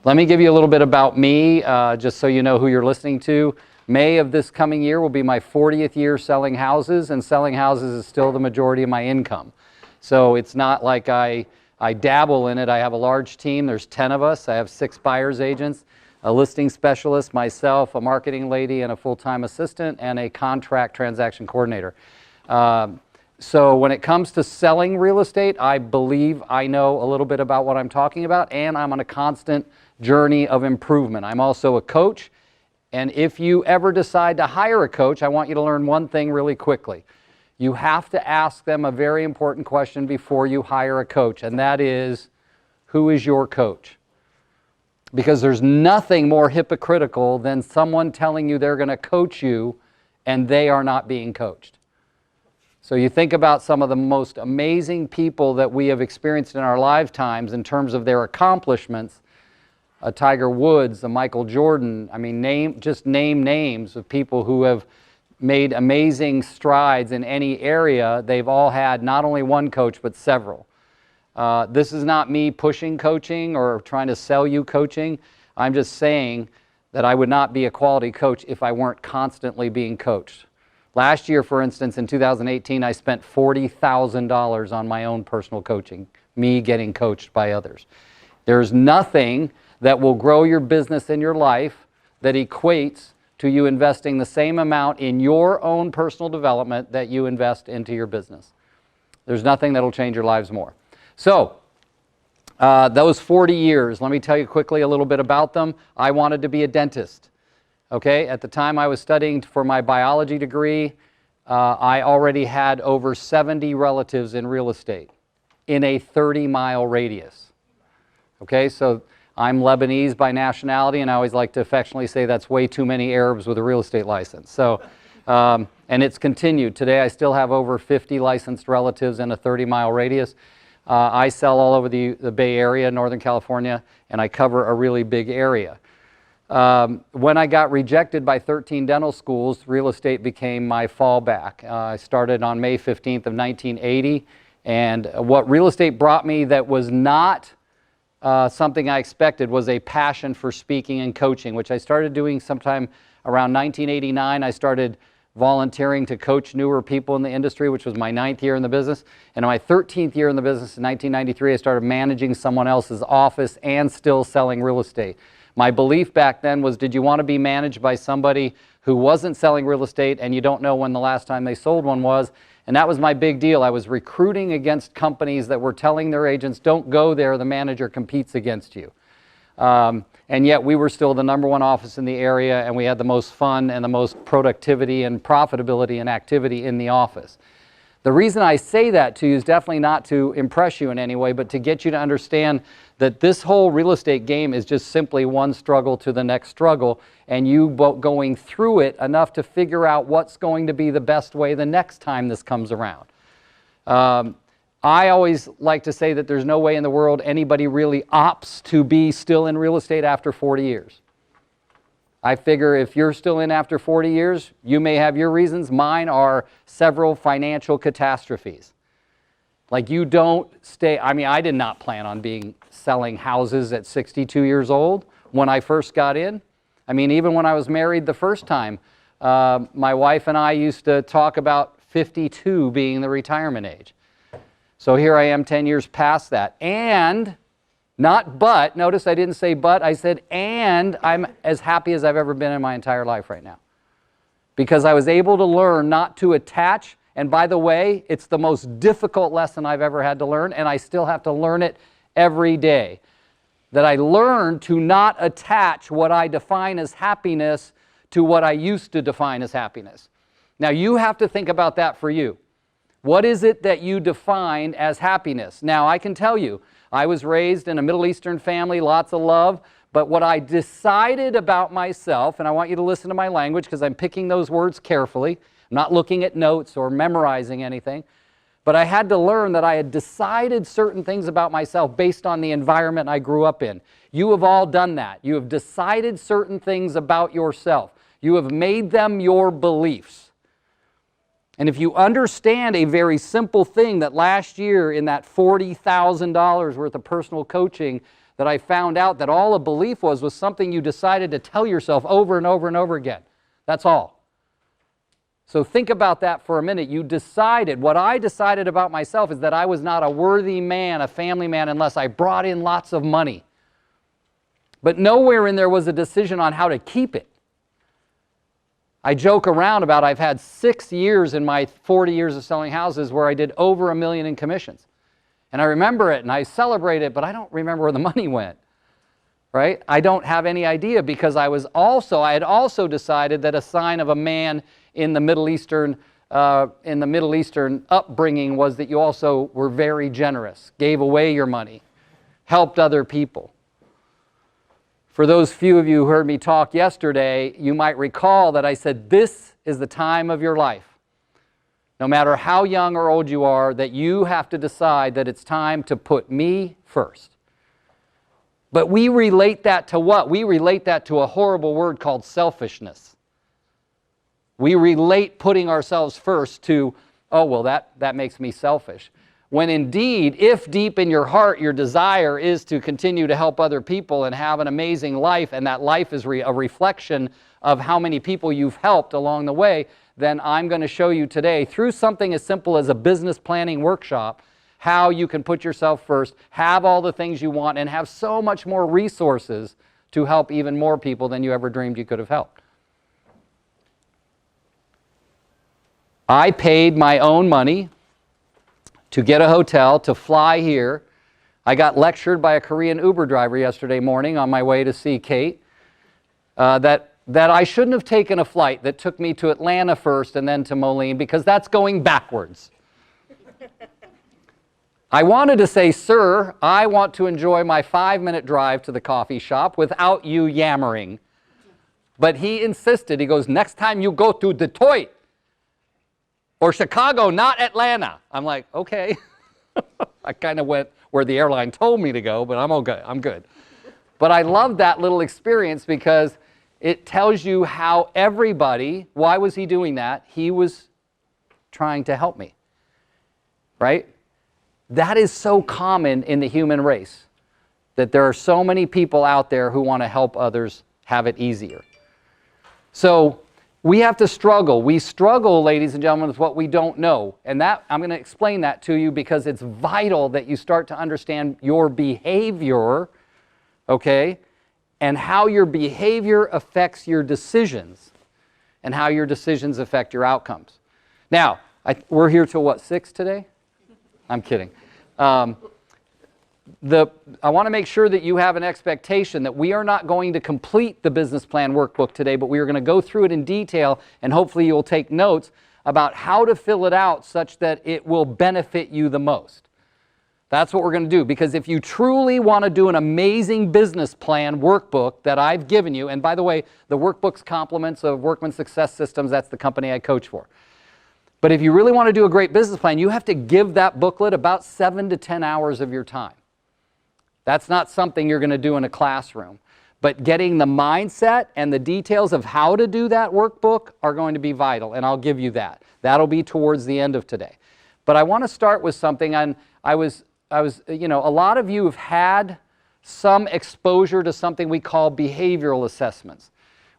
Let me give you a little bit about me, just so you know who you're listening to. May of this coming year will be my 40th year selling houses, and selling houses is still the majority of my income. So it's not like I dabble in it. I have a large team. There's 10 of us. I have 6 buyer's agents, a listing specialist, myself, a marketing lady, and a full-time assistant, and a contract transaction coordinator. So when it comes to selling real estate, I believe I know a little bit about what I'm talking about, and I'm on a constant journey of improvement. I'm also a coach, and if you ever decide to hire a coach, I want you to learn one thing really quickly. You have to ask them a very important question before you hire a coach, and that is, who is your coach? Because there's nothing more hypocritical than someone telling you they're going to coach you and they are not being coached. So you think about some of the most amazing people that we have experienced in our lifetimes in terms of their accomplishments, a Tiger Woods, a Michael Jordan. I mean, just name names of people who have made amazing strides in any area. They've all had not only one coach, but several. This is not me pushing coaching or trying to sell you coaching. I'm just saying that I would not be a quality coach if I weren't constantly being coached. Last year, for instance, in 2018, I spent $40,000 on my own personal coaching, me getting coached by others. There's nothing that will grow your business in your life that equates to you investing the same amount in your own personal development that you invest into your business. There's nothing that will change your lives more. So, those 40 years, let me tell you quickly a little bit about them. I wanted to be a dentist. Okay, at the time I was studying for my biology degree, I already had over 70 relatives in real estate in a 30-mile radius. Okay, so I'm Lebanese by nationality, and I always like to affectionately say that's way too many Arabs with a real estate license. So, and it's continued. Today I still have over 50 licensed relatives in a 30-mile radius. I sell all over the Bay Area, Northern California, and I cover a really big area. When I got rejected by 13 dental schools, real estate became my fallback. I started on May 15th of 1980, and what real estate brought me that was not something I expected was a passion for speaking and coaching, which I started doing sometime around 1989. I started volunteering to coach newer people in the industry, which was my 9th year in the business. And in my 13th year in the business in 1993, I started managing someone else's office and still selling real estate. My belief back then was, did you want to be managed by somebody who wasn't selling real estate and you don't know when the last time they sold one was? And that was my big deal. I was recruiting against companies that were telling their agents, don't go there, the manager competes against you. And yet we were still the #1 office in the area, and we had the most fun and the most productivity and profitability and activity in the office. The reason I say that to you is definitely not to impress you in any way, but to get you to understand that this whole real estate game is just simply one struggle to the next struggle, and you going through it enough to figure out what's going to be the best way the next time this comes around. I always like to say that there's no way in the world anybody really opts to be still in real estate after 40 years. I figure if you're still in after 40 years, you may have your reasons. Mine are several financial catastrophes. Like, you don't stay, I mean, I did not plan on selling houses at 62 years old when I first got in. I mean, even when I was married the first time, my wife and I used to talk about 52 being the retirement age. So here I am 10 years past that. And, not but, notice I didn't say but, I said and I'm as happy as I've ever been in my entire life right now. Because I was able to learn not to attach, and by the way, it's the most difficult lesson I've ever had to learn, and I still have to learn it every day. That I learned to not attach what I define as happiness to what I used to define as happiness. Now you have to think about that for you. What is it that you define as happiness? Now, I can tell you, I was raised in a Middle Eastern family, lots of love, but what I decided about myself, and I want you to listen to my language because I'm picking those words carefully, I'm not looking at notes or memorizing anything, but I had to learn that I had decided certain things about myself based on the environment I grew up in. You have all done that. You have decided certain things about yourself. You have made them your beliefs. And if you understand a very simple thing, that last year in that $40,000 worth of personal coaching that I found out that all a belief was something you decided to tell yourself over and over and over again. That's all. So think about that for a minute. You decided, what I decided about myself is that I was not a worthy man, a family man, unless I brought in lots of money. But nowhere in there was a decision on how to keep it. I joke around about I've had 6 years in my 40 years of selling houses where I did over $1 million in commissions. And I remember it and I celebrate it, but I don't remember where the money went. Right? I don't have any idea because I had also decided that a sign of a man in the Middle Eastern upbringing was that you also were very generous, gave away your money, helped other people. For those few of you who heard me talk yesterday, you might recall that I said this is the time of your life, no matter how young or old you are, that you have to decide that it's time to put me first. But we relate that to what? We relate that to a horrible word called selfishness. We relate putting ourselves first to, oh, well, that makes me selfish. When indeed, if deep in your heart your desire is to continue to help other people and have an amazing life, and that life is a reflection of how many people you've helped along the way, then I'm going to show you today, through something as simple as a business planning workshop, how you can put yourself first, have all the things you want, and have so much more resources to help even more people than you ever dreamed you could have helped. I paid my own money to get a hotel, to fly here. I got lectured by a Korean Uber driver yesterday morning on my way to see Kate that I shouldn't have taken a flight that took me to Atlanta first and then to Moline, because that's going backwards. I wanted to say, sir, I want to enjoy my 5-minute drive to the coffee shop without you yammering. But he insisted. He goes, next time you go to Detroit or Chicago, not Atlanta. I'm like, okay. I kind of went where the airline told me to go, but I'm okay. I'm good. But I love that little experience because it tells you how everybody, why was he doing that? He was trying to help me, right? That is so common in the human race, that there are so many people out there who want to help others have it easier. So we have to struggle. We struggle, ladies and gentlemen, with what we don't know. And that I'm going to explain that to you because it's vital that you start to understand your behavior, okay, and how your behavior affects your decisions and how your decisions affect your outcomes. Now, we're here till what, 6 today? I'm kidding. I want to make sure that you have an expectation that we are not going to complete the business plan workbook today, but we are going to go through it in detail, and hopefully you'll take notes about how to fill it out such that it will benefit you the most. That's what we're going to do, because if you truly want to do an amazing business plan workbook that I've given you, and by the way, the workbook's compliments of Workman Success Systems, that's the company I coach for. But if you really want to do a great business plan, you have to give that booklet about 7 to 10 hours of your time. That's not something you're going to do in a classroom. But getting the mindset and the details of how to do that workbook are going to be vital, and I'll give you that. That'll be towards the end of today. But I want to start with something, and a lot of you have had some exposure to something we call behavioral assessments.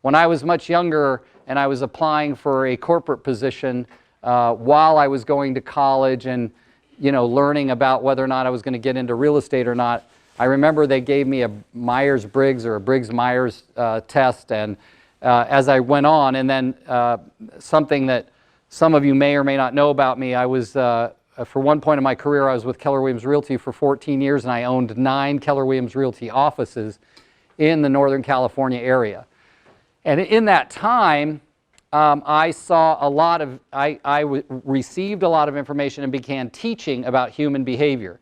When I was much younger and I was applying for a corporate position, while I was going to college and learning about whether or not I was going to get into real estate or not, I remember they gave me a Myers-Briggs or a Briggs-Myers test, and as I went on, and then something that some of you may or may not know about me, I was, for one point in my career, I was with Keller Williams Realty for 14 years, and I owned 9 Keller Williams Realty offices in the Northern California area. And in that time, I received a lot of information and began teaching about human behavior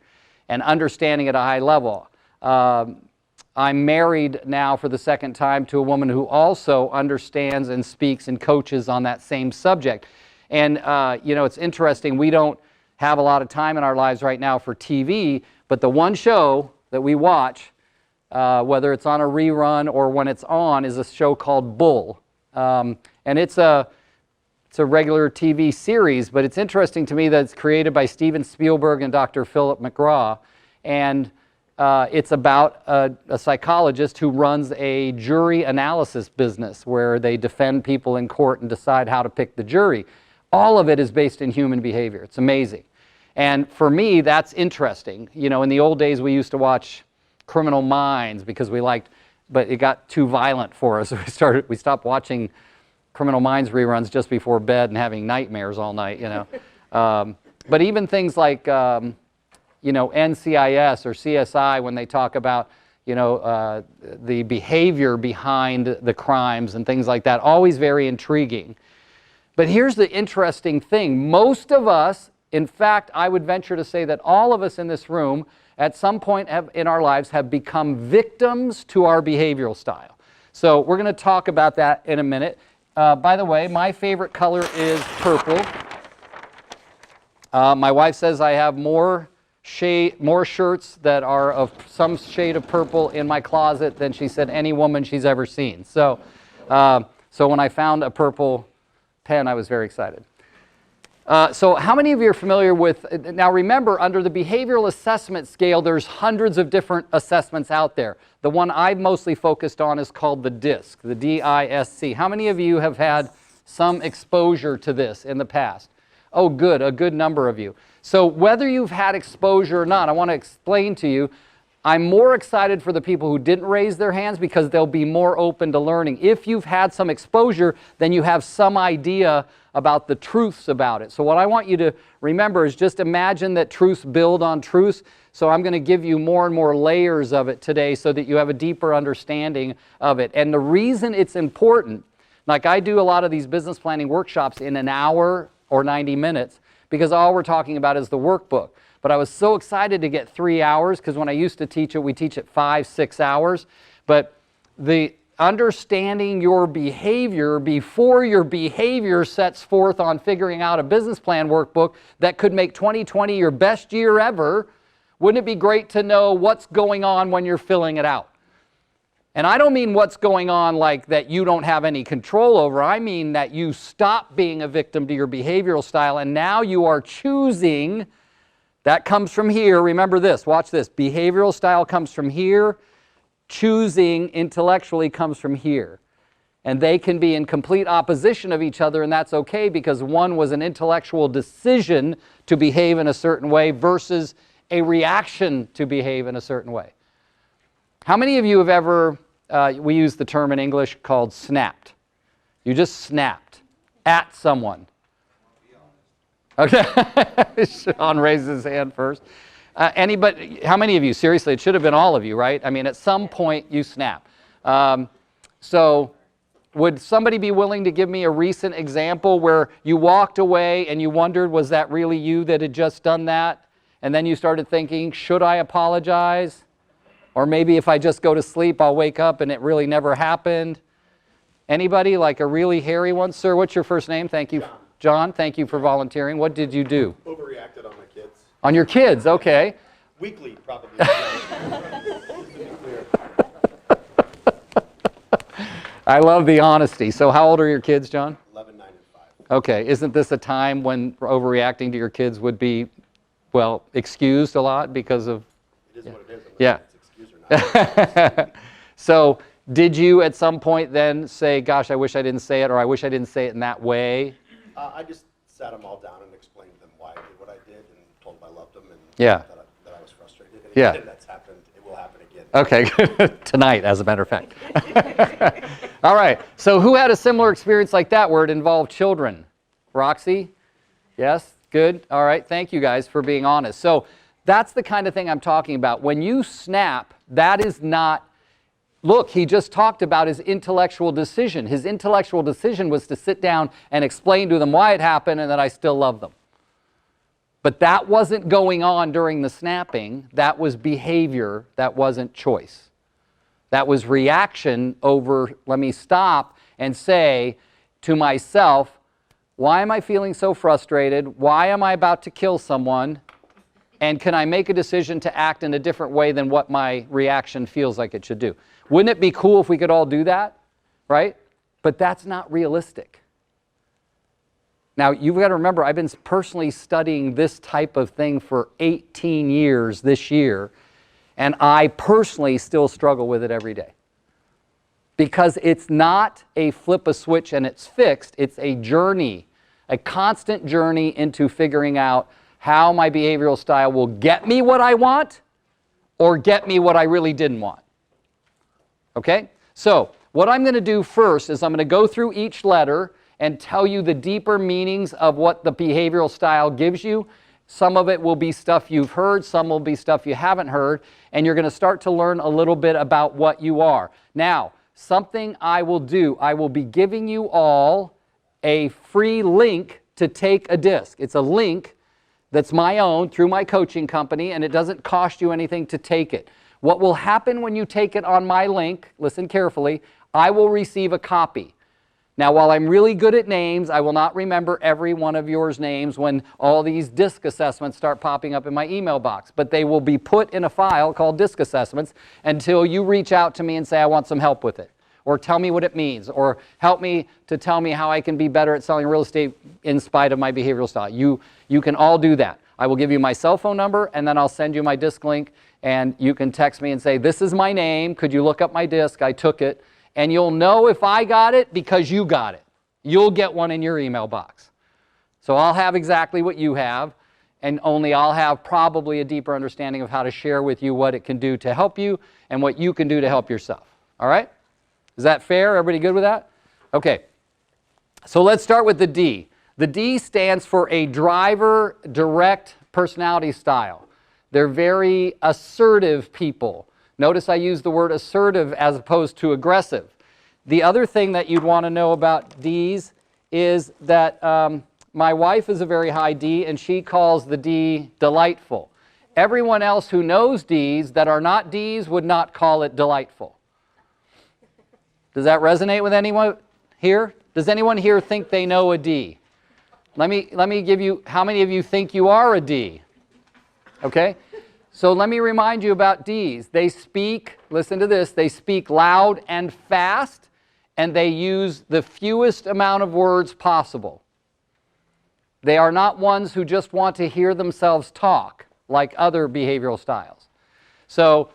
and understanding at a high level. I'm married now for the second time to a woman who also understands and speaks and coaches on that same subject. And it's interesting, we don't have a lot of time in our lives right now for TV, but the one show that we watch, whether it's on a rerun or when it's on, is a show called Bull. And it's a regular TV series, but it's interesting to me that it's created by Steven Spielberg and Dr. Philip McGraw. And It's about a psychologist who runs a jury analysis business where they defend people in court and decide how to pick the jury. All of it is based in human behavior. It's amazing. And for me, that's interesting. You know, in the old days, we used to watch Criminal Minds because we liked, but it got too violent for us. We stopped watching Criminal Minds reruns just before bed and having nightmares all night, you know. But even things like, you know, NCIS or CSI, when they talk about, you know, the behavior behind the crimes and things like that, always very intriguing. But here's the interesting thing. Most of us, in fact, I would venture to say that all of us in this room, at some point in our lives, have become victims to our behavioral style. So we're going to talk about that in a minute. By the way, my favorite color is purple. My wife says I have more shirts that are of some shade of purple in my closet than she said any woman she's ever seen. So, so when I found a purple pen, I was very excited. So how many of you are familiar with, now remember, under the behavioral assessment scale, there's hundreds of different assessments out there. The one I've mostly focused on is called the DISC, the D-I-S-C. How many of you have had some exposure to this in the past? Oh, good, a good number of you. So whether you've had exposure or not, I want to explain to you, I'm more excited for the people who didn't raise their hands because they'll be more open to learning. If you've had some exposure, then you have some idea about the truths about it. So what I want you to remember is just imagine that truths build on truths. So I'm going to give you more and more layers of it today so that you have a deeper understanding of it. And the reason it's important, like I do a lot of these business planning workshops in an hour or 90 minutes, because all we're talking about is the workbook. But I was so excited to get 3 hours, because when I used to teach it, we teach it 5-6 hours. But the understanding your behavior before your behavior sets forth on figuring out a business plan workbook that could make 2020 your best year ever, wouldn't it be great to know what's going on when you're filling it out? And I don't mean what's going on like that you don't have any control over. I mean that you stop being a victim to your behavioral style and now you are choosing. That comes from here. Remember this. Watch this. Behavioral style comes from here. Choosing intellectually comes from here. And they can be in complete opposition of each other, and that's okay because one was an intellectual decision to behave in a certain way versus a reaction to behave in a certain way. How many of you have ever, we use the term in English called snapped. You just snapped at someone. Okay, Sean raises his hand first. Anybody, how many of you, seriously, it should have been all of you, right? I mean, at some point you snap. So would somebody be willing to give me a recent example where you walked away and you wondered, was that really you that had just done that? And then you started thinking, should I apologize? Or maybe if I just go to sleep, I'll wake up and it really never happened. Anybody, like a really hairy one? Sir, what's your first name? Thank you. John, thank you for volunteering. What did you do? Overreacted on my kids. On your kids, okay. Weekly, probably. I love the honesty. So how old are your kids, John? 11, 9, and 5. Okay, isn't this a time when overreacting to your kids would be, well, excused a lot because of... It is what it is. Yeah. It's excused or not. So did you at some point then say, gosh, I wish I didn't say it, or I wish I didn't say it in that way? I just sat them all down and explained to them why I did what I did and told them I loved them and Yeah. that I was frustrated. And Yeah. again, that's happened. It will happen again. Okay, tonight, as a matter of fact. All right, so who had a similar experience like that where it involved children? Roxy? Yes, good. All right, thank you guys for being honest. So that's the kind of thing I'm talking about. When you snap, that is not, look, he just talked about his intellectual decision. His intellectual decision was to sit down and explain to them why it happened and that I still love them. But that wasn't going on during the snapping. That was behavior. That wasn't choice. That was reaction over, let me stop and say to myself, why am I feeling so frustrated? Why am I about to kill someone? And can I make a decision to act in a different way than what my reaction feels like it should do? Wouldn't it be cool if we could all do that, right? But that's not realistic. Now, you've got to remember, I've been personally studying this type of thing for 18 years this year. And I personally still struggle with it every day. Because it's not a flip a switch and it's fixed. It's a journey, a constant journey into figuring out how my behavioral style will get me what I want or get me what I really didn't want. Okay? So what I'm going to do first is I'm going to go through each letter and tell you the deeper meanings of what the behavioral style gives you. Some of it will be stuff you've heard, some will be stuff you haven't heard, and you're going to start to learn a little bit about what you are. Now, something I will do, I will be giving you all a free link to take a disc. It's a link that's my own through my coaching company, and it doesn't cost you anything to take it. What will happen when you take it on my link, listen carefully, I will receive a copy. Now, while I'm really good at names, I will not remember every one of yours names when all these disc assessments start popping up in my email box. But they will be put in a file called disc assessments until you reach out to me and say, I want some help with it. Or tell me what it means. Or help me to tell me how I can be better at selling real estate in spite of my behavioral style. You can all do that. I will give you my cell phone number, and then I'll send you my disc link. And you can text me and say, this is my name. Could you look up my disc? I took it. And you'll know if I got it because you got it. You'll get one in your email box. So I'll have exactly what you have, and only I'll have probably a deeper understanding of how to share with you what it can do to help you and what you can do to help yourself. All right? Is that fair? Everybody good with that? Okay. So let's start with the D. The D stands for a driver direct personality style. They're very assertive people. Notice I use the word assertive as opposed to aggressive. The other thing that you'd want to know about Ds is that my wife is a very high D, and she calls the D delightful. Everyone else who knows Ds that are not Ds would not call it delightful. Does that resonate with anyone here? Does anyone here think they know a D? Let me give you, how many of you think you are a D? Okay? So let me remind you about Ds. They speak, listen to this, they speak loud and fast, and they use the fewest amount of words possible. They are not ones who just want to hear themselves talk, like other behavioral styles. So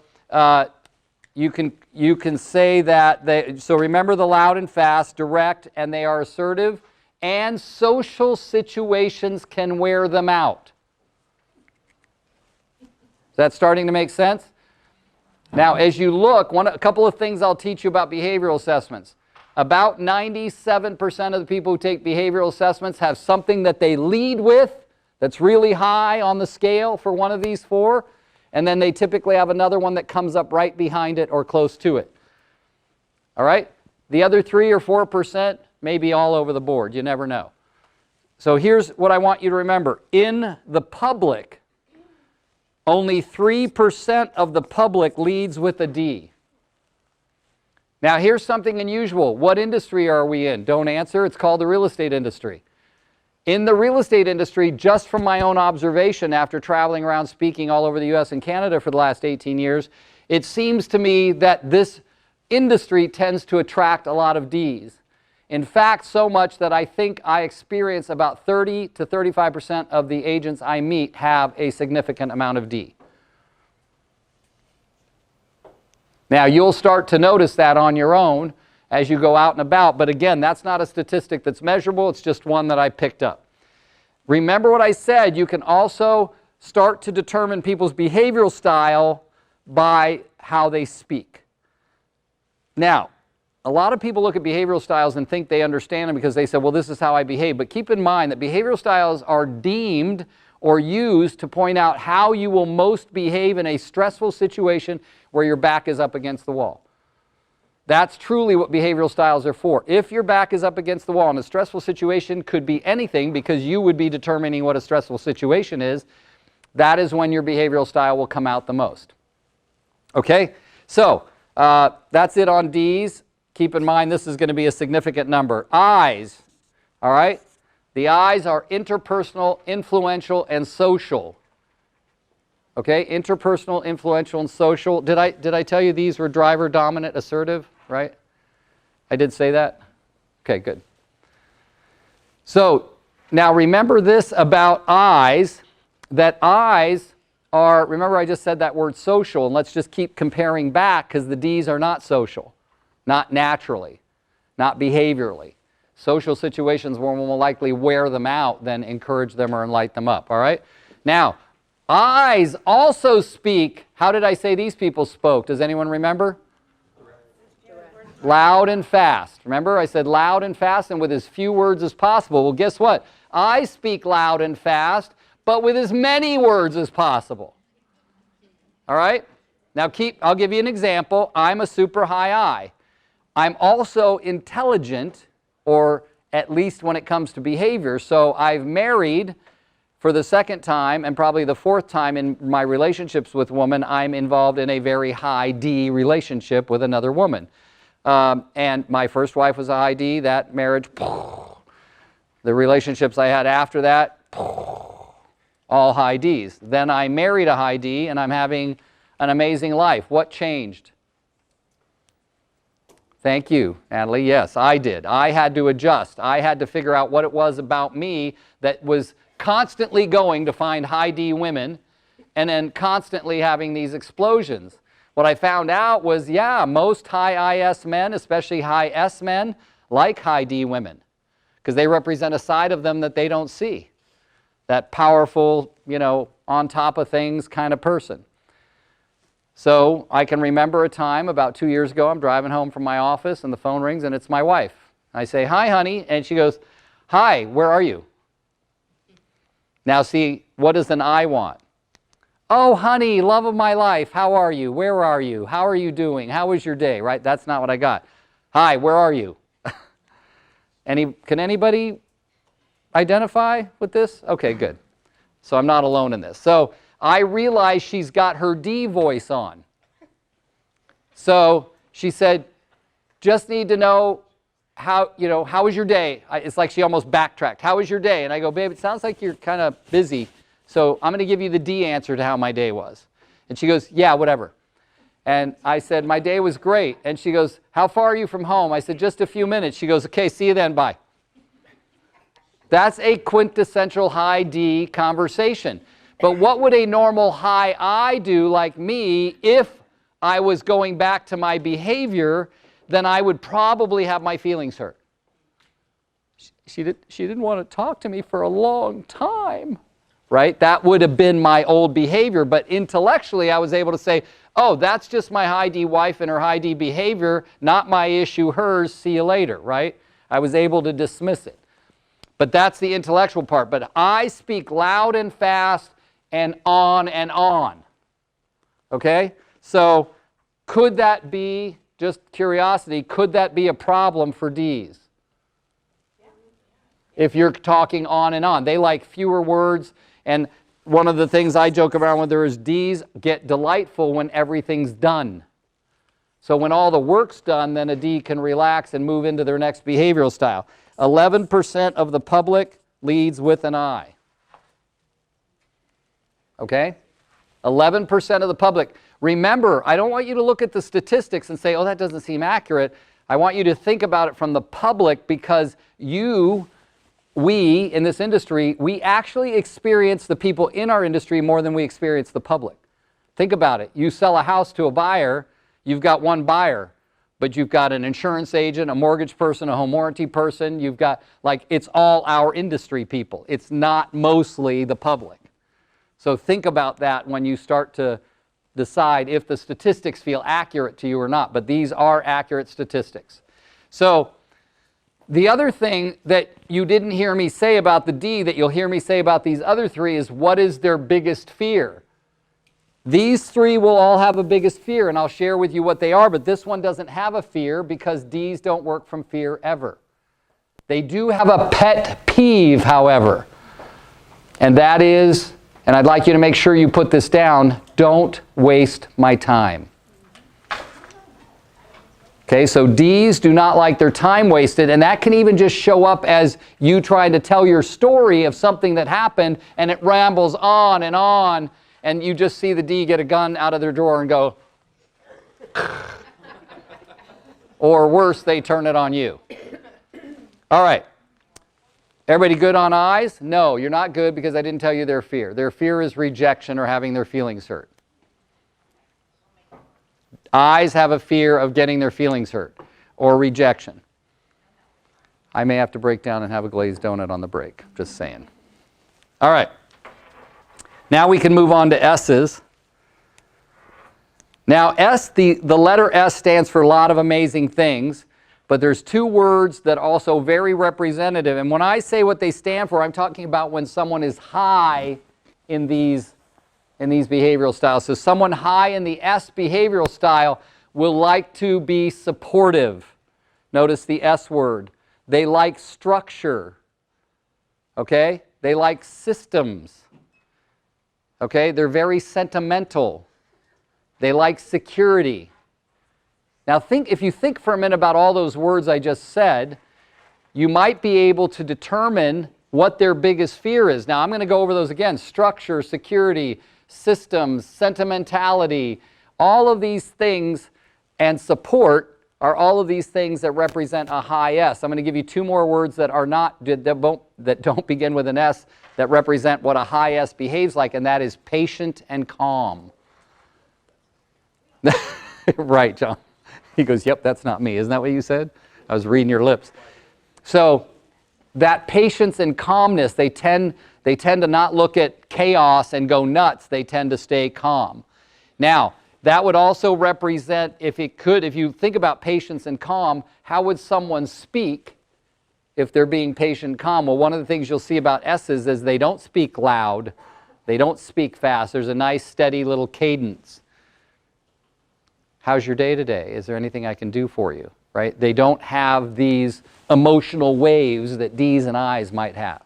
you can say that, so remember the loud and fast, direct, and they are assertive, and social situations can wear them out. Is that starting to make sense? Now, as you look, a couple of things I'll teach you about behavioral assessments. About 97% of the people who take behavioral assessments have something that they lead with that's really high on the scale for one of these four, and then they typically have another one that comes up right behind it or close to it. All right? The other 3 or 4% may be all over the board. You never know. So here's what I want you to remember. In the public, only 3% of the public leads with a D. Now here's something unusual. What industry are we in? Don't answer. It's called the real estate industry. In the real estate industry, just from my own observation after traveling around speaking all over the US and Canada for the last 18 years, it seems to me that this industry tends to attract a lot of Ds. In fact, so much that I think I experience about 30 to 35% of the agents I meet have a significant amount of D. Now, you'll start to notice that on your own as you go out and about, but again, that's not a statistic that's measurable, it's just one that I picked up. Remember what I said, you can also start to determine people's behavioral style by how they speak. Now, a lot of people look at behavioral styles and think they understand them because they say, well, this is how I behave. But keep in mind that behavioral styles are deemed or used to point out how you will most behave in a stressful situation where your back is up against the wall. That's truly what behavioral styles are for. If your back is up against the wall in a stressful situation, could be anything because you would be determining what a stressful situation is, that is when your behavioral style will come out the most. Okay? So, that's it on Ds. Keep in mind this is going to be a significant number. I's, all right? The I's are interpersonal, influential, and social. Okay, interpersonal, influential, and social. Did I tell you these were driver, dominant, assertive, right? I did say that? Okay, good. So, now remember this about I's, that I's are, remember I just said that word social, and let's just keep comparing back because the D's are not social, not naturally, not behaviorally. Social situations will more likely wear them out than encourage them or light them up, all right? Now, I's also speak. How did I say these people spoke? Does anyone remember? Loud and fast. Remember, I said loud and fast and with as few words as possible. Well, guess what? I speak loud and fast, but with as many words as possible. All right? Now, I'll give you an example. I'm a super high I. I'm also intelligent, or at least when it comes to behavior. So I've married for the second time, and probably the fourth time in my relationships with women, I'm involved in a very high D relationship with another woman. And my first wife was a high D. That marriage, the relationships I had after that, all high Ds. Then I married a high D, and I'm having an amazing life. What changed? Thank you, Natalie. Yes, I did. I had to adjust. I had to figure out what it was about me that was constantly going to find high D women and then constantly having these explosions. What I found out was, yeah, most high IS men, especially high S men, like high D women because they represent a side of them that they don't see. That powerful, you know, on top of things kind of person. So I can remember a time about 2 years ago, I'm driving home from my office and the phone rings and it's my wife. I say, "Hi, honey," and she goes, "Hi, where are you?" Now see, what does an I want? "Oh, honey, love of my life, how are you? Where are you? How are you doing? How was your day?" Right? That's not what I got. "Hi, where are you?" Can anybody identify with this? Okay, good. So I'm not alone in this. So I realize she's got her D voice on. So she said, "Just need to know how was your day?" It's like she almost backtracked. "How was your day?" And I go, "Babe, it sounds like you're kind of busy. So I'm going to give you the D answer to how my day was." And she goes, "Yeah, whatever." And I said, "My day was great." And she goes, "How far are you from home?" I said, "Just a few minutes." She goes, "Okay, see you then, bye." That's a quintessential high D conversation. But what would a normal high I do like me if I was going back to my behavior? Then I would probably have my feelings hurt. She didn't want to talk to me for a long time, right? That would have been my old behavior. But intellectually, I was able to say, "Oh, that's just my high D wife and her high D behavior, not my issue, hers, see you later," right? I was able to dismiss it. But that's the intellectual part. But I speak loud and fast and on and on. Okay? So could that be, just curiosity, could that be a problem for Ds? If you're talking on and on. They like fewer words, and one of the things I joke around with there is Ds get delightful when everything's done. So when all the work's done, then a D can relax and move into their next behavioral style. 11% of the public leads with an I. Okay? 11% of the public. Remember, I don't want you to look at the statistics and say, "Oh, that doesn't seem accurate." I want you to think about it from the public because we in this industry, we actually experience the people in our industry more than we experience the public. Think about it. You sell a house to a buyer, you've got one buyer, but you've got an insurance agent, a mortgage person, a home warranty person. You've got, like, it's all our industry people. It's not mostly the public. So think about that when you start to decide if the statistics feel accurate to you or not. But these are accurate statistics. So the other thing that you didn't hear me say about the D that you'll hear me say about these other three is, what is their biggest fear? These three will all have a biggest fear, and I'll share with you what they are, but this one doesn't have a fear because Ds don't work from fear ever. They do have a pet peeve, however, and that is, and I'd like you to make sure you put this down, don't waste my time. Okay, so Ds do not like their time wasted, and that can even just show up as you trying to tell your story of something that happened, and it rambles on, and you just see the D get a gun out of their drawer and go, or worse, they turn it on you. All right. Everybody good on I's? No, you're not good because I didn't tell you their fear. Their fear is rejection or having their feelings hurt. I's have a fear of getting their feelings hurt or rejection. I may have to break down and have a glazed donut on the break, just saying. All right. Now we can move on to S's. Now S, the letter S stands for a lot of amazing things, but there's two words that are also very representative. And when I say what they stand for, I'm talking about when someone is high in these behavioral styles. So someone high in the S behavioral style will like to be supportive. Notice the S word. They like structure. Okay? They like systems. Okay? They're very sentimental. They like security. Now if you think for a minute about all those words I just said, you might be able to determine what their biggest fear is. Now I'm going to go over those again. Structure, security, systems, sentimentality, all of these things, and support are all of these things that represent a high S. I'm going to give you two more words that are not, that don't begin with an S, that represent what a high S behaves like, and that is patient and calm. Right, John. He goes, yep, that's not me. Isn't that what you said? I was reading your lips. So that patience and calmness, they tend to not look at chaos and go nuts. They tend to stay calm. Now, that would also represent, if you think about patience and calm, how would someone speak if they're being patient and calm? Well, one of the things you'll see about S's is they don't speak loud. They don't speak fast. There's a nice, steady little cadence. How's your day today? Is there anything I can do for you? Right? They don't have these emotional waves that D's and I's might have.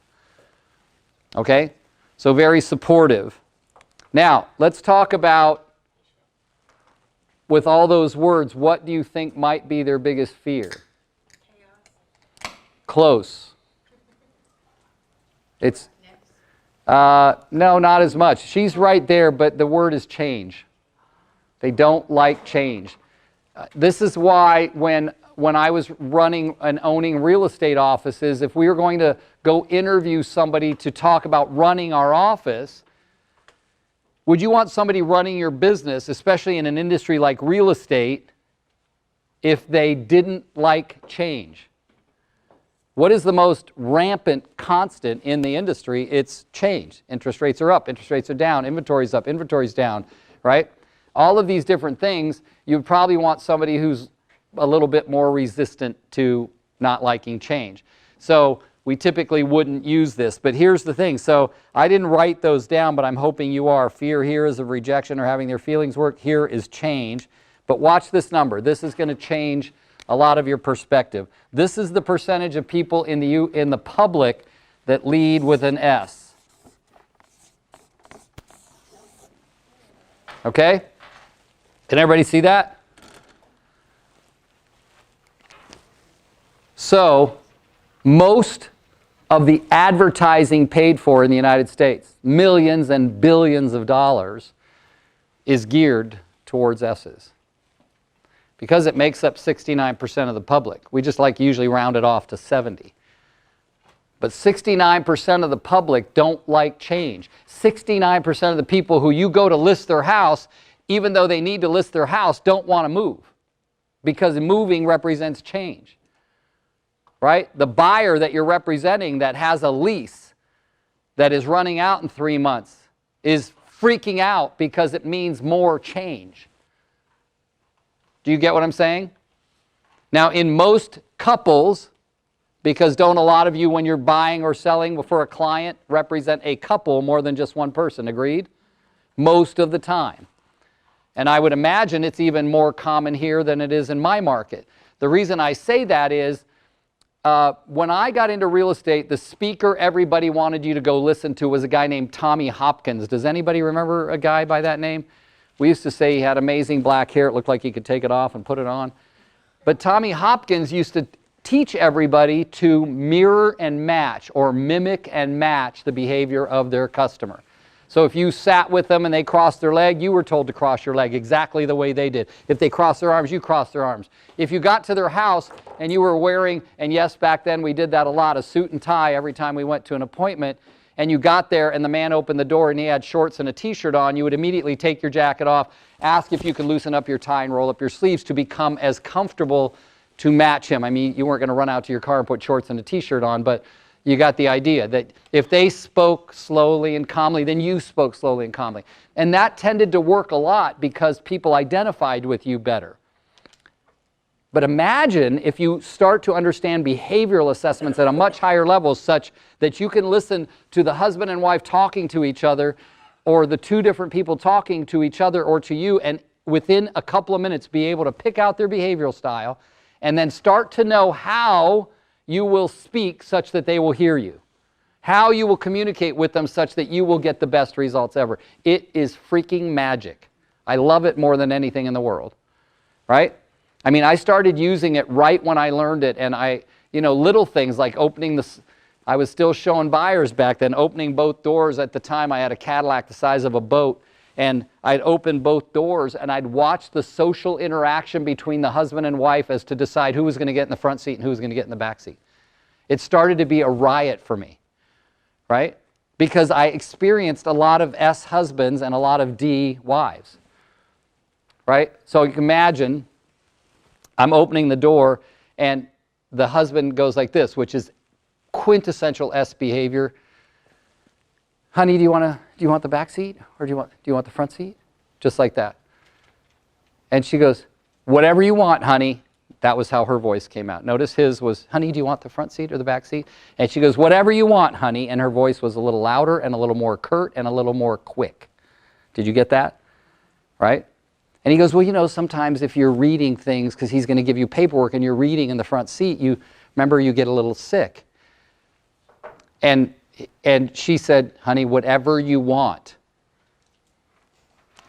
Okay? So very supportive. Now, let's talk about, with all those words, what do you think might be their biggest fear? Chaos. Close. It's, no, not as much. She's right there, but the word is change. They don't like change. This is why when I was running and owning real estate offices, if we were going to go interview somebody to talk about running our office, would you want somebody running your business, especially in an industry like real estate, if they didn't like change? What is the most rampant constant in the industry? It's change. Interest rates are up, interest rates are down, inventory's up, inventory's down, right? All of these different things, you'd probably want somebody who's a little bit more resistant to not liking change. So we typically wouldn't use this, but here's the thing. So I didn't write those down, but I'm hoping you are. Fear here is of rejection or having their feelings work. Here is change. But watch this number. This is going to change a lot of your perspective. This is the percentage of people in the public that lead with an S. Okay? Can everybody see that? So, most of the advertising paid for in the United States, millions and billions of dollars, is geared towards S's. Because it makes up 69% of the public. We just usually round it off to 70. But 69% of the public don't like change. 69% of the people who you go to list their house, even though they need to list their house, don't want to move. Because moving represents change. Right? The buyer that you're representing that has a lease that is running out in 3 months is freaking out because it means more change. Do you get what I'm saying? Now, in most couples, because don't a lot of you, when you're buying or selling for a client, represent a couple more than just one person, agreed? Most of the time. And I would imagine it's even more common here than it is in my market. The reason I say that is, when I got into real estate, the speaker everybody wanted you to go listen to was a guy named Tommy Hopkins. Does anybody remember a guy by that name? We used to say he had amazing black hair. It looked like he could take it off and put it on. But Tommy Hopkins used to teach everybody to mirror and match, or mimic and match, the behavior of their customer. So if you sat with them and they crossed their leg, you were told to cross your leg exactly the way they did. If they crossed their arms, you crossed their arms. If you got to their house and you were wearing, and yes, back then we did that a lot, a suit and tie every time we went to an appointment, and you got there and the man opened the door and he had shorts and a t-shirt on, you would immediately take your jacket off, ask if you could loosen up your tie and roll up your sleeves to become as comfortable to match him. I mean, you weren't going to run out to your car and put shorts and a t-shirt on, but you got the idea that if they spoke slowly and calmly, then you spoke slowly and calmly. And that tended to work a lot because people identified with you better. But imagine if you start to understand behavioral assessments at a much higher level, such that you can listen to the husband and wife talking to each other, or the two different people talking to each other or to you, and within a couple of minutes be able to pick out their behavioral style, and then start to know how you will speak such that they will hear you, how you will communicate with them such that you will get the best results ever. It is freaking magic. I love it more than anything in the world, right? I mean, I started using it right when I learned it, and little things like opening I was still showing buyers back then, opening both doors. At the time, I had a Cadillac the size of a boat, and I'd open both doors, and I'd watch the social interaction between the husband and wife as to decide who was going to get in the front seat and who was going to get in the back seat. It started to be a riot for me, right? Because I experienced a lot of S husbands and a lot of D wives, right? So you can imagine I'm opening the door, and the husband goes like this, which is quintessential S behavior. Honey, do you want the back seat, or do you want the front seat? Just like that. And she goes, whatever you want, honey. That was how her voice came out. Notice his was, honey, do you want the front seat or the back seat? And she goes, whatever you want, honey. And her voice was a little louder and a little more curt and a little more quick. Did you get that? Right? And he goes, well, sometimes if you're reading things, because he's going to give you paperwork and you're reading in the front seat, you get a little sick. And she said, honey, whatever you want.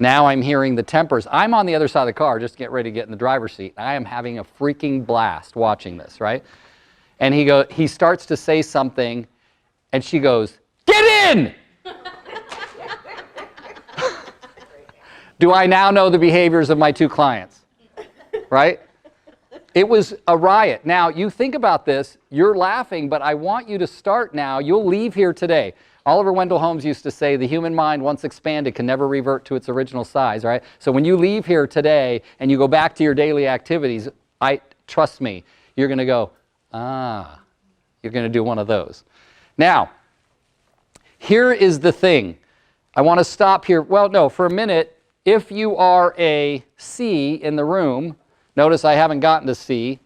Now I'm hearing the tempers. I'm on the other side of the car, just get ready to get in the driver's seat. I am having a freaking blast watching this, right? And he starts to say something, and she goes, get in! Do I now know the behaviors of my two clients? Right? It was a riot. Now, you think about this, you're laughing, but I want you to start now. You'll leave here today. Oliver Wendell Holmes used to say, the human mind, once expanded, can never revert to its original size, right? So when you leave here today and you go back to your daily activities, trust me, you're going to go, you're going to do one of those. Now, here is the thing. I want to stop here. Well, no, for a minute. If you are a C in the room, notice I haven't gotten to C.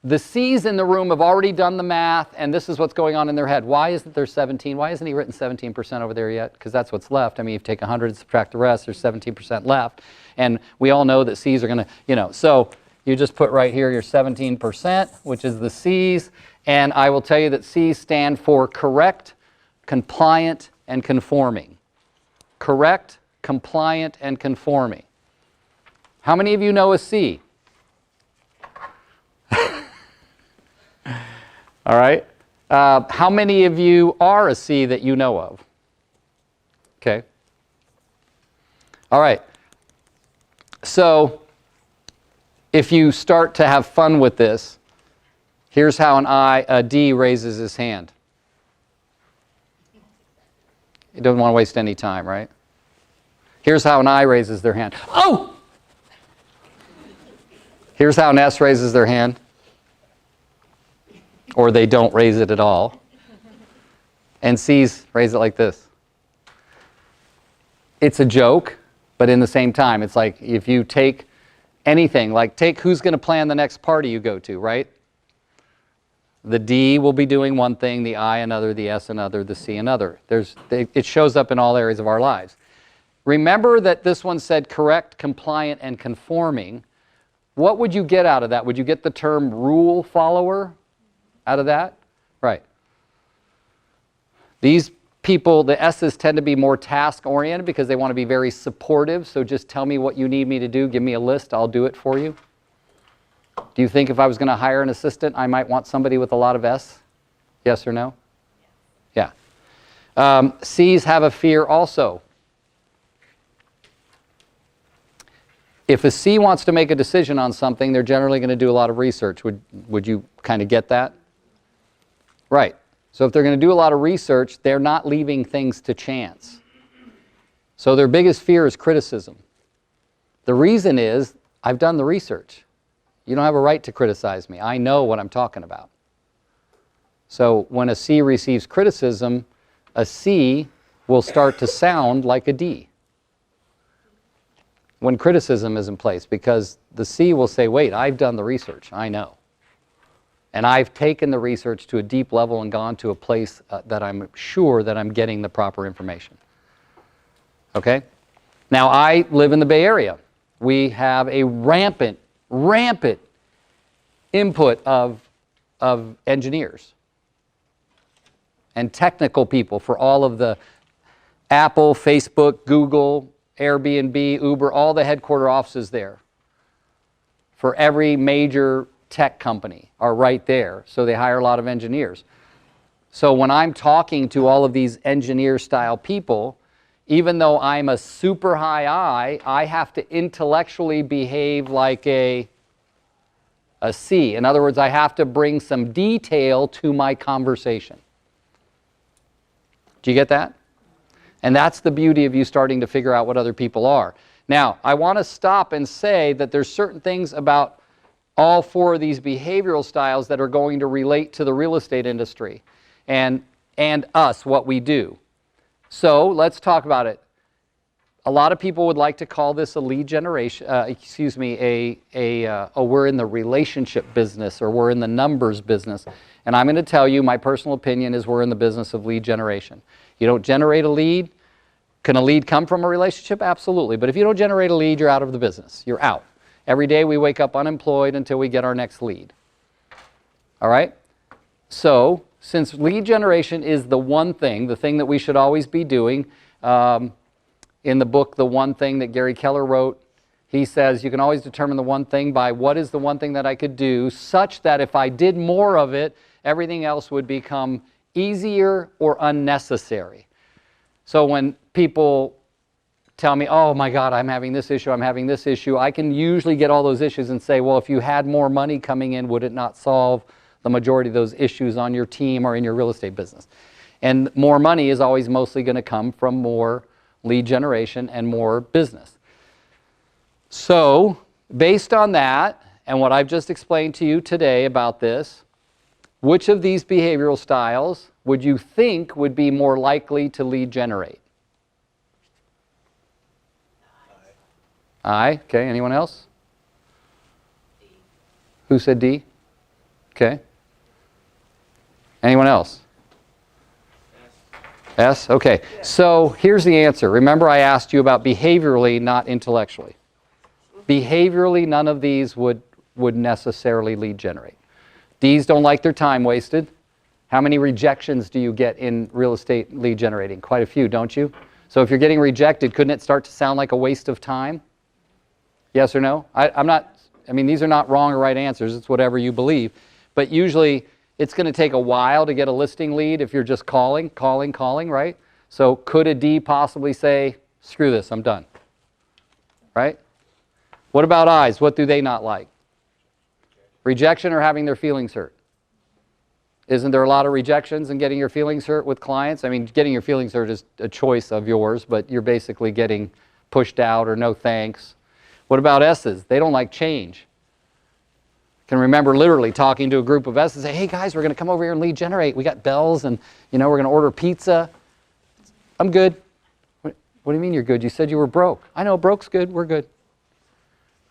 The C's in the room have already done the math, and this is what's going on in their head. Why isn't there 17? Why hasn't he written 17% over there yet? Because that's what's left. I mean, if you take 100 and subtract the rest, there's 17% left. And we all know that C's are going to, so you just put right here your 17%, which is the C's. And I will tell you that C's stand for correct, compliant, and conforming. Correct, compliant, and conforming. How many of you know a C? All right. How many of you are a C that you know of? Okay. All right. So if you start to have fun with this, here's how a D raises his hand. He doesn't want to waste any time, right? Here's how an I raises their hand. Oh! Here's how an S raises their hand. Or they don't raise it at all. And C's raise it like this. It's a joke, but in the same time, it's like if you take anything, like take who's going to plan the next party you go to, right? The D will be doing one thing, the I another, the S another, the C another. It shows up in all areas of our lives. Remember that this one said correct, compliant, and conforming. What would you get out of that? Would you get the term rule follower out of that? Right. These people, the S's, tend to be more task-oriented because they want to be very supportive. So just tell me what you need me to do. Give me a list. I'll do it for you. Do you think if I was going to hire an assistant, I might want somebody with a lot of S? Yes or no? Yeah. C's have a fear also. If a C wants to make a decision on something, they're generally going to do a lot of research. Would you kind of get that? Right. So if they're going to do a lot of research, they're not leaving things to chance. So their biggest fear is criticism. The reason is, I've done the research. You don't have a right to criticize me. I know what I'm talking about. So when a C receives criticism, a C will start to sound like a D when criticism is in place, because the C will say, wait, I've done the research, I know. And I've taken the research to a deep level and gone to a place that I'm sure that I'm getting the proper information. Okay? Now, I live in the Bay Area. We have a rampant input of engineers and technical people for all of the Apple, Facebook, Google, Airbnb, Uber, all the headquarter offices there for every major tech company are right there. So they hire a lot of engineers. So when I'm talking to all of these engineer style people, even though I'm a super high I have to intellectually behave like a C. In other words, I have to bring some detail to my conversation. Do you get that? And that's the beauty of you starting to figure out what other people are. Now, I want to stop and say that there's certain things about all four of these behavioral styles that are going to relate to the real estate industry and us, what we do. So let's talk about it. A lot of people would like to call this a lead generation, we're in the relationship business or we're in the numbers business. And I'm going to tell you, my personal opinion is we're in the business of lead generation. You don't generate a lead. Can a lead come from a relationship? Absolutely. But if you don't generate a lead, you're out of the business. You're out. Every day we wake up unemployed until we get our next lead. All right? So, since lead generation is the one thing, the thing that we should always be doing, in the book, The One Thing that Gary Keller wrote, he says you can always determine the one thing by what is the one thing that I could do such that if I did more of it, everything else would become easier or unnecessary. So when people tell me, oh my God, I'm having this issue, I'm having this issue, I can usually get all those issues and say, well, if you had more money coming in, would it not solve the majority of those issues on your team or in your real estate business? And more money is always mostly going to come from more lead generation and more business. So, based on that, and what I've just explained to you today about this, which of these behavioral styles would you think would be more likely to lead generate? I. Okay, anyone else? D. Who said D? Okay. Anyone else? S? Okay. So here's the answer. Remember I asked you about behaviorally, not intellectually. Behaviorally, none of these would necessarily lead generate. D's don't like their time wasted. How many rejections do you get in real estate lead generating? Quite a few, don't you? So if you're getting rejected, couldn't it start to sound like a waste of time? Yes or no? These are not wrong or right answers. It's whatever you believe. But usually, it's going to take a while to get a listing lead if you're just calling, right? So could a D possibly say, screw this, I'm done? Right? What about I's? What do they not like? Rejection or having their feelings hurt? Isn't there a lot of rejections and getting your feelings hurt with clients? I mean, getting your feelings hurt is a choice of yours, but you're basically getting pushed out or no thanks. What about S's? They don't like change. Can remember literally talking to a group of S's and say, hey guys, we're going to come over here and lead generate. We got bells and we're going to order pizza. I'm good. What do you mean you're good? You said you were broke. I know, broke's good. We're good.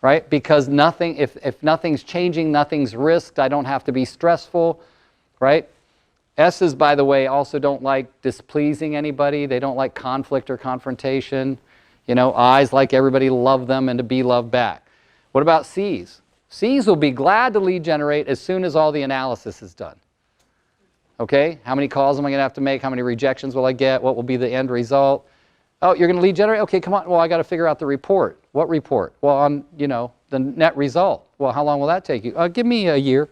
Right? Because nothing, if nothing's changing, nothing's risked. I don't have to be stressful. Right? S's, by the way, also don't like displeasing anybody. They don't like conflict or confrontation. I's like everybody to love them and to be loved back. What about C's? C's will be glad to lead generate as soon as all the analysis is done. Okay? How many calls am I going to have to make? How many rejections will I get? What will be the end result? Oh, you're going to lead generate? Okay, come on. Well, I got to figure out the report. What report? Well, on, the net result. Well, how long will that take you? Give me a year.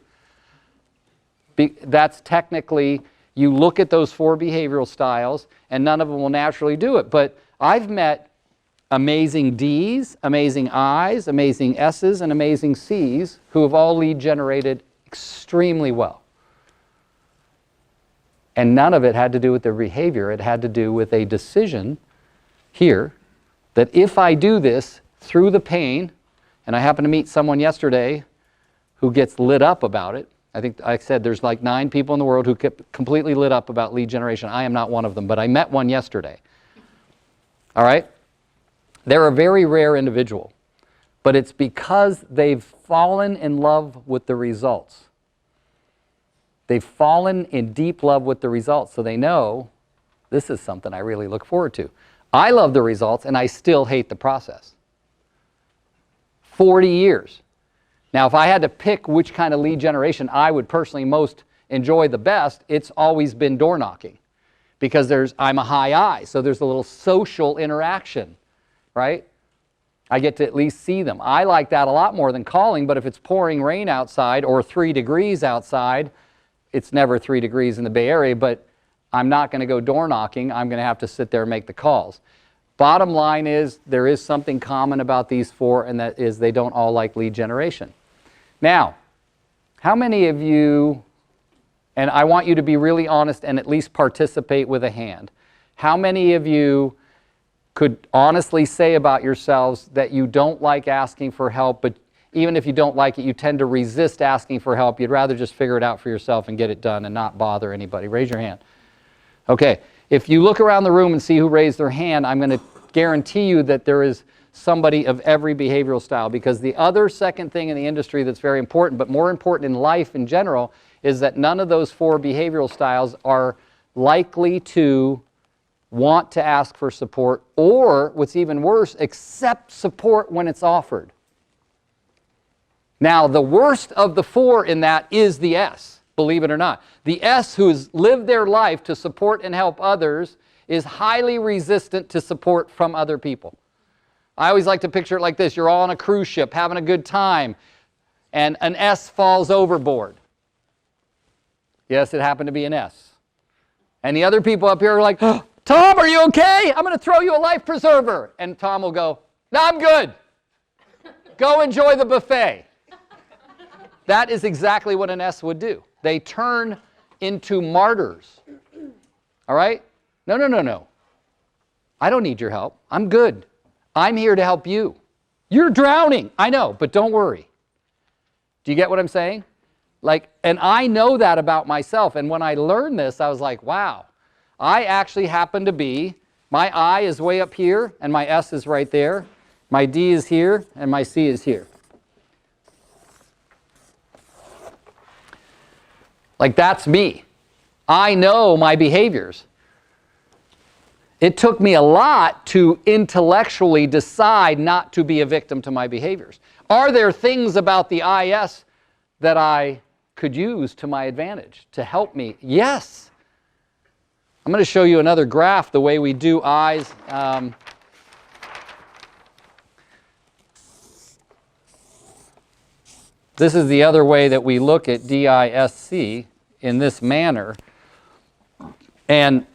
That's technically, You look at those 4 behavioral styles, and none of them will naturally do it. But I've met amazing Ds, amazing Is, amazing S's, and amazing C's who have all lead generated extremely well. And none of it had to do with their behavior. It had to do with a decision here that if I do this through the pain, and I happened to meet someone yesterday who gets lit up about it. I think I said there's like 9 people in the world who get completely lit up about lead generation. I am not one of them, but I met one yesterday. All right? They're a very rare individual, but it's because they've fallen in love with the results. They've fallen in deep love with the results, so they know this is something I really look forward to. I love the results, and I still hate the process. 40 years. Now, if I had to pick which kind of lead generation I would personally most enjoy the best, it's always been door knocking, because I'm a high I, so there's a little social interaction, right? I get to at least see them. I like that a lot more than calling, but if it's pouring rain outside or 3 degrees outside, it's never 3 degrees in the Bay Area, but I'm not going to go door knocking. I'm going to have to sit there and make the calls. Bottom line is, there is something common about these 4, and that is they don't all like lead generation. Now, how many of you, and I want you to be really honest and at least participate with a hand, how many of you could honestly say about yourselves that you don't like asking for help, but even if you don't like it, you tend to resist asking for help? You'd rather just figure it out for yourself and get it done and not bother anybody. Raise your hand. Okay, if you look around the room and see who raised their hand, I'm going to guarantee you that there is somebody of every behavioral style, because the other second thing in the industry that's very important, but more important in life in general, is that none of those 4 behavioral styles are likely to want to ask for support, or what's even worse, accept support when it's offered. Now, the worst of the 4 in that is the S, believe it or not. The S, who's lived their life to support and help others, is highly resistant to support from other people. I always like to picture it like this. You're all on a cruise ship having a good time, and an S falls overboard. Yes, it happened to be an S. And the other people up here are like, oh, Tom, are you okay? I'm going to throw you a life preserver. And Tom will go, no, I'm good. Go enjoy the buffet. That is exactly what an S would do. They turn into martyrs. All right? No, no, no, no. I don't need your help. I'm good. I'm here to help you. You're drowning. I know, but don't worry. Do you get what I'm saying? And I know that about myself. And when I learned this, I was like, wow, I actually happen to be, my I is way up here, and my S is right there. My D is here, and my C is here. That's me. I know my behaviors. It took me a lot to intellectually decide not to be a victim to my behaviors. Are there things about the IS that I could use to my advantage to help me? Yes. I'm going to show you another graph, the way we do I's. This is the other way that we look at DISC in this manner. And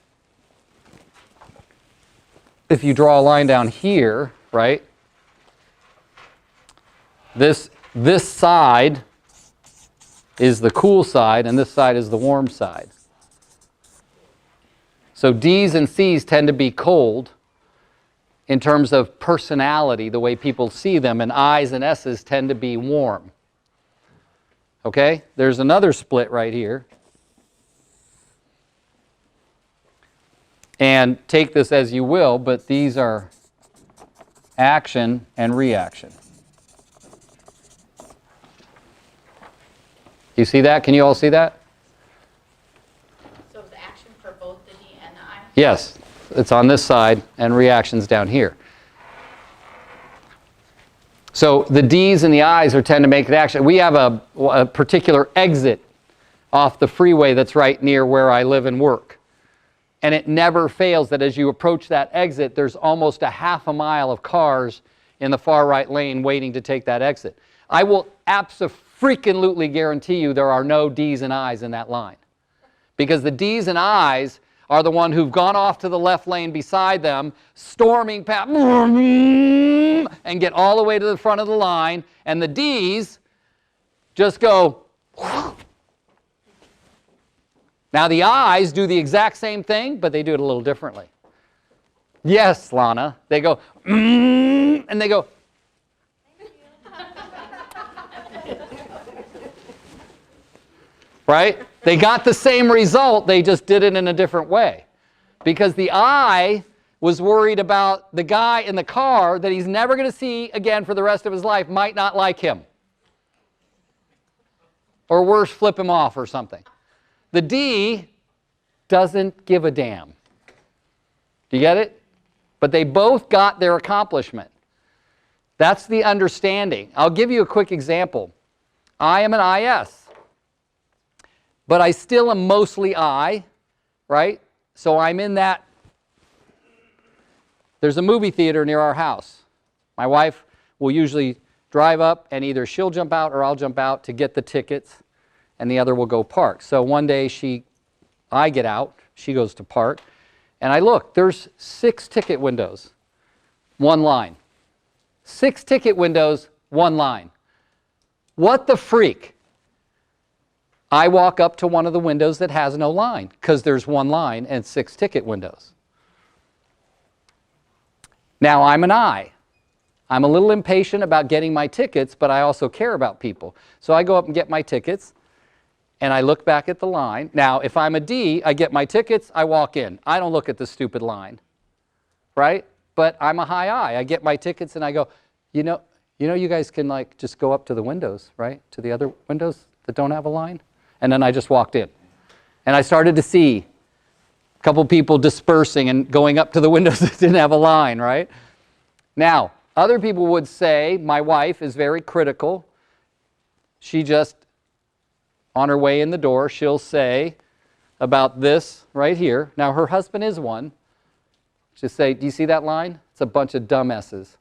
if you draw a line down here, right, this side is the cool side, and this side is the warm side. So D's and C's tend to be cold in terms of personality, the way people see them, and I's and S's tend to be warm. Okay? There's another split right here. And take this as you will, but these are action and reaction. You see that? Can you all see that? So it's action for both the D and the I? Yes. It's on this side, and reaction's down here. So the D's and the I's tend to make an action. We have a particular exit off the freeway that's right near where I live and work. And it never fails that as you approach that exit, there's almost a half a mile of cars in the far right lane waiting to take that exit. I will absolutely guarantee you there are no D's and I's in that line. Because the D's and I's are the one who've gone off to the left lane beside them, storming past, and get all the way to the front of the line. And the D's just go. Now the I's do the exact same thing, but they do it a little differently. Yes, Lana. They go, and they go. Right? They got the same result, they just did it in a different way. Because the I was worried about the guy in the car that he's never going to see again for the rest of his life might not like him. Or worse, flip him off or something. The D doesn't give a damn. Do you get it? But they both got their accomplishment. That's the understanding. I'll give you a quick example. I am an IS. But I still am mostly I, right? So I'm in that. There's a movie theater near our house. My wife will usually drive up and either she'll jump out or I'll jump out to get the tickets and the other will go park. So one day I get out, she goes to park, and I look, there's 6 ticket windows, 1 line. 6 ticket windows, 1 line. What the freak? I walk up to one of the windows that has no line because there's 1 line and 6 ticket windows. Now I'm an I. I'm a little impatient about getting my tickets, but I also care about people. So I go up and get my tickets and I look back at the line. Now if I'm a D, I get my tickets, I walk in. I don't look at the stupid line, right? But I'm a high I. I get my tickets and I go, you know you guys can like just go up to the windows, right? To the other windows that don't have a line. And then I just walked in. And I started to see a couple people dispersing and going up to the windows that didn't have a line, right? Now, other people would say, my wife is very critical. She just, on her way in the door, she'll say about this right here. Now, her husband is one. She'll say, do you see that line? It's a bunch of dumb S's.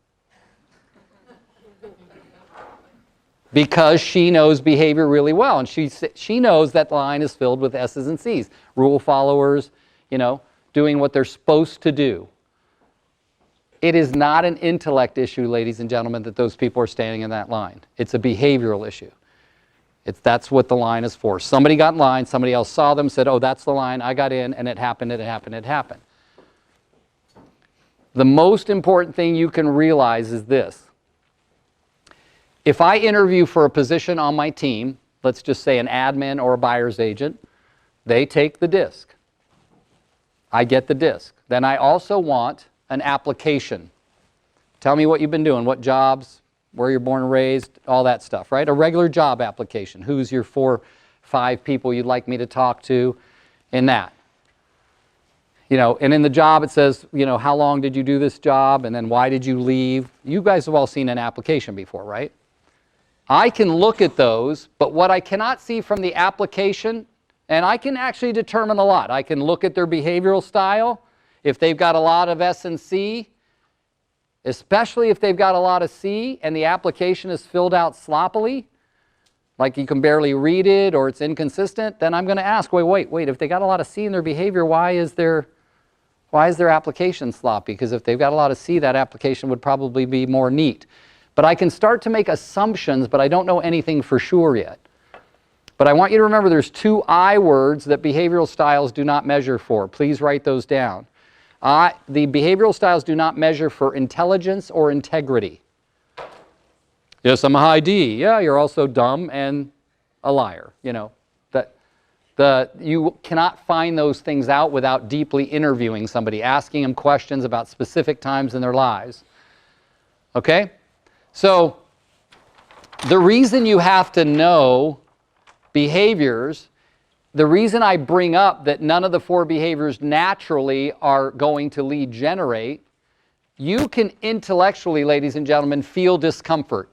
Because she knows behavior really well, and she knows that line is filled with S's and C's. Rule followers, doing what they're supposed to do. It is not an intellect issue, ladies and gentlemen, that those people are standing in that line. It's a behavioral issue. That's what the line is for. Somebody got in line, somebody else saw them, said, oh, that's the line, I got in, and it happened, it happened, it happened. The most important thing you can realize is this. If I interview for a position on my team, let's just say an admin or a buyer's agent, they take the disc. I get the disc. Then I also want an application. Tell me what you've been doing, what jobs, where you're born and raised, all that stuff, right? A regular job application. Who's your 4, 5 people you'd like me to talk to in that? And in the job it says, how long did you do this job, and then why did you leave? You guys have all seen an application before, right? I can look at those, but what I cannot see from the application, and I can actually determine a lot. I can look at their behavioral style. If they've got a lot of S and C, especially if they've got a lot of C and the application is filled out sloppily, like you can barely read it or it's inconsistent, then I'm going to ask, wait, if they got a lot of C in their behavior, why is their application sloppy? Because if they've got a lot of C, that application would probably be more neat. But I can start to make assumptions, but I don't know anything for sure yet. But I want you to remember there's 2 I words that behavioral styles do not measure for. Please write those down. The behavioral styles do not measure for intelligence or integrity. Yes, I'm a high D. Yeah, you're also dumb and a liar. You cannot find those things out without deeply interviewing somebody, asking them questions about specific times in their lives. Okay? So the reason you have to know behaviors, the reason I bring up that none of the 4 behaviors naturally are going to lead generate, you can intellectually, ladies and gentlemen, feel discomfort.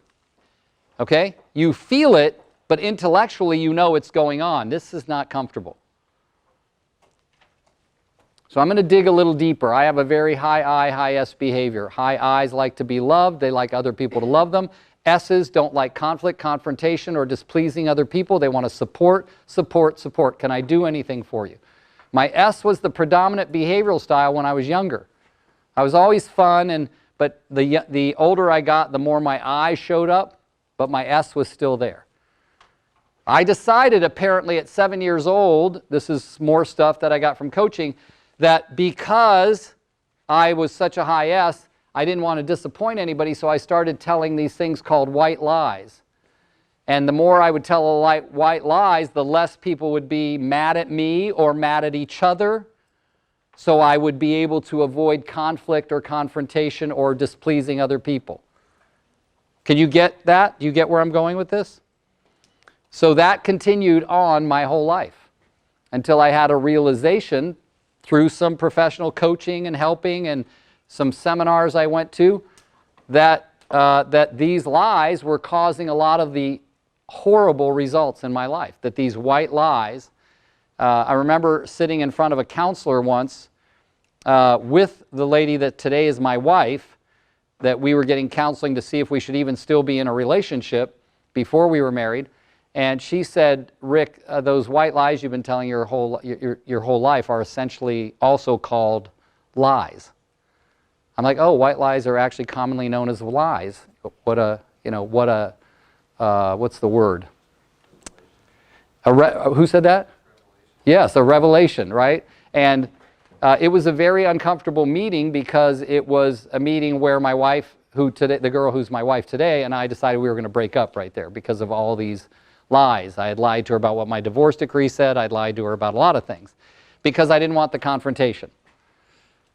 Okay? You feel it, but intellectually you know it's going on. This is not comfortable. So I'm going to dig a little deeper. I have a very high I, high S behavior. High I's like to be loved. They like other people to love them. S's don't like conflict, confrontation, or displeasing other people. They want to support, support, support. Can I do anything for you? My S was the predominant behavioral style when I was younger. I was always fun, but the older I got, the more my I showed up, but my S was still there. I decided apparently at 7 years old, this is more stuff that I got from coaching, that because I was such a high S, I didn't want to disappoint anybody, so I started telling these things called white lies. And the more I would tell white lies, the less people would be mad at me or mad at each other. So I would be able to avoid conflict or confrontation or displeasing other people. Can you get that? Do you get where I'm going with this? So that continued on my whole life until I had a realization through some professional coaching and helping and some seminars I went to that these lies were causing a lot of the horrible results in my life, that these white lies. I remember sitting in front of a counselor once with the lady that today is my wife, that we were getting counseling to see if we should even still be in a relationship before we were married. And she said, Rick, those white lies you've been telling your whole life are essentially also called lies. I'm like, oh, white lies are actually commonly known as lies. What's the word? Who said that? Yes, a revelation, right? And it was a very uncomfortable meeting because it was a meeting where my wife, the girl who's my wife today, and I decided we were going to break up right there because of all these lies. I had lied to her about what my divorce decree said. I'd lied to her about a lot of things because I didn't want the confrontation.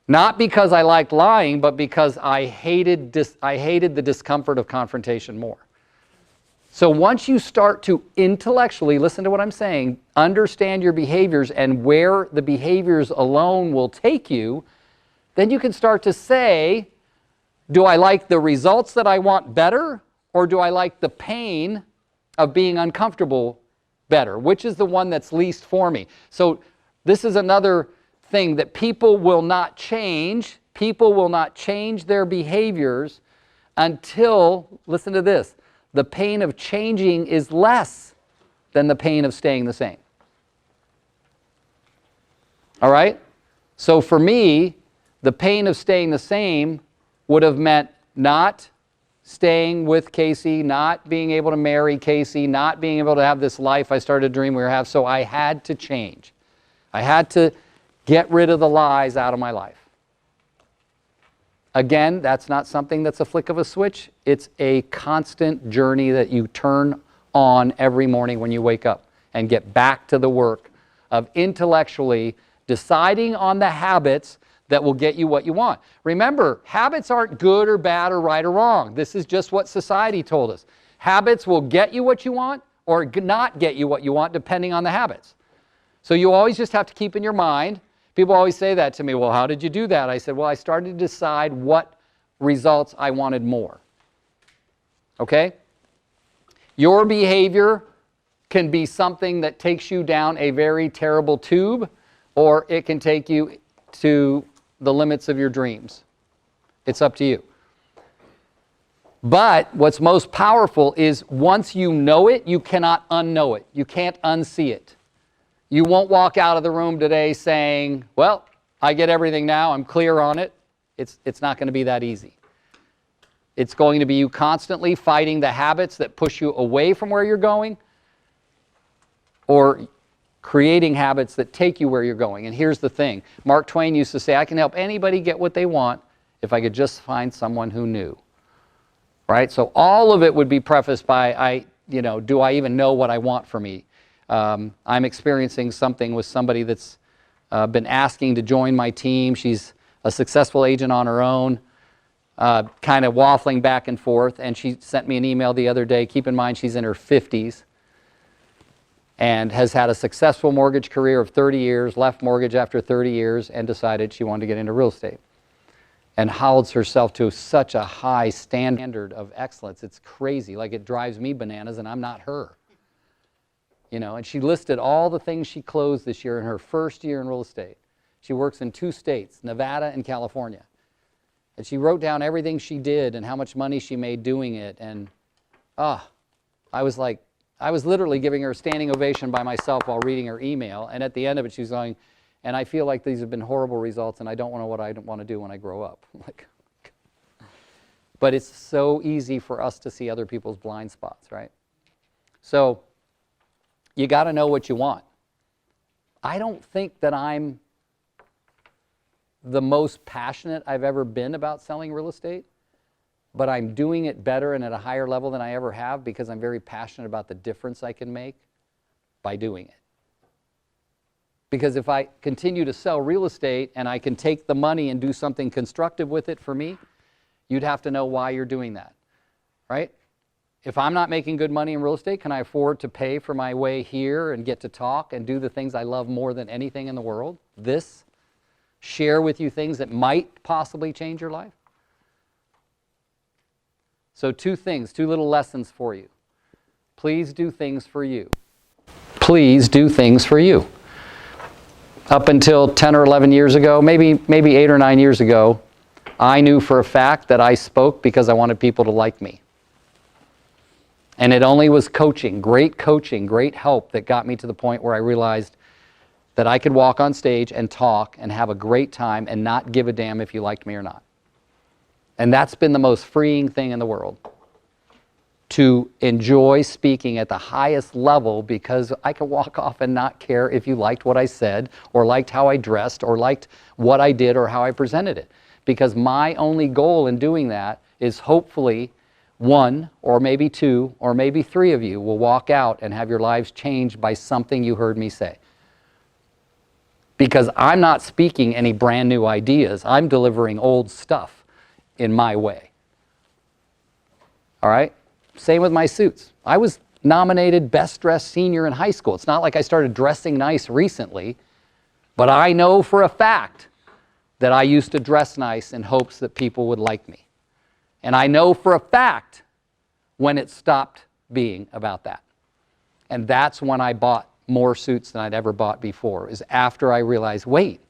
Not because I liked lying, but because I hated the discomfort of confrontation more. So once you start to intellectually, listen to what I'm saying, understand your behaviors and where the behaviors alone will take you, then you can start to say, do I like the results that I want better, or do I like the pain of being uncomfortable better? Which is the one that's least for me? So this is another thing that people will not change. People will not change their behaviors until, listen to this, the pain of changing is less than the pain of staying the same. All right? So for me, the pain of staying the same would have meant not staying with Casey, not being able to marry Casey, not being able to have this life I started to dream we were have. So I had to change. I had to get rid of the lies out of my life. Again, that's not something that's a flick of a switch. It's a constant journey that you turn on every morning when you wake up and get back to the work of intellectually deciding on the habits that will get you what you want. Remember, habits aren't good or bad or right or wrong. This is just what society told us. Habits will get you what you want or not get you what you want depending on the habits. So you always just have to keep in your mind. People always say that to me, well, how did you do that? I said, well, I started to decide what results I wanted more. Okay? Your behavior can be something that takes you down a very terrible tube, or it can take you to the limits of your dreams. It's up to you. But what's most powerful is once you know it, you cannot unknow it. You can't unsee it. You won't walk out of the room today saying, well, I get everything now, I'm clear on it. It's not going to be that easy. It's going to be you constantly fighting the habits that push you away from where you're going, or creating habits that take you where you're going. And here's the thing. Mark Twain used to say, I can help anybody get what they want if I could just find someone who knew. Right? So all of it would be prefaced by, do I even know what I want for me? I'm experiencing something with somebody that's been asking to join my team. She's a successful agent on her own, kind of waffling back and forth. And she sent me an email the other day. Keep in mind, she's in her 50s and has had a successful mortgage career of 30 years, left mortgage after 30 years, and decided she wanted to get into real estate. And holds herself to such a high standard of excellence. It's crazy. Like, it drives me bananas, and I'm not her. And she listed all the things she closed this year in her first year in real estate. She works in 2 states, Nevada and California. And she wrote down everything she did and how much money she made doing it. And I was literally giving her a standing ovation by myself while reading her email. And at the end of it, she was going, and I feel like these have been horrible results, and I don't know what I want to do when I grow up. I'm like, but it's so easy for us to see other people's blind spots, right? So you got to know what you want. I don't think that I'm the most passionate I've ever been about selling real estate, but I'm doing it better and at a higher level than I ever have because I'm very passionate about the difference I can make by doing it. Because if I continue to sell real estate and I can take the money and do something constructive with it for me, you'd have to know why you're doing that, right? If I'm not making good money in real estate, can I afford to pay for my way here and get to talk and do the things I love more than anything in the world? Share with you things that might possibly change your life? So 2 things, 2 little lessons for you. Please do things for you. Please do things for you. Up until 10 or 11 years ago, maybe 8 or 9 years ago, I knew for a fact that I spoke because I wanted people to like me. And it only was coaching, great help that got me to the point where I realized that I could walk on stage and talk and have a great time and not give a damn if you liked me or not. And that's been the most freeing thing in the world. To enjoy speaking at the highest level because I could walk off and not care if you liked what I said or liked how I dressed or liked what I did or how I presented it. Because my only goal in doing that is hopefully 1 or maybe 2 or maybe 3 of you will walk out and have your lives changed by something you heard me say. Because I'm not speaking any brand new ideas. I'm delivering old stuff in my way. All right? Same with my suits. I was nominated Best Dressed Senior in high school. It's not like I started dressing nice recently, but I know for a fact that I used to dress nice in hopes that people would like me. And I know for a fact when it stopped being about that. And that's when I bought more suits than I'd ever bought before, is after I realized, wait,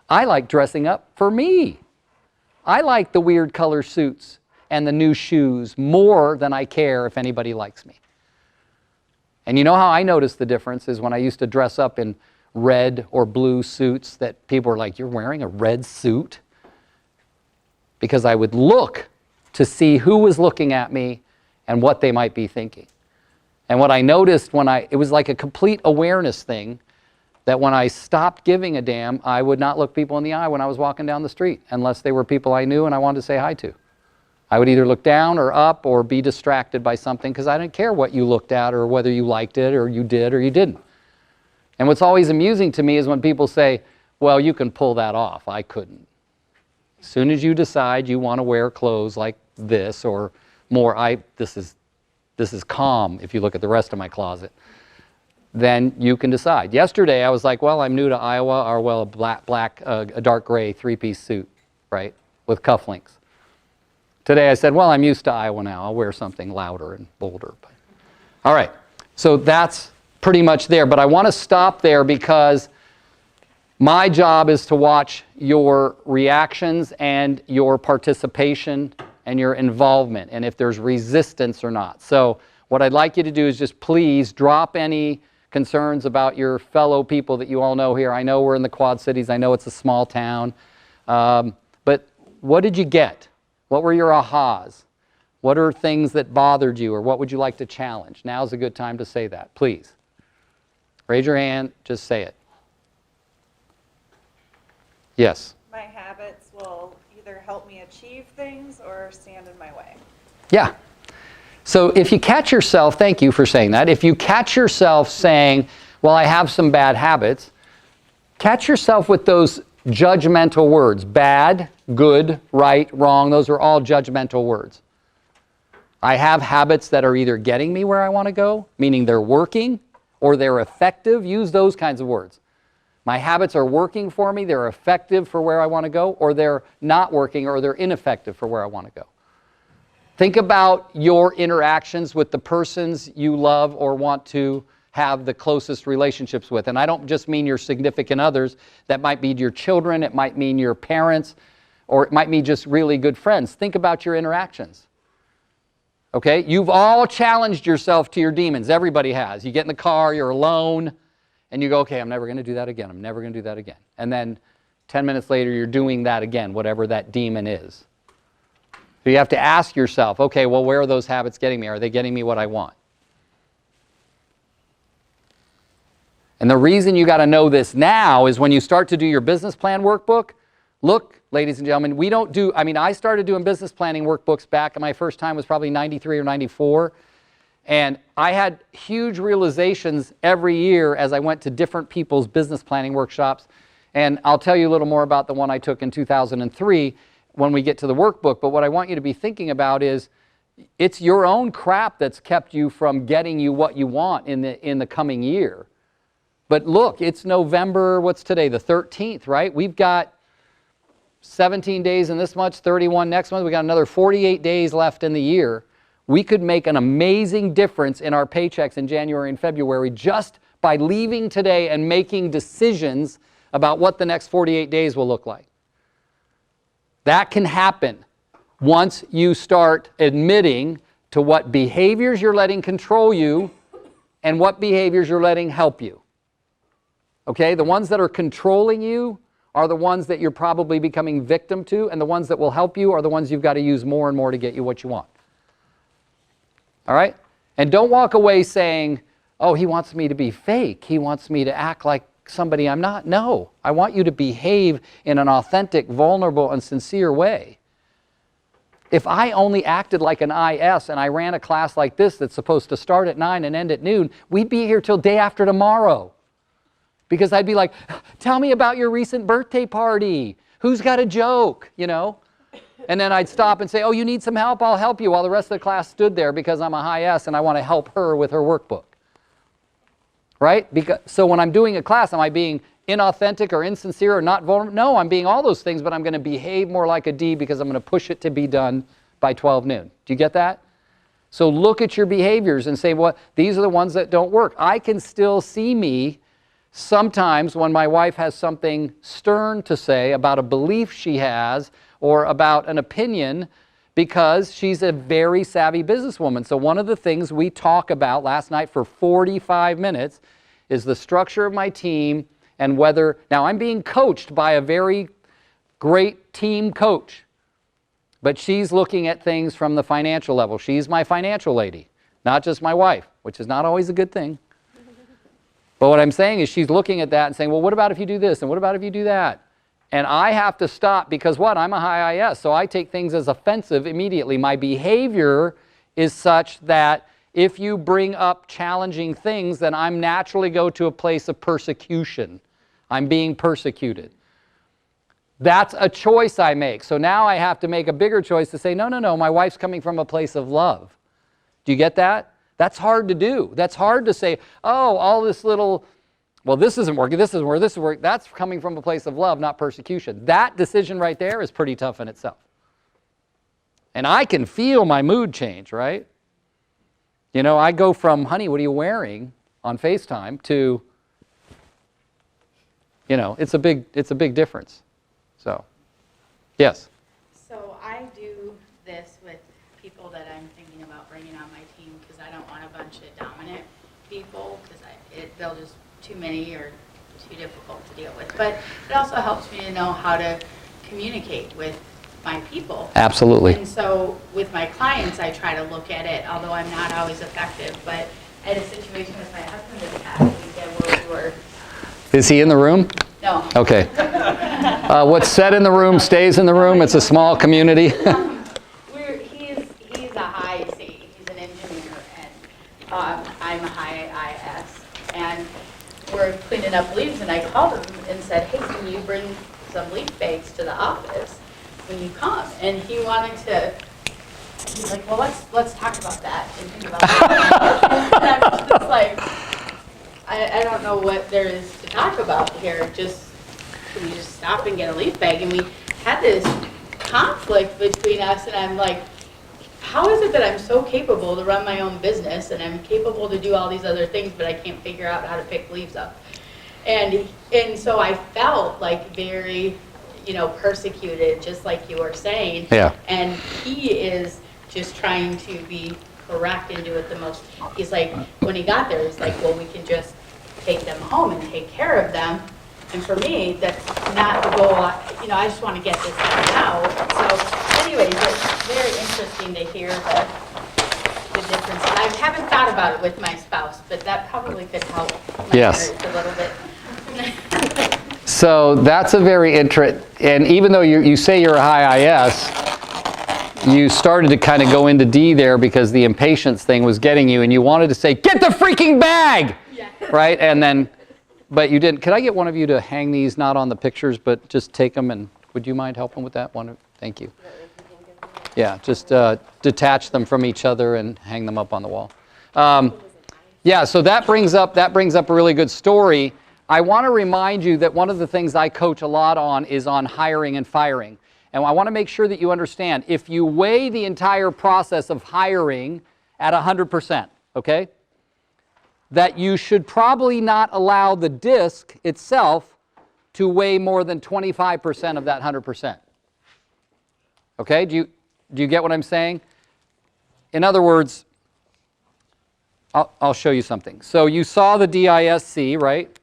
I like dressing up for me. I like the weird color suits and the new shoes more than I care if anybody likes me. And you know how I noticed the difference is when I used to dress up in red or blue suits that people were like, you're wearing a red suit? Because I would look to see who was looking at me and what they might be thinking. And what I noticed it was like a complete awareness thing, that when I stopped giving a damn, I would not look people in the eye when I was walking down the street, unless they were people I knew and I wanted to say hi to. I would either look down or up or be distracted by something because I didn't care what you looked at or whether you liked it or you did or you didn't. And what's always amusing to me is when people say, well, you can pull that off. I couldn't. As soon as you decide you want to wear clothes like this or more, this is calm if you look at the rest of my closet, then you can decide. Yesterday I was like, well, I'm new to Iowa, or well, a dark gray 3-piece suit, right, with cufflinks. Today I said, well, I'm used to Iowa now. I'll wear something louder and bolder. But, all right, so that's pretty much there. But I want to stop there because my job is to watch your reactions and your participation and your involvement, and if there's resistance or not. So what I'd like you to do is just please drop any concerns about your fellow people that you all know here. I know we're in the Quad Cities. I know it's a small town. But what did you get? What were your ahas? What are things that bothered you, or what would you like to challenge? Now's a good time to say that, please. Raise your hand, just say it. Yes? My habits will either help me achieve things or stand in my way. Yeah. So if you catch yourself, thank you for saying that. If you catch yourself saying, well, I have some bad habits, catch yourself with those judgmental words. Bad, good, right, wrong, those are all judgmental words. I have habits that are either getting me where I want to go, meaning they're working, or they're effective. Use those kinds of words. My habits are working for me, they're effective for where I want to go, or they're not working, or they're ineffective for where I want to go. Think about your interactions with the persons you love or want to have the closest relationships with. And I don't just mean your significant others. That might be your children. It might mean your parents. Or it might mean just really good friends. Think about your interactions. Okay? You've all challenged yourself to your demons. Everybody has. You get in the car, you're alone, and you go, okay, I'm never going to do that again. I'm never going to do that again. And then 10 minutes later, you're doing that again, whatever that demon is. So you have to ask yourself, okay, well, where are those habits getting me? Are they getting me what I want? And the reason you got to know this now is when you start to do your business plan workbook, look, ladies and gentlemen, we don't do, I started doing business planning workbooks back, and my first time was probably 93 or 94. And I had huge realizations every year as I went to different people's business planning workshops. And I'll tell you a little more about the one I took in 2003 when we get to the workbook. But what I want you to be thinking about is it's your own crap that's kept you from getting you what you want in the coming year. But look, it's November, what's today, the 13th, right? We've got 17 days in this month, 31 next month. We got another 48 days left in the year. We could make an amazing difference in our paychecks in January and February just by leaving today and making decisions about what the next 48 days will look like. That can happen once you start admitting to what behaviors you're letting control you and what behaviors you're letting help you. Okay, the ones that are controlling you are the ones that you're probably becoming victim to, and the ones that will help you are the ones you've got to use more and more to get you what you want. All right? And don't walk away saying, oh, he wants me to be fake. He wants me to act like somebody I'm not. No, I want you to behave in an authentic, vulnerable, and sincere way. If I only acted like an IS and I ran a class like this that's supposed to start at 9 and end at noon, we'd be here till day after tomorrow. Because I'd be like, tell me about your recent birthday party. Who's got a joke, you know? And then I'd stop and say, oh, you need some help? I'll help you, while the rest of the class stood there because I'm a high S and I want to help her with her workbook. Right? So when I'm doing a class, am I being inauthentic or insincere or not vulnerable? No, I'm being all those things, but I'm going to behave more like a D because I'm going to push it to be done by 12 noon. Do you get that? So look at your behaviors and say, well, these are the ones that don't work. I can still see me sometimes when my wife has something stern to say about a belief she has or about an opinion, because she's a very savvy businesswoman. So one of the things we talk about last night for 45 minutes is the structure of my team and whether, now I'm being coached by a very great team coach, but she's looking at things from the financial level. She's my financial lady, not just my wife, which is not always a good thing. But what I'm saying is she's looking at that and saying, well, what about if you do this? And what about if you do that? And I have to stop because what? I'm a high IS, so I take things as offensive immediately. My behavior is such that if you bring up challenging things, then I'm naturally go to a place of persecution. I'm being persecuted. That's a choice I make. So now I have to make a bigger choice to say, no, no, no, my wife's coming from a place of love. Do you get that? That's hard to do. That's hard to say, oh, all this little, well, this isn't working, this isn't working, this is working. That's coming from a place of love, not persecution. That decision right there is pretty tough in itself. And I can feel my mood change, right? You know, I go from, honey, what are you wearing on FaceTime to, you know, it's a big difference. So, yes. So I do this with people that I'm thinking about bringing on my team because I don't want a bunch of dominant people because they'll just too many or too difficult to deal with. But it also helps me to know how to communicate with my people. Absolutely. And so with my clients, I try to look at it, although I'm not always effective. But I had a situation with my husband this past weekend where we were. Is he in the room? No. Okay. What's said in the room stays in the room. It's a small community. He's a high C. He's an engineer, and I'm a high IS. And we're cleaning up leaves, and I called him and said, hey, can you bring some leaf bags to the office when you come? And he wanted to. He's like, well, let's talk about that and think about that. And I'm just like, I don't know what there is to talk about here. Can we just stop and get a leaf bag? And we had this conflict between us, and I'm like, how is it that I'm so capable to run my own business and I'm capable to do all these other things, but I can't figure out how to pick leaves up? And so I felt like very, persecuted, just like you were saying. Yeah. And he is just trying to be correct and do it the most. He's like, when he got there, he's like, well, we can just take them home and take care of them. And for me, that's not the goal. I just want to get this done now. So anyways, it's very interesting to hear the difference. And I haven't thought about it with my spouse, but that probably could help my Yes. marriage a little bit. So that's a very interesting, and even though you say you're a high IS, you started to kind of go into D there because the impatience thing was getting you, and you wanted to say, get the freaking bag! Yeah. Right? And then, but you didn't. Could I get one of you to hang these, not on the pictures, but just take them, and would you mind helping with that one? Thank you. Yeah, just detach them from each other and hang them up on the wall. Yeah, so that brings up a really good story. I want to remind you that one of the things I coach a lot on is on hiring and firing. And I want to make sure that you understand, if you weigh the entire process of hiring at 100%, okay, that you should probably not allow the disc itself to weigh more than 25% of that 100%. Okay, do you get what I'm saying? In other words, I'll show you something. So you saw the DISC, right?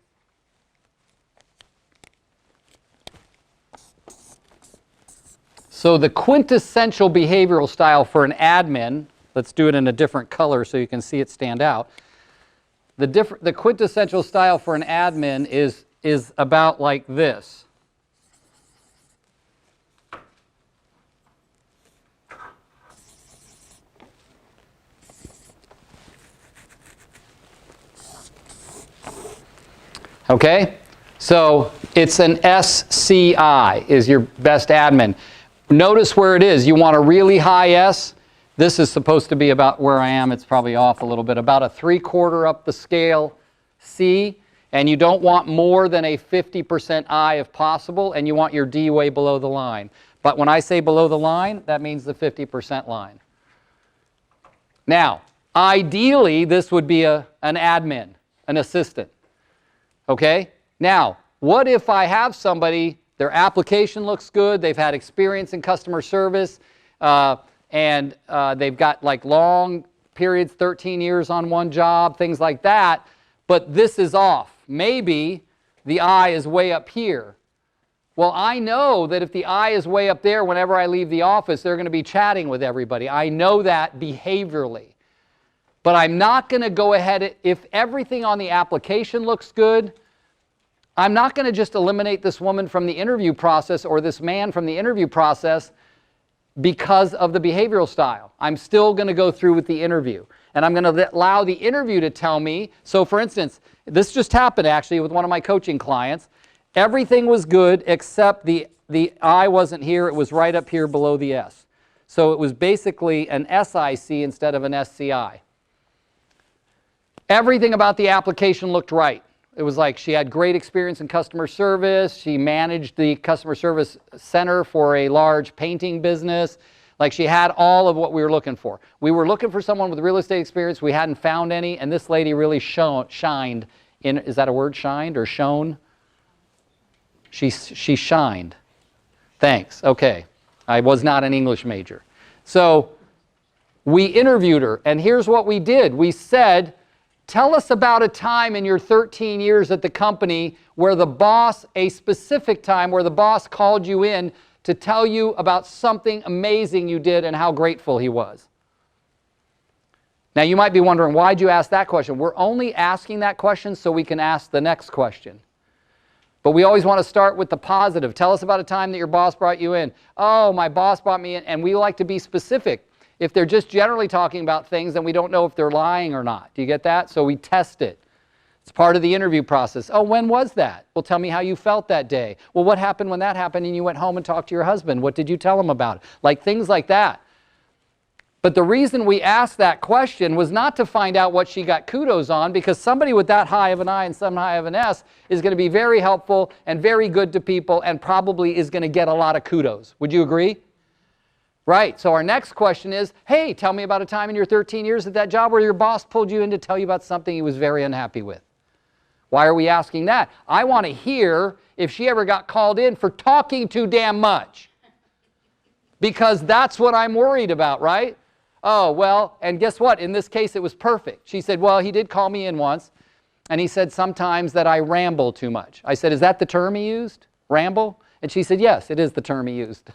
So the quintessential behavioral style for an admin, let's do it in a different color so you can see it stand out. The quintessential style for an admin is about like this. Okay? So it's an SCI is your best admin. Notice where it is. You want a really high S. This is supposed to be about where I am. It's probably off a little bit. About a 3/4 up the scale C. And you don't want more than a 50% I if possible. And you want your D way below the line. But when I say below the line, that means the 50% line. Now, ideally, this would be an admin, an assistant. Okay? Now, what if I have somebody, their application looks good, they've had experience in customer service, and they've got like long periods, 13 years on one job, things like that, but this is off. Maybe the I is way up here. Well, I know that if the I is way up there, whenever I leave the office, they're going to be chatting with everybody. I know that behaviorally. But I'm not going to go ahead, if everything on the application looks good, I'm not going to just eliminate this woman from the interview process or this man from the interview process because of the behavioral style. I'm still going to go through with the interview. And I'm going to allow the interview to tell me. So for instance, this just happened actually with one of my coaching clients. Everything was good except the I wasn't here. It was right up here below the S. So it was basically an SIC instead of an SCI. Everything about the application looked right. It was like she had great experience in customer service. She managed the customer service center for a large painting business. Like she had all of what we were looking for. We were looking for someone with real estate experience. We hadn't found any, and this lady really shined in, is that a word, shined or shone? She shined. Thanks, okay. I was not an English major. So we interviewed her, and here's what we did. We said, tell us about a time in your 13 years at the company where the boss, a specific time where the boss called you in to tell you about something amazing you did and how grateful he was. Now you might be wondering, why'd you ask that question? We're only asking that question so we can ask the next question. But we always want to start with the positive. Tell us about a time that your boss brought you in. Oh, my boss brought me in, and we like to be specific. If they're just generally talking about things, then we don't know if they're lying or not. Do you get that? So we test it. It's part of the interview process. Oh, when was that? Well, tell me how you felt that day. Well, what happened when that happened and you went home and talked to your husband? What did you tell him about it? Like things like that. But the reason we asked that question was not to find out what she got kudos on, because somebody with that high of an I and some high of an S is going to be very helpful and very good to people and probably is going to get a lot of kudos. Would you agree? Right, so our next question is, hey, tell me about a time in your 13 years at that job where your boss pulled you in to tell you about something he was very unhappy with. Why are we asking that? I want to hear if she ever got called in for talking too damn much. Because that's what I'm worried about, right? Oh, well, and guess what? In this case, it was perfect. She said, well, he did call me in once, and he said sometimes that I ramble too much. I said, is that the term he used? Ramble? And she said, yes, it is the term he used.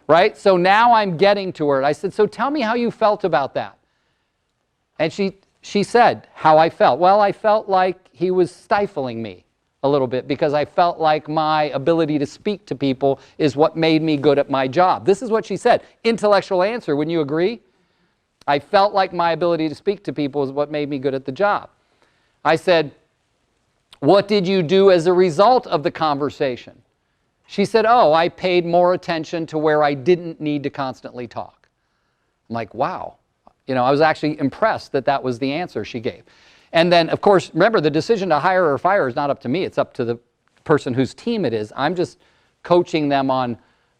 Right? So now I'm getting to her. I said, so tell me how you felt about that. And she said how I felt. Well, I felt like he was stifling me a little bit because I felt like my ability to speak to people is what made me good at my job. This is what she said. Intellectual answer, wouldn't you agree? I felt like my ability to speak to people is what made me good at the job. I said, what did you do as a result of the conversation? She said, oh, I paid more attention to where I didn't need to constantly talk. I'm like, wow. You know, I was actually impressed that that was the answer she gave. And then, of course, remember, the decision to hire or fire is not up to me. It's up to the person whose team it is. I'm just coaching them on,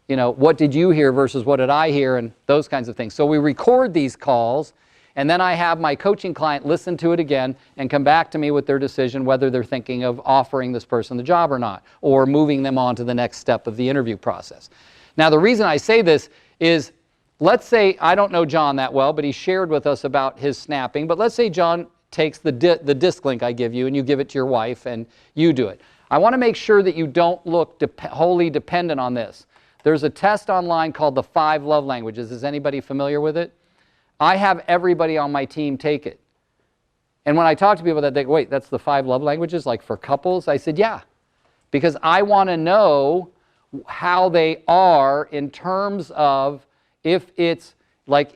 you know, what did you hear versus what did I hear and those kinds of things. So we record these calls, and then I have my coaching client listen to it again and come back to me with their decision whether they're thinking of offering this person the job or not, or moving them on to the next step of the interview process. Now, the reason I say this is, let's say, I don't know John that well, but he shared with us about his snapping, but let's say John takes the disc link I give you and you give it to your wife and you do it. I want to make sure that you don't look wholly dependent on this. There's a test online called the 5 Love Languages. Is anybody familiar with it? I have everybody on my team take it. And when I talk to people that they go, wait, that's the 5 love languages, like for couples? I said, yeah. Because I want to know how they are in terms of if it's, like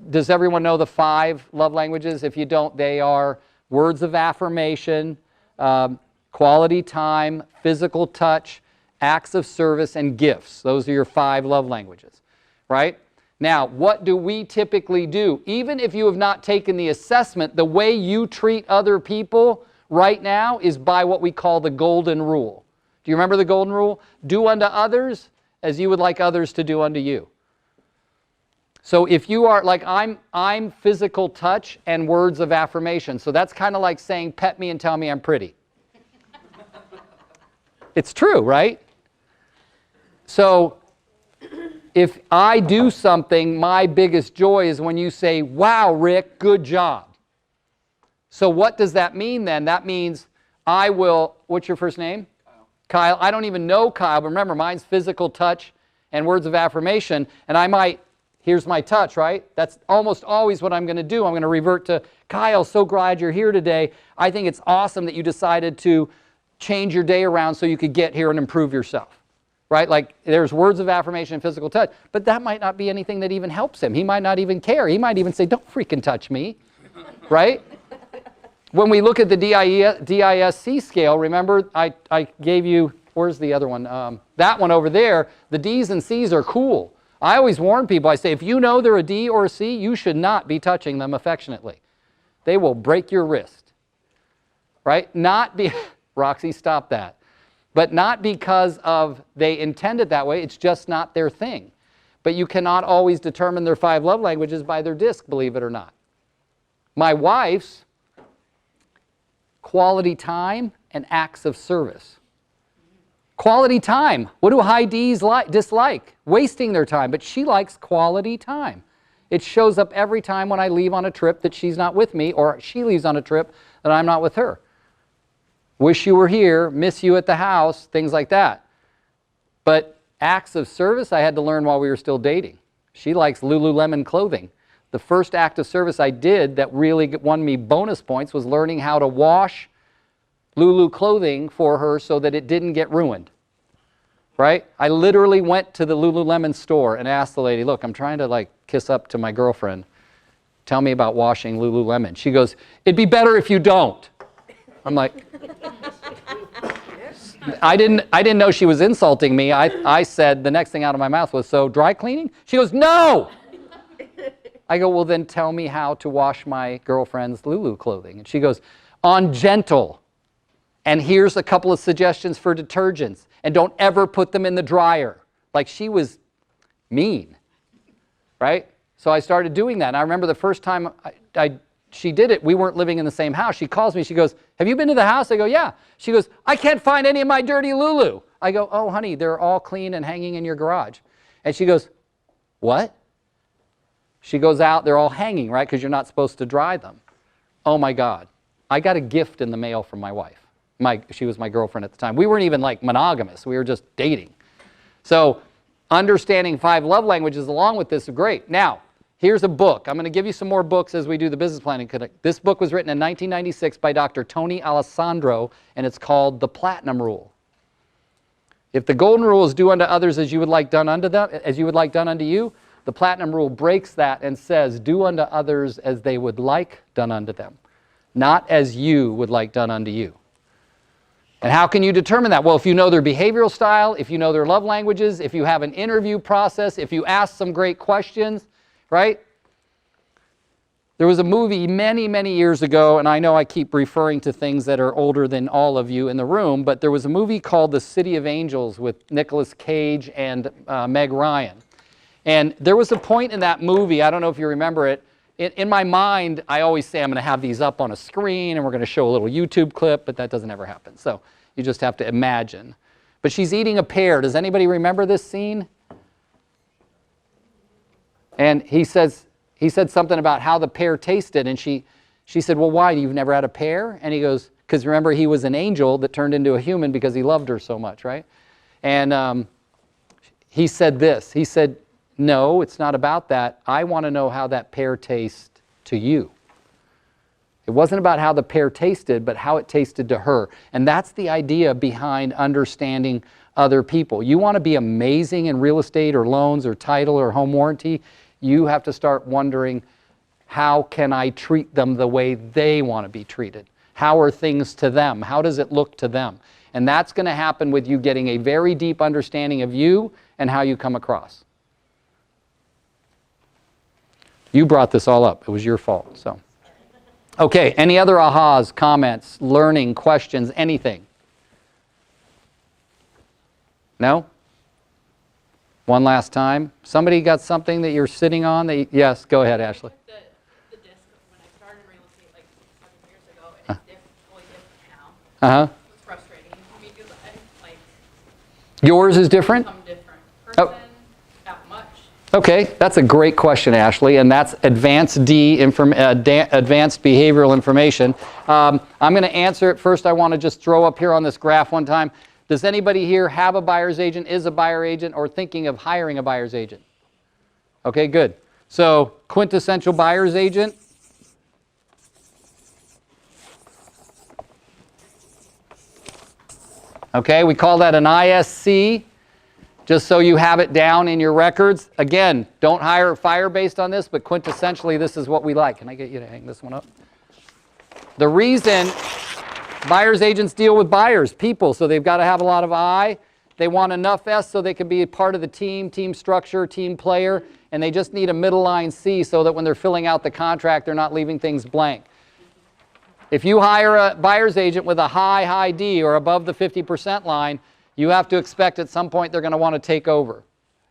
does everyone know the 5 love languages? If you don't, they are words of affirmation, quality time, physical touch, acts of service, and gifts. Those are your 5 love languages, right? Now, what do we typically do? Even if you have not taken the assessment, the way you treat other people right now is by what we call the golden rule. Do you remember the golden rule? Do unto others as you would like others to do unto you. So if you are, like I'm physical touch and words of affirmation. So that's kind of like saying, pet me and tell me I'm pretty. It's true, right? So if I do something, my biggest joy is when you say, wow, Rick, good job. So what does that mean then? That means I will, what's your first name? Kyle. I don't even know Kyle, but remember, mine's physical touch and words of affirmation, and I might, here's my touch, right? That's almost always what I'm going to do. I'm going to revert to, Kyle, so glad you're here today. I think it's awesome that you decided to change your day around so you could get here and improve yourself. Right? Like there's words of affirmation and physical touch, but that might not be anything that even helps him. He might not even care. He might even say, don't freaking touch me. Right? When we look at the DISC scale, remember I gave you, where's the other one? That one over there, the D's and C's are cool. I always warn people, I say, if you know they're a D or a C, you should not be touching them affectionately. They will break your wrist. Right? Roxy, stop that. But not because of they intend it that way, it's just not their thing. But you cannot always determine their 5 love languages by their disc, believe it or not. My wife's quality time and acts of service. Quality time. What do high D's dislike? Wasting their time, but she likes quality time. It shows up every time when I leave on a trip that she's not with me, or she leaves on a trip that I'm not with her. Wish you were here, miss you at the house, things like that. But acts of service I had to learn while we were still dating. She likes Lululemon clothing. The first act of service I did that really won me bonus points was learning how to wash Lulu clothing for her so that it didn't get ruined. Right? I literally went to the Lululemon store and asked the lady, look, I'm trying to like kiss up to my girlfriend. Tell me about washing Lululemon. She goes, it'd be better if you don't. I'm like, I didn't know she was insulting me. I said, the next thing out of my mouth was, so dry cleaning? She goes, no! I go, well then tell me how to wash my girlfriend's Lulu clothing. And she goes, on gentle. And here's a couple of suggestions for detergents. And don't ever put them in the dryer. Like she was mean. right? So I started doing that. And I remember the first time she did it, we weren't living in the same house. She calls me, she goes, have you been to the house? I go, yeah. She goes, I can't find any of my dirty Lulu. I go, oh, honey, they're all clean and hanging in your garage. And she goes, what? She goes out, they're all hanging, right? Because you're not supposed to dry them. Oh my God. I got a gift in the mail from my wife. She was my girlfriend at the time. We weren't even like monogamous. We were just dating. So understanding 5 love languages along with this is great. Now, here's a book. I'm going to give you some more books as we do the business planning. This book was written in 1996 by Dr. Tony Alessandro, and it's called The Platinum Rule. If the golden rule is do unto others as you would like done unto them, as you would like done unto you, the platinum rule breaks that and says, do unto others as they would like done unto them, not as you would like done unto you. And how can you determine that? Well, if you know their behavioral style, if you know their love languages, if you have an interview process, if you ask some great questions, right? There was a movie many, many years ago, and I know I keep referring to things that are older than all of you in the room, but there was a movie called The City of Angels with Nicolas Cage and Meg Ryan. And there was a point in that movie, I don't know if you remember it, in my mind, I always say I'm going to have these up on a screen and we're going to show a little YouTube clip, but that doesn't ever happen. So you just have to imagine. But she's eating a pear. Does anybody remember this scene? And he said something about how the pear tasted, and she said, well, why? You've never had a pear? And he goes, because remember, he was an angel that turned into a human because he loved her so much, right? And he said this. He said, no, it's not about that. I want to know how that pear tastes to you. It wasn't about how the pear tasted, but how it tasted to her. And that's the idea behind understanding other people. You want to be amazing in real estate or loans or title or home warranty, you have to start wondering, how can I treat them the way they want to be treated? How are things to them? How does it look to them? And that's going to happen with you getting a very deep understanding of you and how you come across. You brought this all up. It was your fault. So, okay, any other ahas, comments, learning, questions, anything? No? One last time. Somebody got something that you're sitting on? That yes, go ahead, Ashley. The disc, when I started real estate like 7 years ago, and it's totally different now. Uh-huh. It's frustrating for me because I like Yours is different? some different person, not much. Okay, that's a great question, Ashley, and that's advanced advanced behavioral information. I'm going to answer it. First, I want to just throw up here on this graph one time. Does anybody here have a buyer's agent, is a buyer agent, or thinking of hiring a buyer's agent? Okay, good. So, quintessential buyer's agent. Okay, we call that an ISC, just so you have it down in your records. Again, don't hire or fire based on this, but quintessentially this is what we like. Can I get you to hang this one up? The reason buyer's agents deal with buyers, people, so they've got to have a lot of I. They want enough S so they can be a part of the team structure, team player, and they just need a middle line C so that when they're filling out the contract, they're not leaving things blank. If you hire a buyer's agent with a high D or above the 50% line, you have to expect at some point they're going to want to take over.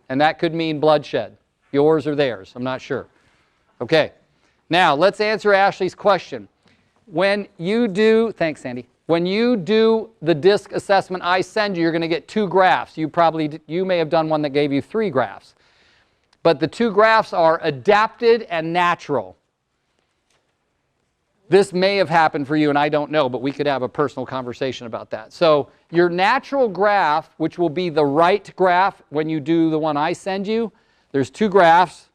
And that could mean bloodshed, yours or theirs, I'm not sure. Okay, now let's answer Ashley's question. When you do, thanks Sandy, when you do the DISC assessment I send you, you're going to get 2 graphs. You may have done one that gave you 3 graphs. But the 2 graphs are adapted and natural. This may have happened for you and I don't know, but we could have a personal conversation about that. So your natural graph, which will be the right graph when you do the one I send you, there's 2 graphs.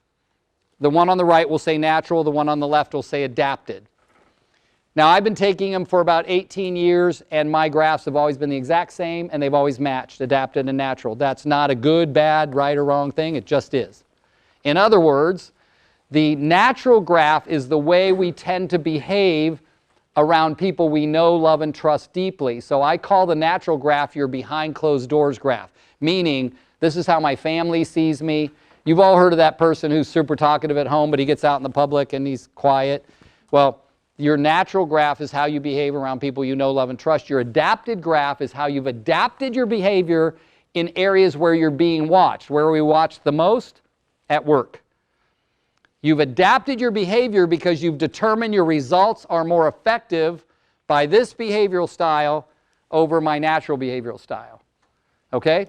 The one on the right will say natural, the one on the left will say adapted. Now, I've been taking them for about 18 years, and my graphs have always been the exact same, and they've always matched, adapted and natural. That's not a good, bad, right or wrong thing. It just is. In other words, the natural graph is the way we tend to behave around people we know, love, and trust deeply. So I call the natural graph your behind closed doors graph, meaning this is how my family sees me. You've all heard of that person who's super talkative at home, but he gets out in the public and he's quiet. Well, your natural graph is how you behave around people you know, love, and trust. Your adapted graph is how you've adapted your behavior in areas where you're being watched. Where are we watched the most? At work. You've adapted your behavior because you've determined your results are more effective by this behavioral style over my natural behavioral style. Okay?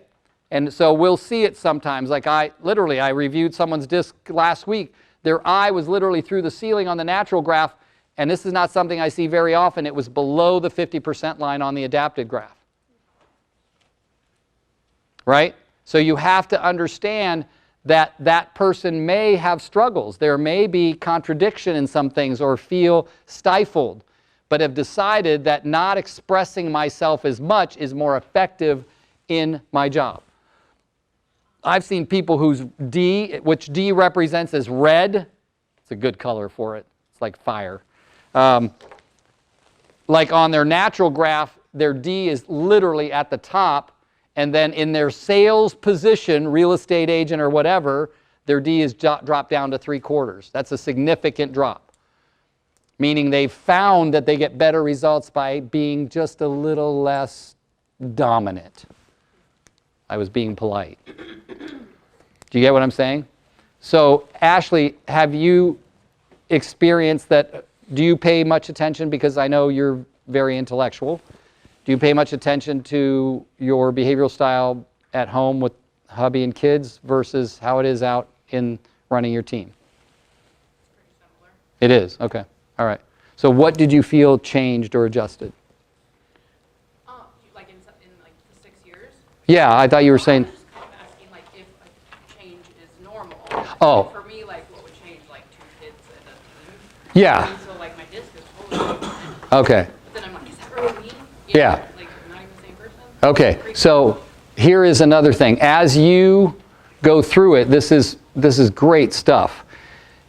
And so we'll see it sometimes. Like I reviewed someone's disc last week. Their eye was literally through the ceiling on the natural graph, and this is not something I see very often. It was below the 50% line on the adapted graph. Right? So you have to understand that that person may have struggles. There may be contradiction in some things or feel stifled, but have decided that not expressing myself as much is more effective in my job. I've seen people whose D, which D represents as red, it's a good color for it, it's like fire. Like on their natural graph, their D is literally at the top, and then in their sales position, real estate agent or whatever, their D is dropped down to 3/4. That's a significant drop. Meaning they've found that they get better results by being just a little less dominant. I was being polite. Do you get what I'm saying? So, Ashley, have you experienced that? Do you pay much attention, because I know you're very intellectual, do you pay much attention to your behavioral style at home with hubby and kids versus how it is out in running your team? It is, okay. All right. So what did you feel changed or adjusted? Like in like the 6 years? Yeah, I thought you were saying. I was just kind of asking like if a change is normal. Oh. For me, like what would change, like 2 kids and a team. Yeah. And so like my disc is totally different. Okay. But then I'm like, is that really me? Yeah. Like not even the same person? Okay. So here is another thing. As you go through it, this is great stuff.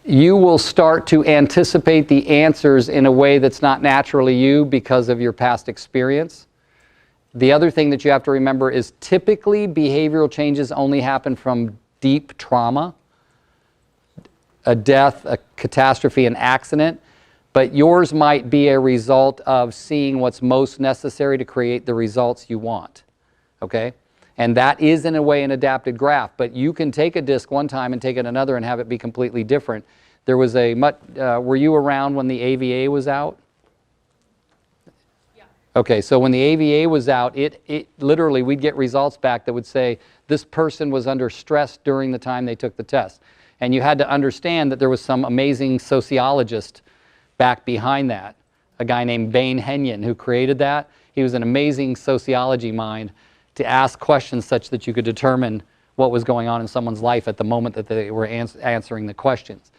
You will start to anticipate the answers in a way that's not naturally you because of your past experience. The other thing that you have to remember is typically behavioral changes only happen from deep trauma, a death, a catastrophe, an accident, but yours might be a result of seeing what's most necessary to create the results you want, okay? And that is, in a way, an adapted graph, but you can take a disc one time and take it another and have it be completely different. There was were you around when the AVA was out? Yeah. Okay, so when the AVA was out, it literally, we'd get results back that would say, this person was under stress during the time they took the test. And you had to understand that there was some amazing sociologist back behind that, a guy named Bain Henyon who created that. He was an amazing sociology mind to ask questions such that you could determine what was going on in someone's life at the moment that they were answering the questions.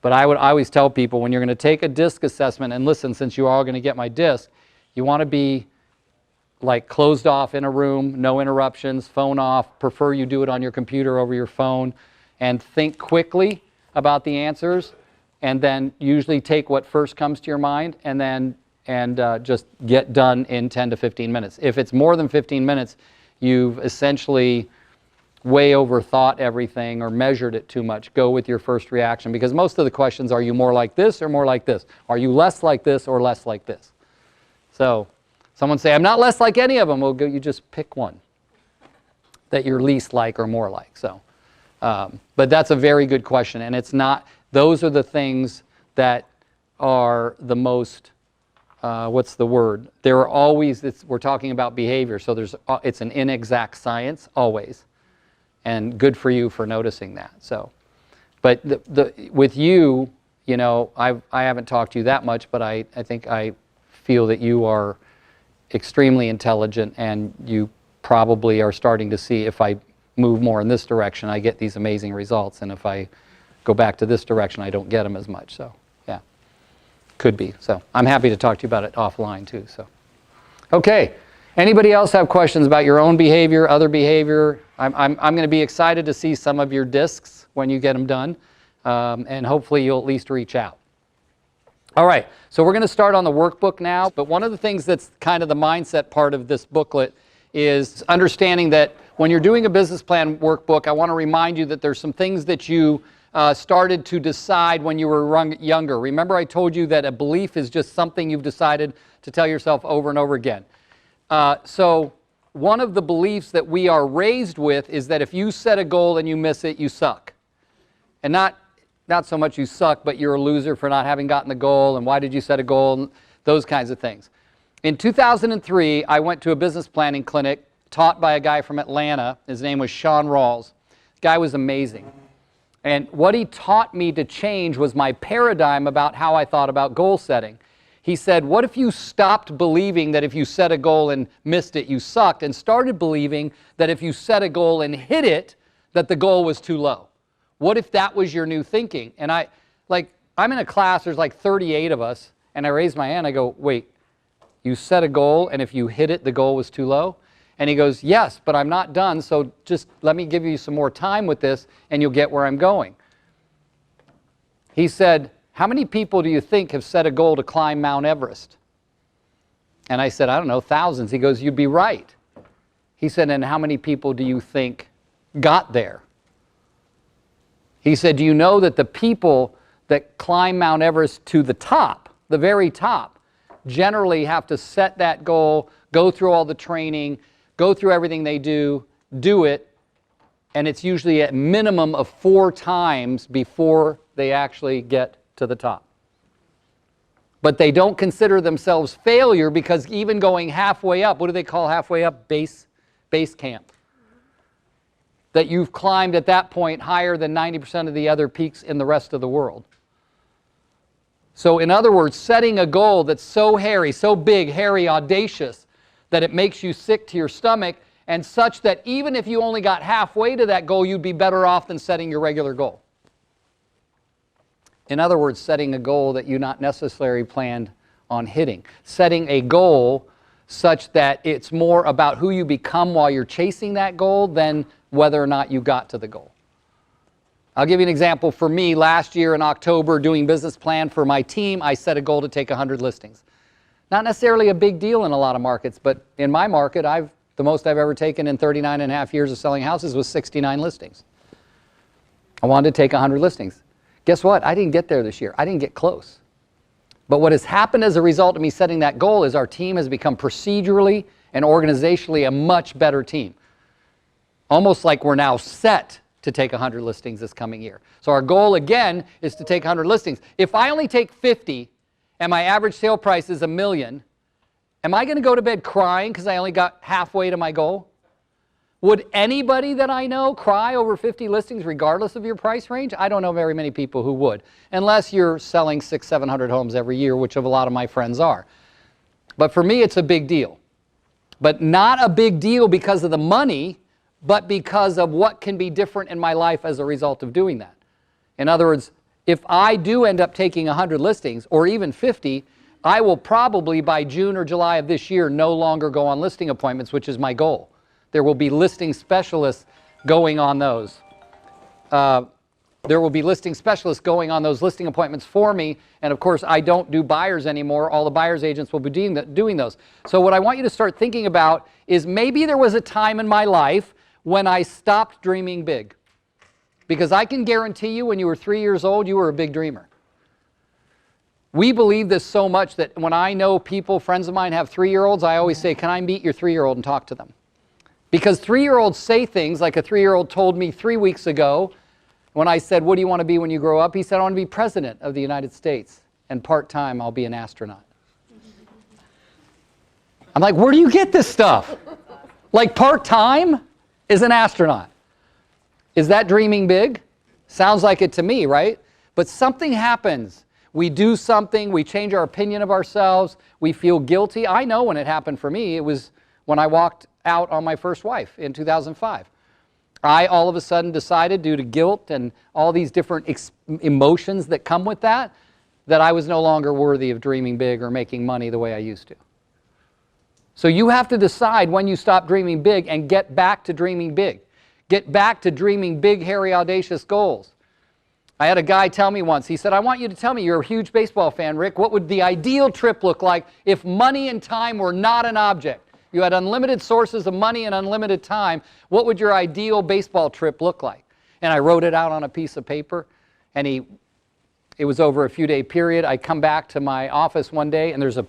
But I always tell people, when you're going to take a disc assessment, and listen, since you are all going to get my disc, you want to be like closed off in a room, no interruptions, phone off, prefer you do it on your computer over your phone, and think quickly about the answers, and then usually take what first comes to your mind, and then just get done in 10 to 15 minutes. If it's more than 15 minutes, you've essentially way overthought everything or measured it too much. Go with your first reaction, because most of the questions, are you more like this or more like this? Are you less like this or less like this? So someone say, I'm not less like any of them. Well, you just pick one that you're least like or more like. So, but that's a very good question, and it's not, those are the things that are the most, what's the word? There are always, we're talking about behavior, so it's an inexact science, always. And good for you for noticing that. So, but with you, you know, I haven't talked to you that much, but I think I feel that you are extremely intelligent, and you probably are starting to see, if I move more in this direction, I get these amazing results, and if I go back to this direction, I don't get them as much. So, yeah, could be. So, I'm happy to talk to you about it offline too. So, okay. Anybody else have questions about your own behavior, other behavior? I'm going to be excited to see some of your discs when you get them done, and hopefully you'll at least reach out. All right, so we're going to start on the workbook now, but one of the things that's kind of the mindset part of this booklet is understanding that when you're doing a business plan workbook, I want to remind you that there's some things that you started to decide when you were younger. Remember, I told you that a belief is just something you've decided to tell yourself over and over again. So one of the beliefs that we are raised with is that if you set a goal and you miss it, you suck. And not so much you suck, but you're a loser for not having gotten the goal, and why did you set a goal, and those kinds of things. In 2003, I went to a business planning clinic taught by a guy from Atlanta. His name was Sean Rawls. The guy was amazing. And what he taught me to change was my paradigm about how I thought about goal setting. He said, what if you stopped believing that if you set a goal and missed it, you sucked, and started believing that if you set a goal and hit it, that the goal was too low? What if that was your new thinking? And I'm in a class, there's like 38 of us, and I raise my hand, I go, wait, you set a goal, and if you hit it, the goal was too low? And he goes, yes, but I'm not done, so just let me give you some more time with this, and you'll get where I'm going. He said, how many people do you think have set a goal to climb Mount Everest? And I said, I don't know, thousands. He goes, you'd be right. He said, and how many people do you think got there? He said, do you know that the people that climb Mount Everest to the top, the very top, generally have to set that goal, go through all the training, go through everything they do it, and it's usually at minimum of 4 times before they actually get to the top. But they don't consider themselves failure, because even going halfway up, what do they call halfway up? Base camp. That you've climbed at that point higher than 90% of the other peaks in the rest of the world. So in other words, setting a goal that's so hairy, so big, hairy, audacious, that it makes you sick to your stomach, and such that even if you only got halfway to that goal, you'd be better off than setting your regular goal. In other words, setting a goal that you not necessarily planned on hitting. Setting a goal such that it's more about who you become while you're chasing that goal than whether or not you got to the goal. I'll give you an example. For me, last year in October, doing business plan for my team, I set a goal to take 100 listings. Not necessarily a big deal in a lot of markets, but in my market, the most I've ever taken in 39 and a half years of selling houses was 69 listings. I wanted to take 100 listings. Guess what? I didn't get there this year. I didn't get close. But what has happened as a result of me setting that goal is our team has become procedurally and organizationally a much better team. Almost like we're now set to take 100 listings this coming year. So our goal again is to take 100 listings. If I only take 50 and my average sale price is $1 million, am I going to go to bed crying because I only got halfway to my goal? Would anybody that I know cry over 50 listings regardless of your price range? I don't know very many people who would, unless you're selling 600-700 homes every year, which a lot of my friends are. But for me, it's a big deal. But not a big deal because of the money, but because of what can be different in my life as a result of doing that. In other words, if I do end up taking 100 listings, or even 50, I will probably by June or July of this year no longer go on listing appointments, which is my goal. There will be listing specialists going on those. There will be listing specialists going on those listing appointments for me, and of course I don't do buyers anymore. All the buyers agents will be doing those. So what I want you to start thinking about is maybe there was a time in my life when I stopped dreaming big. Because I can guarantee you when you were 3 years old, you were a big dreamer. We believe this so much that when I know people, friends of mine have 3-year-olds, I always say, can I meet your 3-year-old and talk to them? Because 3-year-olds say things like a 3-year-old told me 3 weeks ago when I said, what do you want to be when you grow up? He said, I want to be president of the United States, and part-time I'll be an astronaut. I'm like, where do you get this stuff? Like part-time is an astronaut. Is that dreaming big? Sounds like it to me, right? But something happens. We do something, we change our opinion of ourselves, we feel guilty. I know when it happened for me, it was when I walked out on my first wife in 2005. I all of a sudden decided, due to guilt and all these different emotions that come with that I was no longer worthy of dreaming big or making money the way I used to. So you have to decide when you stop dreaming big and get back to dreaming big. Get back to dreaming big, hairy, audacious goals. I had a guy tell me once, he said, I want you to tell me, you're a huge baseball fan, Rick, what would the ideal trip look like if money and time were not an object? You had unlimited sources of money and unlimited time. What would your ideal baseball trip look like? And I wrote it out on a piece of paper, and it was over a few-day period. I come back to my office one day, and there's a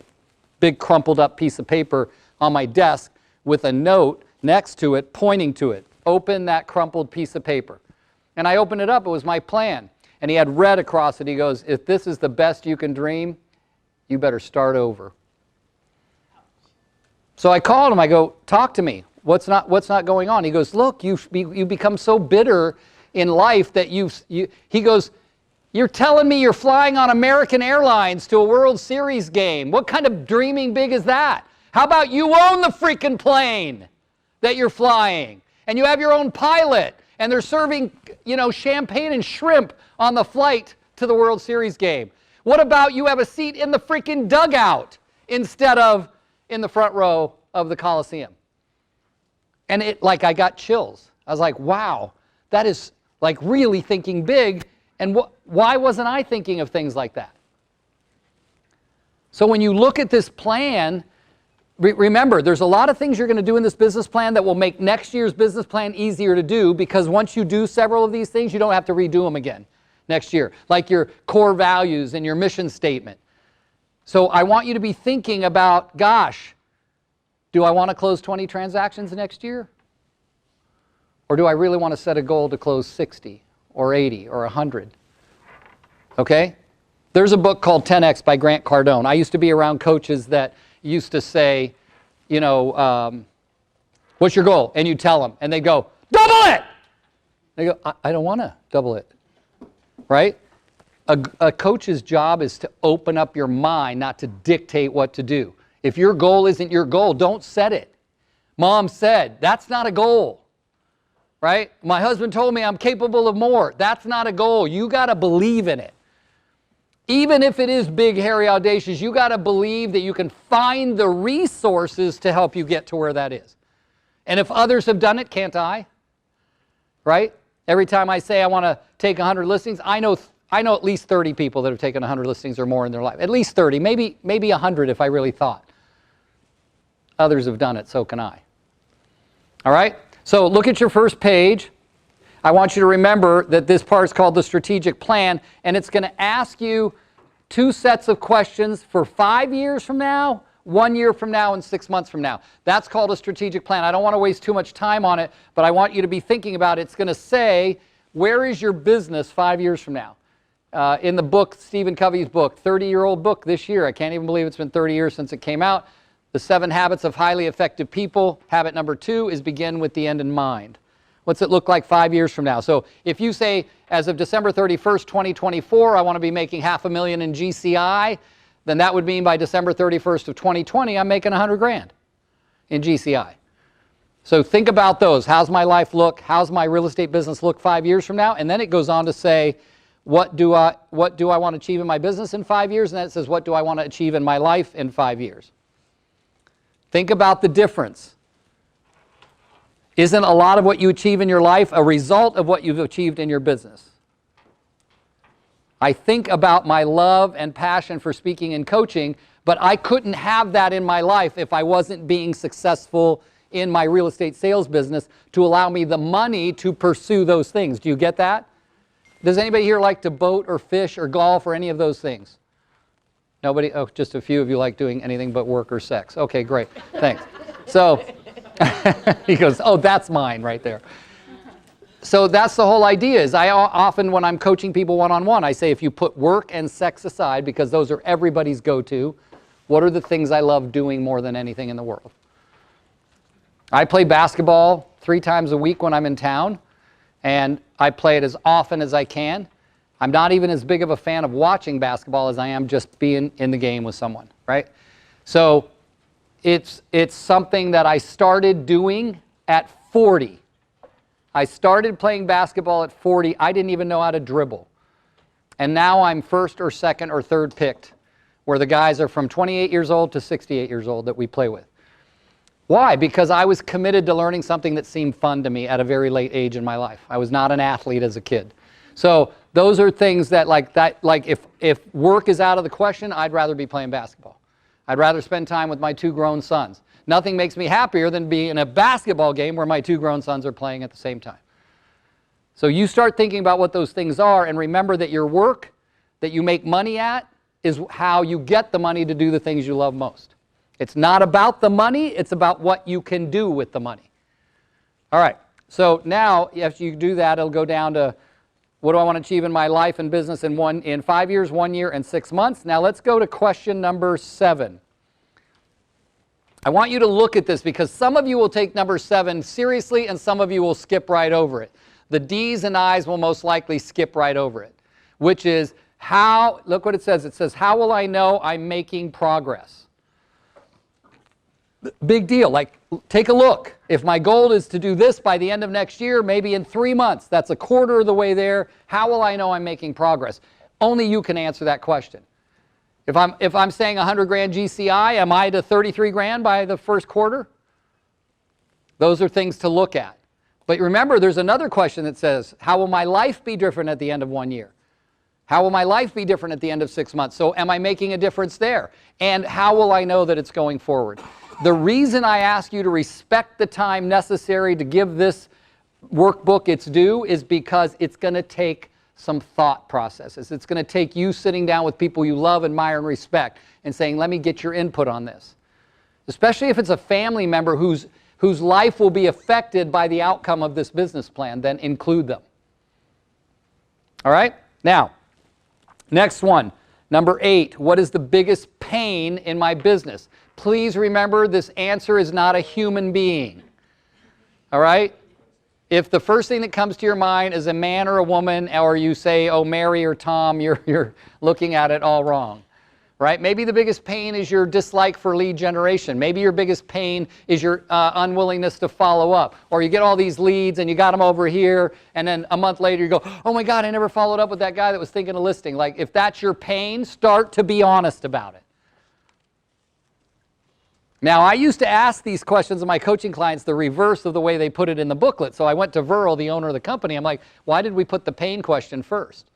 big crumpled up piece of paper on my desk with a note next to it, pointing to it. Open that crumpled piece of paper. And I opened it up. It was my plan. And he had red across it. He goes, if this is the best you can dream, you better start over. So I called him. I go, talk to me. What's not going on? He goes, look, you become so bitter in life that he goes, you're telling me you're flying on American Airlines to a World Series game. What kind of dreaming big is that? How about you own the freaking plane that you're flying, and you have your own pilot, and they're serving, champagne and shrimp on the flight to the World Series game? What about you have a seat in the freaking dugout instead of in the front row of the Coliseum? And I got chills. I was like, wow, that is like really thinking big. And why wasn't I thinking of things like that? So when you look at this plan, remember, there's a lot of things you're going to do in this business plan that will make next year's business plan easier to do, because once you do several of these things, you don't have to redo them again next year, like your core values and your mission statement. So I want you to be thinking about, gosh, do I want to close 20 transactions next year? Or do I really want to set a goal to close 60 or 80 or 100? Okay? There's a book called 10X by Grant Cardone. I used to be around coaches that used to say, what's your goal? And you tell them, and they go, double it! They go, I don't want to double it. Right? A coach's job is to open up your mind, not to dictate what to do. If your goal isn't your goal, don't set it. Mom said, that's not a goal. Right? My husband told me I'm capable of more. That's not a goal. You got to believe in it. Even if it is big, hairy, audacious, you got to believe that you can find the resources to help you get to where that is. And if others have done it, can't I? Right? Every time I say I want to take 100 listings, I know at least 30 people that have taken 100 listings or more in their life. At least 30, maybe 100 if I really thought. Others have done it, so can I. All right? So look at your first page. I want you to remember that this part is called the strategic plan, and it's going to ask you 2 sets of questions for 5 years from now, 1 year from now, and 6 months from now. That's called a strategic plan. I don't want to waste too much time on it, but I want you to be thinking about it. It's going to say, where is your business 5 years from now? In the book, Stephen Covey's book, 30-year-old book this year. I can't even believe it's been 30 years since it came out. The 7 Habits of Highly Effective People. Habit number 2 is begin with the end in mind. What's it look like 5 years from now? So if you say, as of December 31st, 2024, I want to be making $500,000 in GCI, then that would mean by December 31st of 2020, I'm making $100,000 in GCI. So think about those. How's my life look? How's my real estate business look 5 years from now? And then it goes on to say, what do I want to achieve in my business in 5 years? And then it says, what do I want to achieve in my life in 5 years? Think about the difference. Isn't a lot of what you achieve in your life a result of what you've achieved in your business? I think about my love and passion for speaking and coaching, but I couldn't have that in my life if I wasn't being successful in my real estate sales business to allow me the money to pursue those things. Do you get that? Does anybody here like to boat or fish or golf or any of those things? Nobody? Oh, just a few of you like doing anything but work or sex. Okay, great. Thanks. So he goes, oh, that's mine right there. So that's the whole idea. Is I often, when I'm coaching people one-on-one, I say, if you put work and sex aside, because those are everybody's go-to, what are the things I love doing more than anything in the world? I play basketball 3 times a week when I'm in town, and I play it as often as I can. I'm not even as big of a fan of watching basketball as I am just being in the game with someone, right? So it's something that I started doing at 40. I started playing basketball at 40. I didn't even know how to dribble. And now I'm first or second or third picked, where the guys are from 28 years old to 68 years old that we play with. Why? Because I was committed to learning something that seemed fun to me at a very late age in my life. I was not an athlete as a kid. So those are things that if work is out of the question, I'd rather be playing basketball. I'd rather spend time with my 2 grown sons. Nothing makes me happier than being in a basketball game where my 2 grown sons are playing at the same time. So you start thinking about what those things are, and remember that your work that you make money at is how you get the money to do the things you love most. It's not about the money, it's about what you can do with the money. All right, so now if you do that, it'll go down to What do I want to achieve in my life and business in 5 years, 1 year, and 6 months? Now let's go to question number 7. I want you to look at this because some of you will take number 7 seriously and some of you will skip right over it. The D's and I's will most likely skip right over it, which is how, look what it says. It says, how will I know I'm making progress? Big deal. Like, take a look. If my goal is to do this by the end of next year, maybe in 3 months, that's a quarter of the way there. How will I know I'm making progress? Only you can answer that question. If I'm saying 100 grand GCI, am I to 33 grand by the first quarter? Those are things to look at. But remember, there's another question that says, how will my life be different at the end of 1 year? How will my life be different at the end of 6 months? So am I making a difference there? And how will I know that it's going forward? The reason I ask you to respect the time necessary to give this workbook its due is because it's going to take some thought processes. It's going to take you sitting down with people you love, admire, and respect and saying, let me get your input on this. Especially if it's a family member whose life will be affected by the outcome of this business plan, then include them. All right? Now, next one, number 8. What is the biggest pain in my business? Please remember, this answer is not a human being. All right? If the first thing that comes to your mind is a man or a woman, or you say, oh, Mary or Tom, you're looking at it all wrong. Right? Maybe the biggest pain is your dislike for lead generation. Maybe your biggest pain is your unwillingness to follow up. Or you get all these leads and you got them over here, and then a month later you go, oh my God, I never followed up with that guy that was thinking of listing. Like, if that's your pain, start to be honest about it. Now, I used to ask these questions of my coaching clients the reverse of the way they put it in the booklet. So I went to Verl, the owner of the company. I'm like, why did we put the pain question first?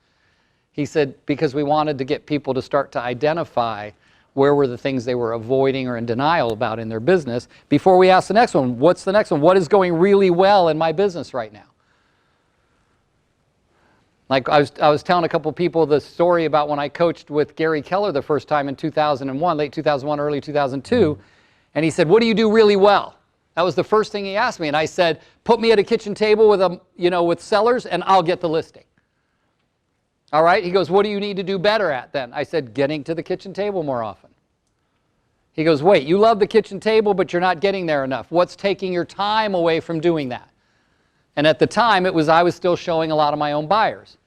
He said, because we wanted to get people to start to identify where were the things they were avoiding or in denial about in their business before we ask the next one. What's the next one? What is going really well in my business right now? Like I was telling a couple people the story about when I coached with Gary Keller the first time in 2001, late 2001, early 2002. And he said, what do you do really well? That was the first thing he asked me. And I said, put me at a kitchen table with with sellers and I'll get the listing. All right? He goes, what do you need to do better at then? I said, getting to the kitchen table more often. He goes, wait, you love the kitchen table, but you're not getting there enough. What's taking your time away from doing that? And at the time, I was still showing a lot of my own buyers.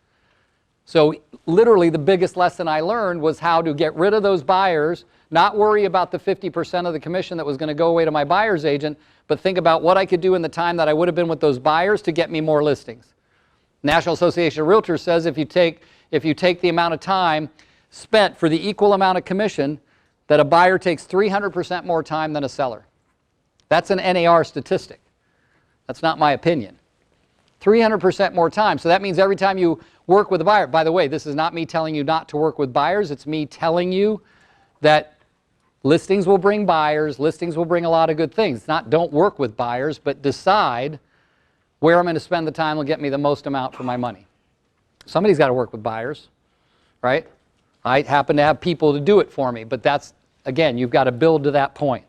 So literally the biggest lesson I learned was how to get rid of those buyers, not worry about the 50% of the commission that was going to go away to my buyer's agent, but think about what I could do in the time that I would have been with those buyers to get me more listings. National Association of Realtors says if you take the amount of time spent for the equal amount of commission, that a buyer takes 300% more time than a seller. That's an NAR statistic. That's not my opinion. 300% more time. So that means every time you work with a buyer, by the way, this is not me telling you not to work with buyers, it's me telling you that listings will bring buyers, listings will bring a lot of good things. It's not don't work with buyers, but decide where I'm going to spend the time will get me the most amount for my money. Somebody's got to work with buyers, right? I happen to have people to do it for me, but that's, again, you've got to build to that point.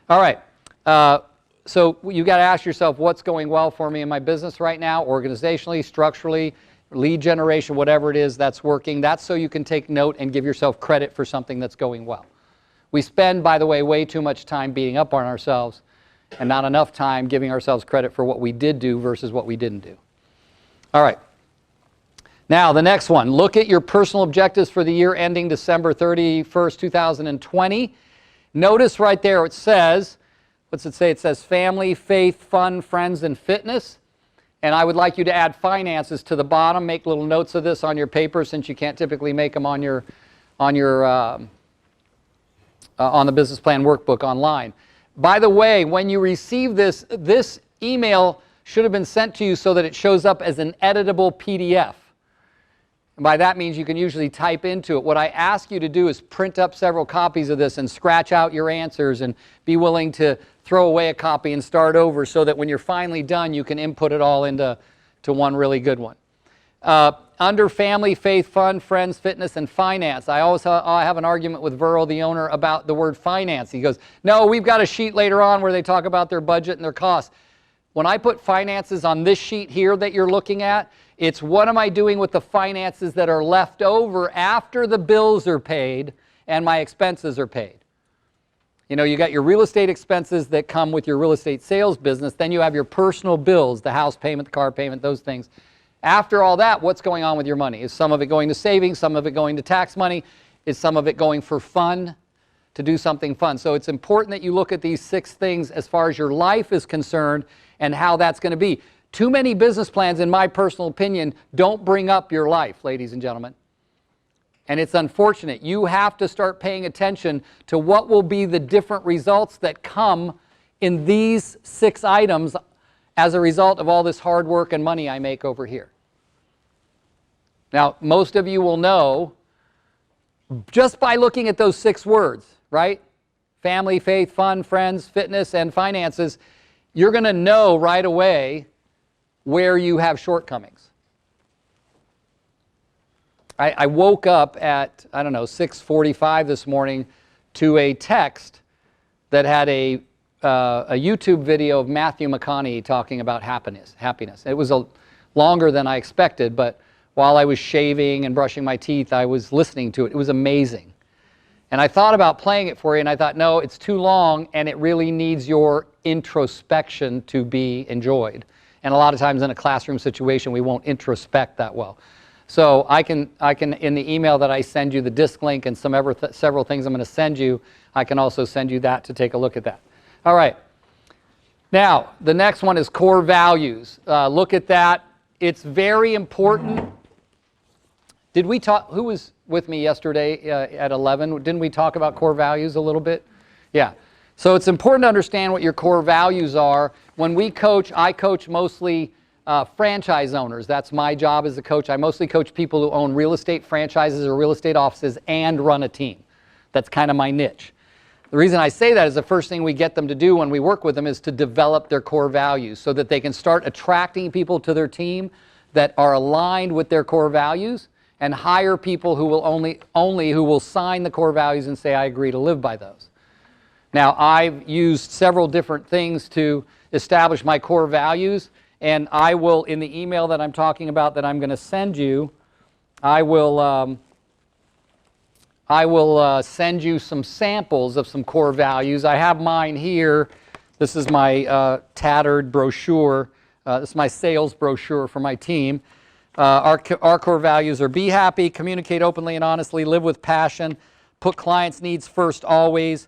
All right, so you've got to ask yourself what's going well for me in my business right now, organizationally, structurally, lead generation, whatever it is that's working. That's so you can take note and give yourself credit for something that's going well. We spend, by the way, way too much time beating up on ourselves and not enough time giving ourselves credit for what we did do versus what we didn't do. All right. Now, the next one. Look at your personal objectives for the year ending December 31st, 2020. Notice right there it says, what's it say? It says family, faith, fun, friends, and fitness. And I would like you to add finances to the bottom. Make little notes of this on your paper since you can't typically make them on the business plan workbook online. By the way, when you receive this email should have been sent to you so that it shows up as an editable PDF. And by that means you can usually type into it. What I ask you to do is print up several copies of this and scratch out your answers and be willing to throw away a copy and start over so that when you're finally done, you can input it all into one really good one. Under family, faith, fun, friends, fitness, and finance, I have an argument with Verl, the owner, about the word finance. He goes, no, we've got a sheet later on where they talk about their budget and their costs. When I put finances on this sheet here that you're looking at, it's what am I doing with the finances that are left over after the bills are paid and my expenses are paid. You know, you got your real estate expenses that come with your real estate sales business. Then you have your personal bills, the house payment, the car payment, those things. After all that, what's going on with your money? Is some of it going to savings? Some of it going to tax money? Is some of it going for fun, to do something fun? So it's important that you look at these 6 things as far as your life is concerned and how that's going to be. Too many business plans, in my personal opinion, don't bring up your life, ladies and gentlemen. And it's unfortunate. You have to start paying attention to what will be the different results that come in these 6 items as a result of all this hard work and money I make over here. Now, most of you will know, just by looking at those 6 words, right? Family, faith, fun, friends, fitness, and finances, you're going to know right away where you have shortcomings. I woke up at, I don't know, 6:45 this morning to a text that had a YouTube video of Matthew McConaughey talking about happiness. It was longer than I expected, but while I was shaving and brushing my teeth, I was listening to it. It was amazing. And I thought about playing it for you, and I thought, no, it's too long, and it really needs your introspection to be enjoyed. And a lot of times in a classroom situation, we won't introspect that well. So I can in the email that I send you, the disc link and several things I'm going to send you, I can also send you that to take a look at that. All right. Now, the next one is core values. Look at that. It's very important. Did we talk, who was with me yesterday at 11? Didn't we talk about core values a little bit? Yeah. So it's important to understand what your core values are. When we coach, I coach mostly franchise owners. That's my job as a coach. I mostly coach people who own real estate franchises or real estate offices and run a team. That's kind of my niche. The reason I say that is the first thing we get them to do when we work with them is to develop their core values so that they can start attracting people to their team that are aligned with their core values and hire people who will only who will sign the core values and say, I agree to live by those. Now, I've used several different things to establish my core values. And I will, in the email that I'm talking about that I'm going to send you, I will send you some samples of some core values. I have mine here. This is my tattered brochure. This is my sales brochure for my team. Our core values are be happy, communicate openly and honestly, live with passion, put clients' needs first always,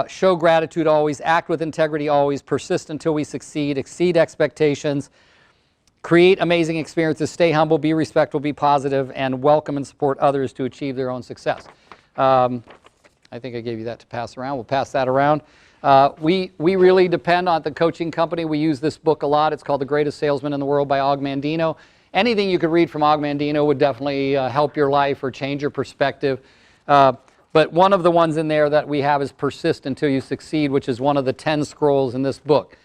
show gratitude always, act with integrity always, persist until we succeed, exceed expectations, create amazing experiences, stay humble, be respectful, be positive, and welcome and support others to achieve their own success. I think I gave you that to pass around. We'll pass that around. We really depend on the coaching company. We use this book a lot. It's called The Greatest Salesman in the World by Og Mandino. Anything you could read from Og Mandino would definitely help your life or change your perspective. But one of the ones in there that we have is persist until you succeed, which is one of the 10 scrolls in this book.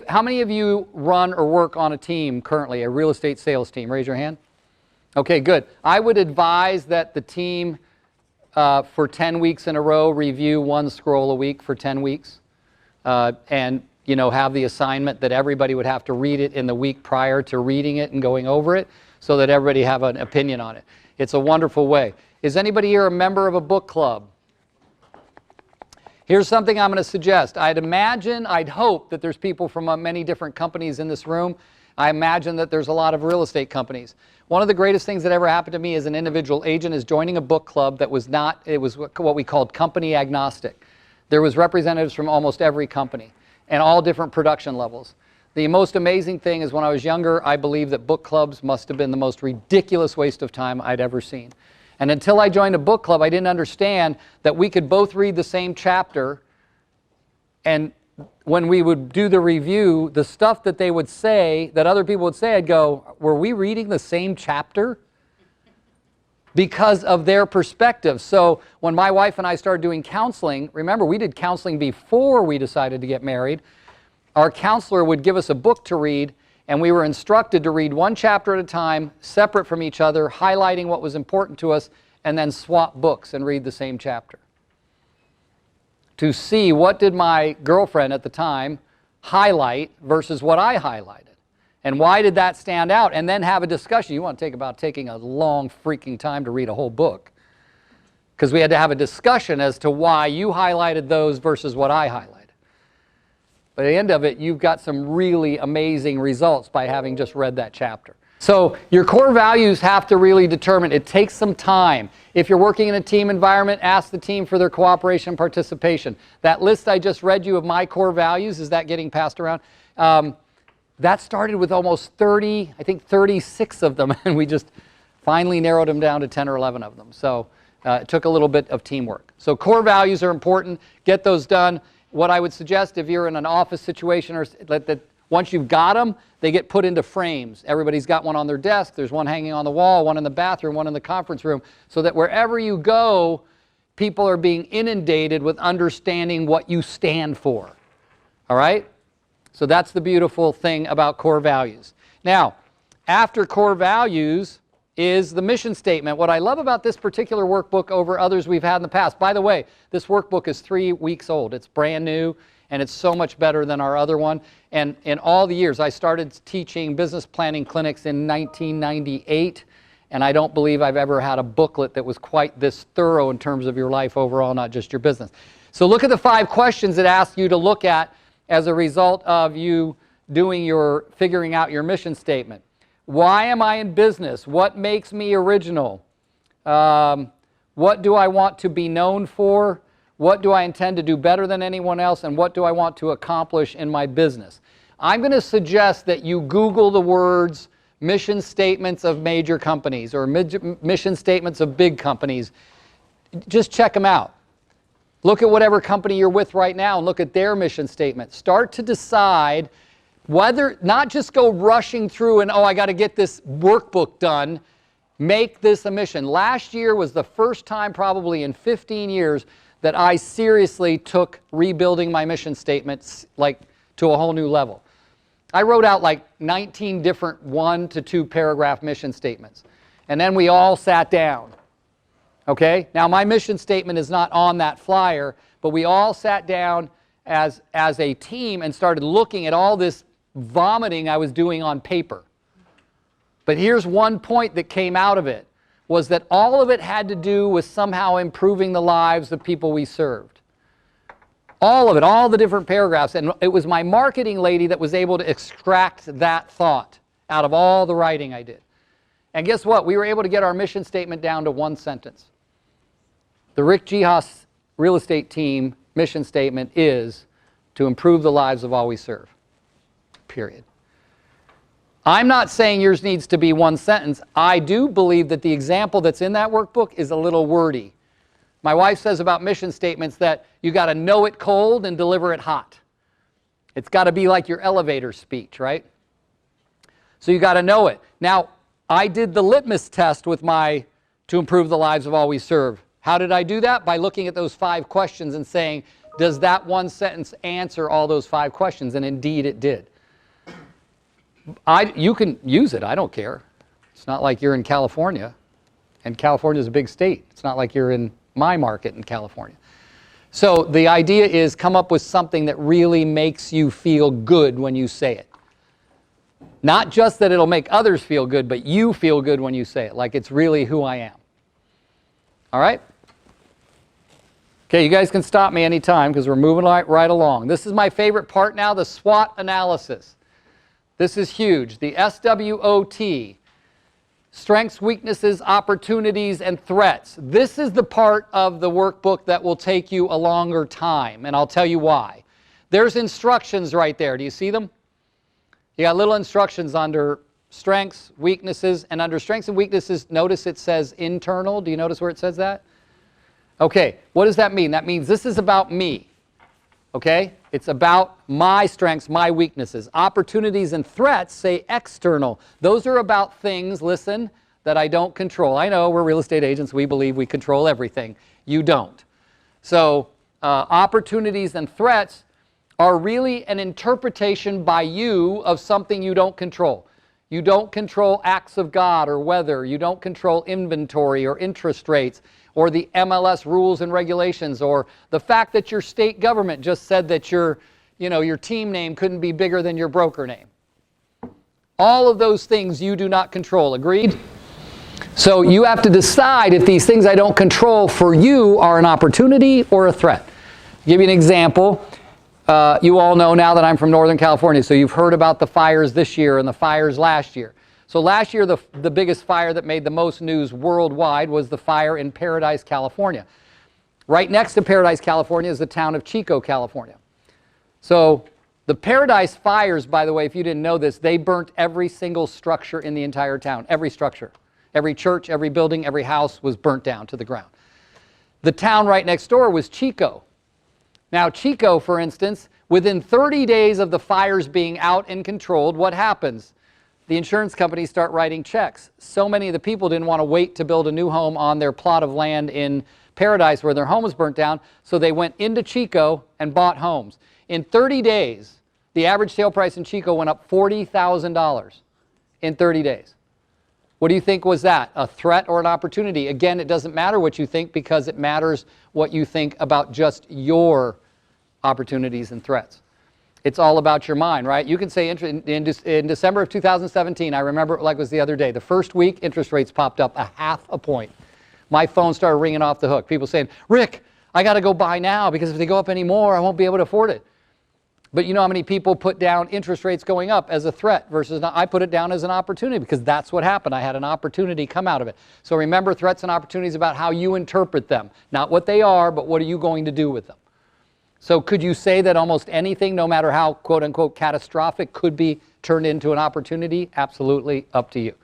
How many of you run or work on a team currently, a real estate sales team? Raise your hand. Okay, good. I would advise that the team for 10 weeks in a row review 1 scroll a week for 10 weeks. And you know, have the assignment that everybody would have to read it in the week prior to reading it and going over it so that everybody have an opinion on it. It's a wonderful way. Is anybody here a member of a book club? Here's something I'm going to suggest. I'd hope that there's people from many different companies in this room. I imagine that there's a lot of real estate companies. One of the greatest things that ever happened to me as an individual agent is joining a book club that was what we called company agnostic. There was representatives from almost every company and all different production levels. The most amazing thing is when I was younger, I believed that book clubs must have been the most ridiculous waste of time I'd ever seen. And until I joined a book club, I didn't understand that we could both read the same chapter, and when we would do the review, the stuff that they would say, that other people would say, I'd go, were we reading the same chapter? Because of their perspective. So when my wife and I started doing counseling, remember we did counseling before we decided to get married, our counselor would give us a book to read, and we were instructed to read 1 chapter at a time, separate from each other, highlighting what was important to us, and then swap books and read the same chapter. To see what did my girlfriend at the time, highlight versus what I highlighted? And why did that stand out? And then have a discussion. You want to take about taking a long freaking time to read a whole book. Because we had to have a discussion as to why you highlighted those versus what I highlighted. But at the end of it, you've got some really amazing results by having just read that chapter. So your core values have to really determine. It takes some time. If you're working in a team environment, ask the team for their cooperation and participation. That list I just read you of my core values, is that getting passed around? That started with almost 30, I think 36 of them, and we just finally narrowed them down to 10 or 11 of them. So it took a little bit of teamwork. So core values are important. Get those done. What I would suggest if you're in an office situation, or that once you've got them, they get put into frames. Everybody's got one on their desk. There's one hanging on the wall, one in the bathroom, one in the conference room, so that wherever you go, people are being inundated with understanding what you stand for. All right? So that's the beautiful thing about core values. Now, after core values is the mission statement. What I love about this particular workbook over others we've had in the past, by the way, this workbook is 3 weeks old. It's brand new, and it's so much better than our other one. And in all the years, I started teaching business planning clinics in 1998, and I don't believe I've ever had a booklet that was quite this thorough in terms of your life overall, not just your business. So look at the 5 questions it asks you to look at as a result of you figuring out your mission statement. Why am I in business? What makes me original? What do I want to be known for? What do I intend to do better than anyone else? And what do I want to accomplish in my business? I'm going to suggest that you Google the words mission statements of major companies or mission statements of big companies. Just check them out. Look at whatever company you're with right now and look at their mission statement. Start to decide whether, not just go rushing through and, oh, I got to get this workbook done. Make this a mission. Last year was the first time probably in 15 years that I seriously took rebuilding my mission statements like to a whole new level. I wrote out like 19 different 1 to 2 paragraph mission statements. And then we all sat down. Okay? Now my mission statement is not on that flyer, but we all sat down as a team and started looking at all this vomiting I was doing on paper. But here's one point that came out of it, was that all of it had to do with somehow improving the lives of people we served. All of it, all the different paragraphs. And it was my marketing lady that was able to extract that thought out of all the writing I did. And guess what? We were able to get our mission statement down to 1 sentence. The Rick Geha real estate team mission statement is to improve the lives of all we serve. Period. I'm not saying yours needs to be 1 sentence. I do believe that the example that's in that workbook is a little wordy. My wife says about mission statements that you got to know it cold and deliver it hot. It's got to be like your elevator speech, right? So you got to know it. Now, I did the litmus test with my to improve the lives of all we serve. How did I do that? By looking at those 5 questions and saying, does that 1 sentence answer all those 5 questions? And indeed it did. You can use it, I don't care. It's not like you're in California, and California is a big state. It's not like you're in my market in California. So the idea is come up with something that really makes you feel good when you say it. Not just that it'll make others feel good, but you feel good when you say it, like it's really who I am. All right? Okay, you guys can stop me anytime because we're moving right along. This is my favorite part now, the SWOT analysis. This is huge. The SWOT, strengths, weaknesses, opportunities, and threats. This is the part of the workbook that will take you a longer time, and I'll tell you why. There's instructions right there. Do you see them? You got little instructions under strengths, weaknesses, and under strengths and weaknesses, notice it says internal. Do you notice where it says that? Okay, what does that mean? That means this is about me. Okay? It's about my strengths, my weaknesses. Opportunities and threats say external. Those are about things, listen, that I don't control. I know we're real estate agents. We believe we control everything. You don't. So opportunities and threats are really an interpretation by you of something you don't control. You don't control acts of God or weather. You don't control inventory or interest rates or the MLS rules and regulations or the fact that your state government just said that your your team name couldn't be bigger than your broker name. All of those things you do not control. Agreed? So you have to decide if these things I don't control for you are an opportunity or a threat. I'll give you an example. You all know now that I'm from Northern California, so you've heard about the fires this year and the fires last year. So last year, the biggest fire that made the most news worldwide was the fire in Paradise, California. Right next to Paradise, California is the town of Chico, California. So the Paradise fires, by the way, if you didn't know this, they burnt every single structure in the entire town, every structure. Every church, every building, every house was burnt down to the ground. The town right next door was Chico. Now Chico, for instance, within 30 days of the fires being out and controlled, what happens? The insurance companies start writing checks. So many of the people didn't want to wait to build a new home on their plot of land in Paradise where their home was burnt down, so they went into Chico and bought homes. In 30 days, the average sale price in Chico went up $40,000 in 30 days. What do you think was that? A threat or an opportunity? Again, it doesn't matter what you think because it matters what you think about just your opportunities and threats. It's all about your mind, right? You can say in December of 2017, I remember it like it was the other day, the first week interest rates popped up 0.5 point. My phone started ringing off the hook. People saying, Rick, I got to go buy now because if they go up anymore, I won't be able to afford it. But you know how many people put down interest rates going up as a threat versus not? I put it down as an opportunity because that's what happened. I had an opportunity come out of it. So remember, threats and opportunities about how you interpret them. Not what they are, but what are you going to do with them? So could you say that almost anything, no matter how quote unquote catastrophic, could be turned into an opportunity? Absolutely up to you.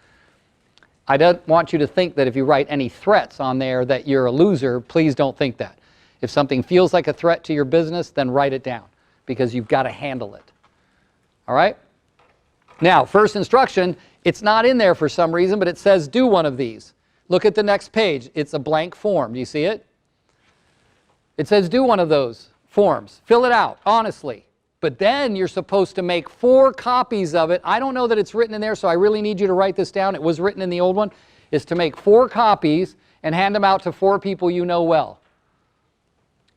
I don't want you to think that if you write any threats on there that you're a loser. Please don't think that. If something feels like a threat to your business, then write it down, because you've got to handle it. All right? Now, first instruction, it's not in there for some reason, but it says do one of these. Look at the next page. It's a blank form. Do you see it? It says do one of those forms. Fill it out, honestly. But then you're supposed to make 4 copies of it. I don't know that it's written in there, so I really need you to write this down. It was written in the old one. Is to make 4 copies and hand them out to 4 people you know well.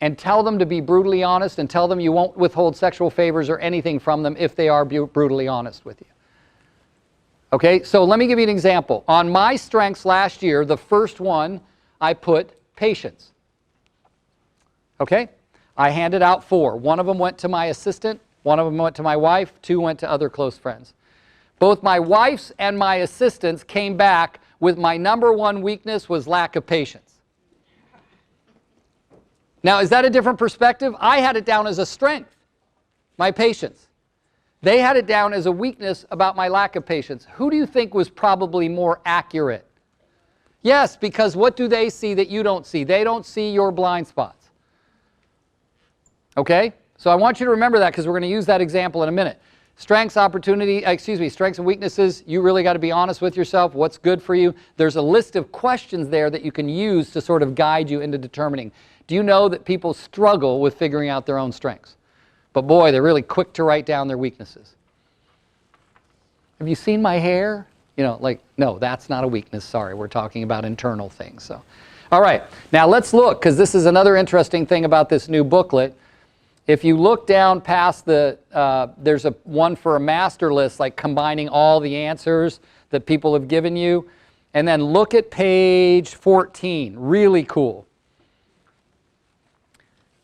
And tell them to be brutally honest, and tell them you won't withhold sexual favors or anything from them if they are brutally honest with you. Okay, so let me give you an example. On my strengths last year, the first one, I put patience. Okay, I handed out 4. One of them went to my assistant, one of them went to my wife, 2 went to other close friends. Both my wife's and my assistant's came back with my number 1 weakness was lack of patience. Now, is that a different perspective? I had it down as a strength, my patience. They had it down as a weakness about my lack of patience. Who do you think was probably more accurate? Yes, because what do they see that you don't see? They don't see your blind spots. Okay? So I want you to remember that because we're going to use that example in a minute. Strengths, strengths and weaknesses, you really got to be honest with yourself. What's good for you? There's a list of questions there that you can use to sort of guide you into determining. Do you know that people struggle with figuring out their own strengths? But boy, they're really quick to write down their weaknesses. Have you seen my hair? You know, like, no, that's not a weakness. Sorry, we're talking about internal things. So, all right, now let's look, because this is another interesting thing about this new booklet. If you look down past the, there's one for a master list, like combining all the answers that people have given you. And then look at page 14, really cool.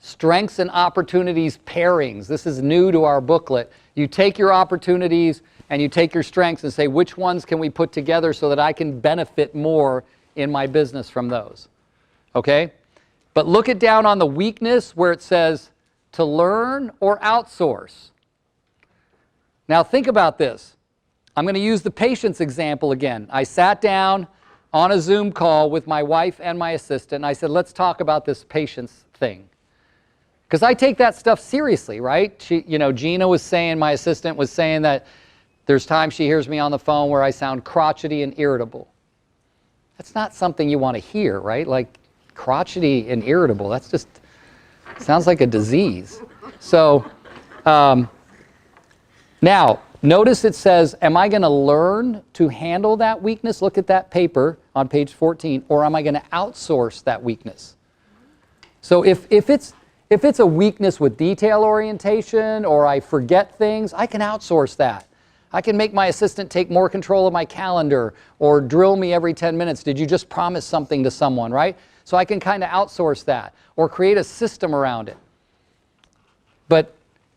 Strengths and opportunities pairings. This is new to our booklet. You take your opportunities and you take your strengths and say, which ones can we put together so that I can benefit more in my business from those? Okay? But look it down on the weakness where it says to learn or outsource. Now think about this. I'm going to use the patience example again. I sat down on a Zoom call with my wife and my assistant and I said, let's talk about this patience thing. Because I take that stuff seriously, right? Gina was saying, my assistant was saying that there's times she hears me on the phone where I sound crotchety and irritable. That's not something you want to hear, right? Like crotchety and irritable, that's just, sounds like a disease. So now, notice it says, am I going to learn to handle that weakness? Look at that paper on page 14. Or am I going to outsource that weakness? So if If it's a weakness with detail orientation or I forget things, I can outsource that. I can make my assistant take more control of my calendar or drill me every 10 minutes. Did you just promise something to someone, right? So I can kind of outsource that or create a system around it.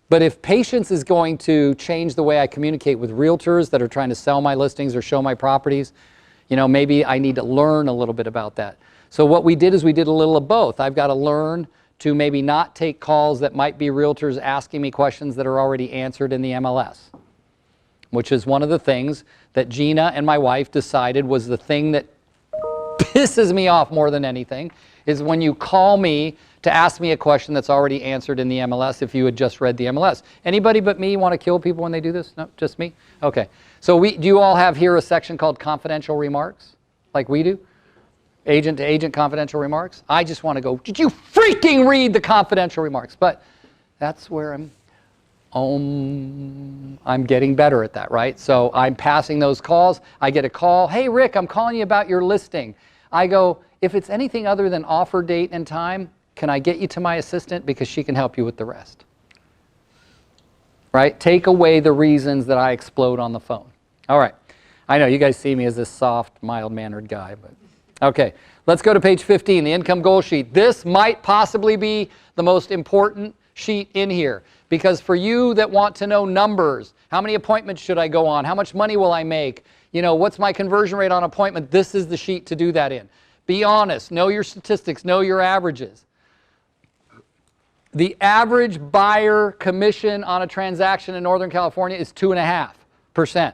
But if patience is going to change the way I communicate with realtors that are trying to sell my listings or show my properties, maybe I need to learn a little bit about that. So what we did is we did a little of both. I've got to learn to maybe not take calls that might be realtors asking me questions that are already answered in the MLS, which is one of the things that Gina and my wife decided was the thing that pisses me off more than anything, is when you call me to ask me a question that's already answered in the MLS if you had just read the MLS. Anybody but me want to kill people when they do this? No, just me? Okay. So do you all have here a section called confidential remarks, like we do? Agent to agent confidential remarks? I just want to go, did you freaking read the confidential remarks? But that's where I'm getting better at that, right? So I'm passing those calls. I get a call, hey Rick, I'm calling you about your listing. I go, if it's anything other than offer date and time, can I get you to my assistant because she can help you with the rest? Right? Take away the reasons that I explode on the phone. All right. I know you guys see me as this soft, mild-mannered guy, but okay. Let's go to page 15, the income goal sheet. This might possibly be the most important sheet in here because for you that want to know numbers, how many appointments should I go on? How much money will I make? What's my conversion rate on appointment? This is the sheet to do that in. Be honest. Know your statistics. Know your averages. The average buyer commission on a transaction in Northern California is 2.5%.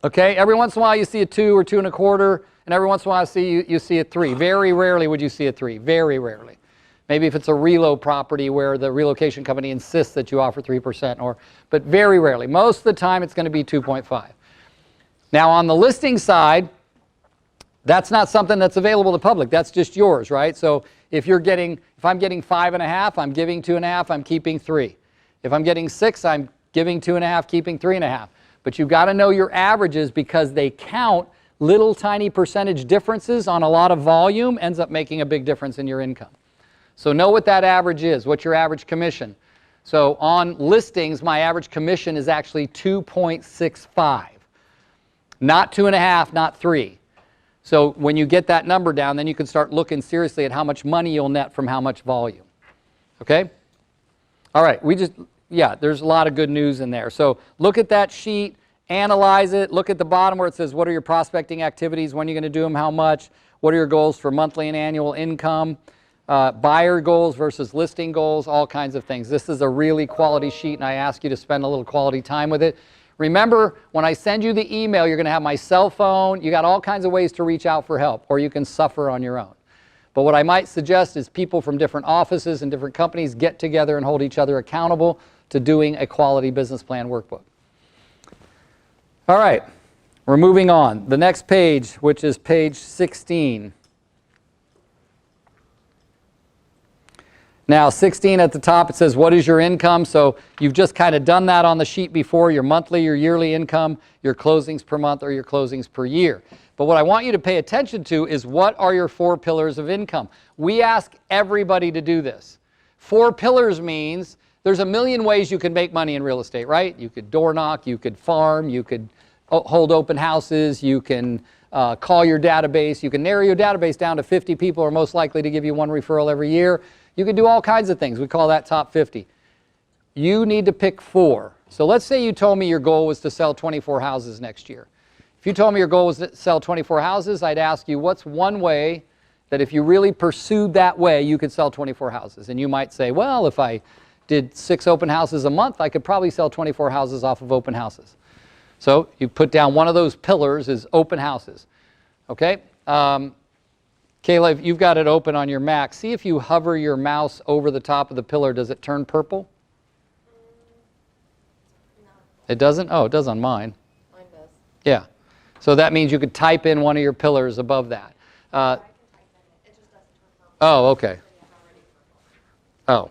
Okay? Every once in a while you see a 2 or 2 1/4, and every once in a while you see a 3. Very rarely would you see a 3. Very rarely. Maybe if it's a relo property where the relocation company insists that you offer 3%, but very rarely. Most of the time it's going to be 2.5. Now on the listing side, that's not something that's available to the public. That's just yours, right? So if I'm getting 5.5, I'm giving 2.5, I'm keeping 3. If I'm getting 6, I'm giving 2.5, keeping 3.5. But you've got to know your averages because they count. Little tiny percentage differences on a lot of volume ends up making a big difference in your income. So know what that average is. What's your average commission? So on listings, my average commission is actually 2.65. Not 2.5, not 3. So when you get that number down, then you can start looking seriously at how much money you'll net from how much volume. Okay? All right, there's a lot of good news in there. So look at that sheet, analyze it, look at the bottom where it says what are your prospecting activities, when are you going to do them, how much, what are your goals for monthly and annual income, buyer goals versus listing goals, all kinds of things. This is a really quality sheet and I ask you to spend a little quality time with it. Remember, when I send you the email, you're going to have my cell phone. You got all kinds of ways to reach out for help, or you can suffer on your own. But what I might suggest is people from different offices and different companies get together and hold each other accountable to doing a quality business plan workbook. All right, we're moving on. The next page, which is page 16. Now 16 at the top, it says what is your income? So you've just kind of done that on the sheet before, your monthly, your yearly income, your closings per month, or your closings per year. But what I want you to pay attention to is what are your 4 pillars of income? We ask everybody to do this. 4 pillars means there's a million ways you can make money in real estate, right? You could door knock, you could farm, you could hold open houses, you can call your database, you can narrow your database down to 50 people who are most likely to give you 1 referral every year. You can do all kinds of things. We call that top 50. You need to pick 4. So let's say you told me your goal was to sell 24 houses next year. If you told me your goal was to sell 24 houses, I'd ask you, what's one way that if you really pursued that way, you could sell 24 houses? And you might say, well, if I did 6 open houses a month, I could probably sell 24 houses off of open houses. So you put down one of those pillars is open houses. Okay? Kayla, if you've got it open on your Mac, see if you hover your mouse over the top of the pillar, does it turn purple? No. It doesn't? Oh, it does on mine. Mine does. Yeah. So that means you could type in one of your pillars above that. I can type in it. It just doesn't turn purple. Oh, okay. It's already purple. Oh.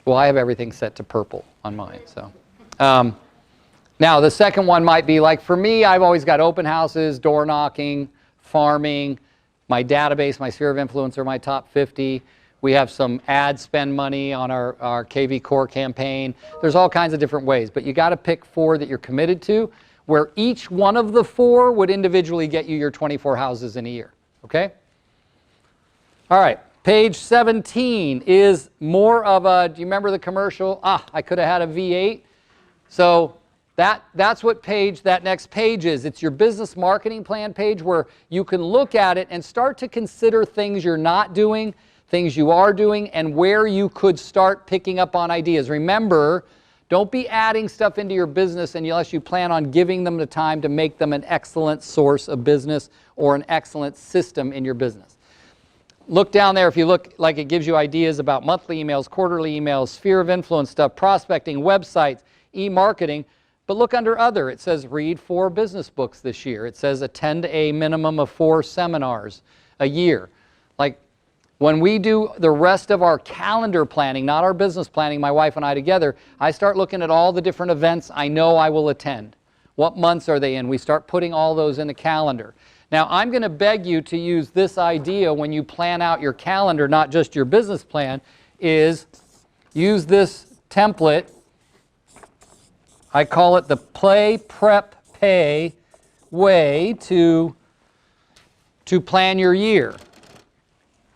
Well, I have everything set to purple on mine. So, now the second one might be like, for me, I've always got open houses, door knocking, farming, my database, my sphere of influence are my top 50. We have some ad spend money on our KV Core campaign. There's all kinds of different ways, but you got to pick 4 that you're committed to, where each one of the 4 would individually get you your 24 houses in a year, okay? All right, page 17 is more of a, do you remember the commercial? I could have had a V8. So that's what that next page is. It's your business marketing plan page where you can look at it and start to consider things you're not doing, things you are doing, and where you could start picking up on ideas. Remember, don't be adding stuff into your business unless you plan on giving them the time to make them an excellent source of business or an excellent system in your business. Look down there. If you look, like, it gives you ideas about monthly emails, quarterly emails, sphere of influence stuff, prospecting, websites, e-marketing. But look under other. It says read 4 business books this year. It says attend a minimum of 4 seminars a year. Like, when we do the rest of our calendar planning, not our business planning, my wife and I together, I start looking at all the different events I know I will attend. What months are they in? We start putting all those in the calendar. Now, I'm going to beg you to use this idea when you plan out your calendar, not just your business plan, is use this template. I call it the play, prep, pay way to plan your year.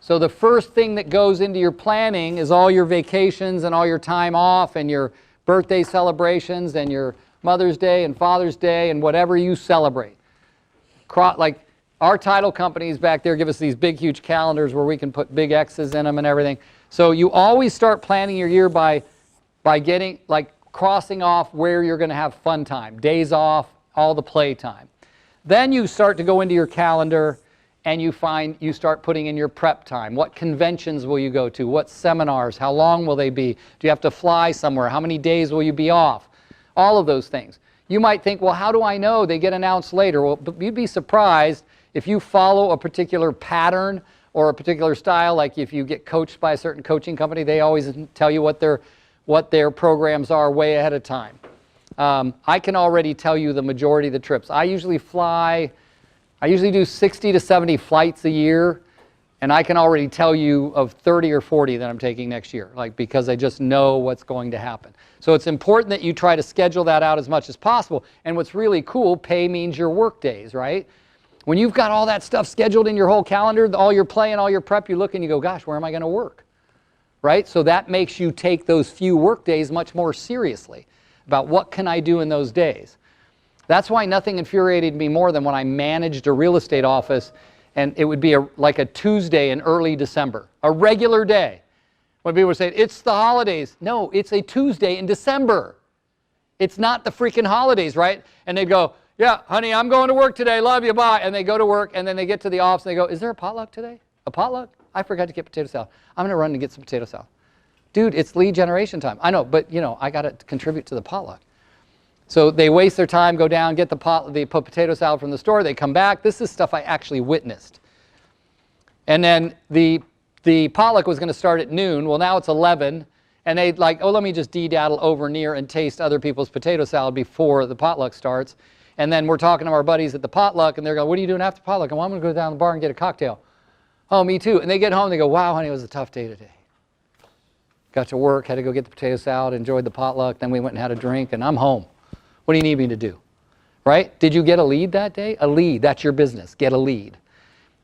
So the first thing that goes into your planning is all your vacations and all your time off and your birthday celebrations and your Mother's Day and Father's Day and whatever you celebrate. Like our title companies back there give us these big, huge calendars where we can put big X's in them and everything. So you always start planning your year by getting, like, crossing off where you're going to have fun time, days off, all the play time. Then you start to go into your calendar and you start putting in your prep time. What conventions will you go to? What seminars? How long will they be? Do you have to fly somewhere? How many days will you be off? All of those things. You might think, well, how do I know? They get announced later. Well, you'd be surprised if you follow a particular pattern or a particular style. Like if you get coached by a certain coaching company, they always tell you what their programs are way ahead of time. I can already tell you the majority of the trips. I usually do 60 to 70 flights a year, and I can already tell you of 30 or 40 that I'm taking next year, like, because I just know what's going to happen. So it's important that you try to schedule that out as much as possible. And what's really cool, pay means your work days, right? When you've got all that stuff scheduled in your whole calendar, all your play and all your prep, you look and you go, gosh, where am I going to work? Right? So that makes you take those few work days much more seriously about what can I do in those days. That's why nothing infuriated me more than when I managed a real estate office and it would be like a Tuesday in early December, a regular day. When people would say, it's the holidays. No, it's a Tuesday in December. It's not the freaking holidays, right? And they'd go, yeah, honey, I'm going to work today. Love you, bye. And they go to work and then they get to the office and they go, is there a potluck today? A potluck? I forgot to get potato salad. I'm going to run and get some potato salad. Dude, it's lead generation time. I know, but you know, I got to contribute to the potluck. So they waste their time, go down, get the potato salad from the store. They come back. This is stuff I actually witnessed. And then the potluck was going to start at noon. Well, now it's 11. And they'd like, oh, let me just de-daddle over near and taste other people's potato salad before the potluck starts. And then we're talking to our buddies at the potluck, and they're going, what are you doing after potluck? Well, I'm going to go down to the bar and get a cocktail. Oh, me too. And they get home, and they go, wow, honey, it was a tough day today. Got to work, had to go get the potato salad, enjoyed the potluck, then we went and had a drink, and I'm home. What do you need me to do? Right? Did you get a lead that day? A lead. That's your business. Get a lead.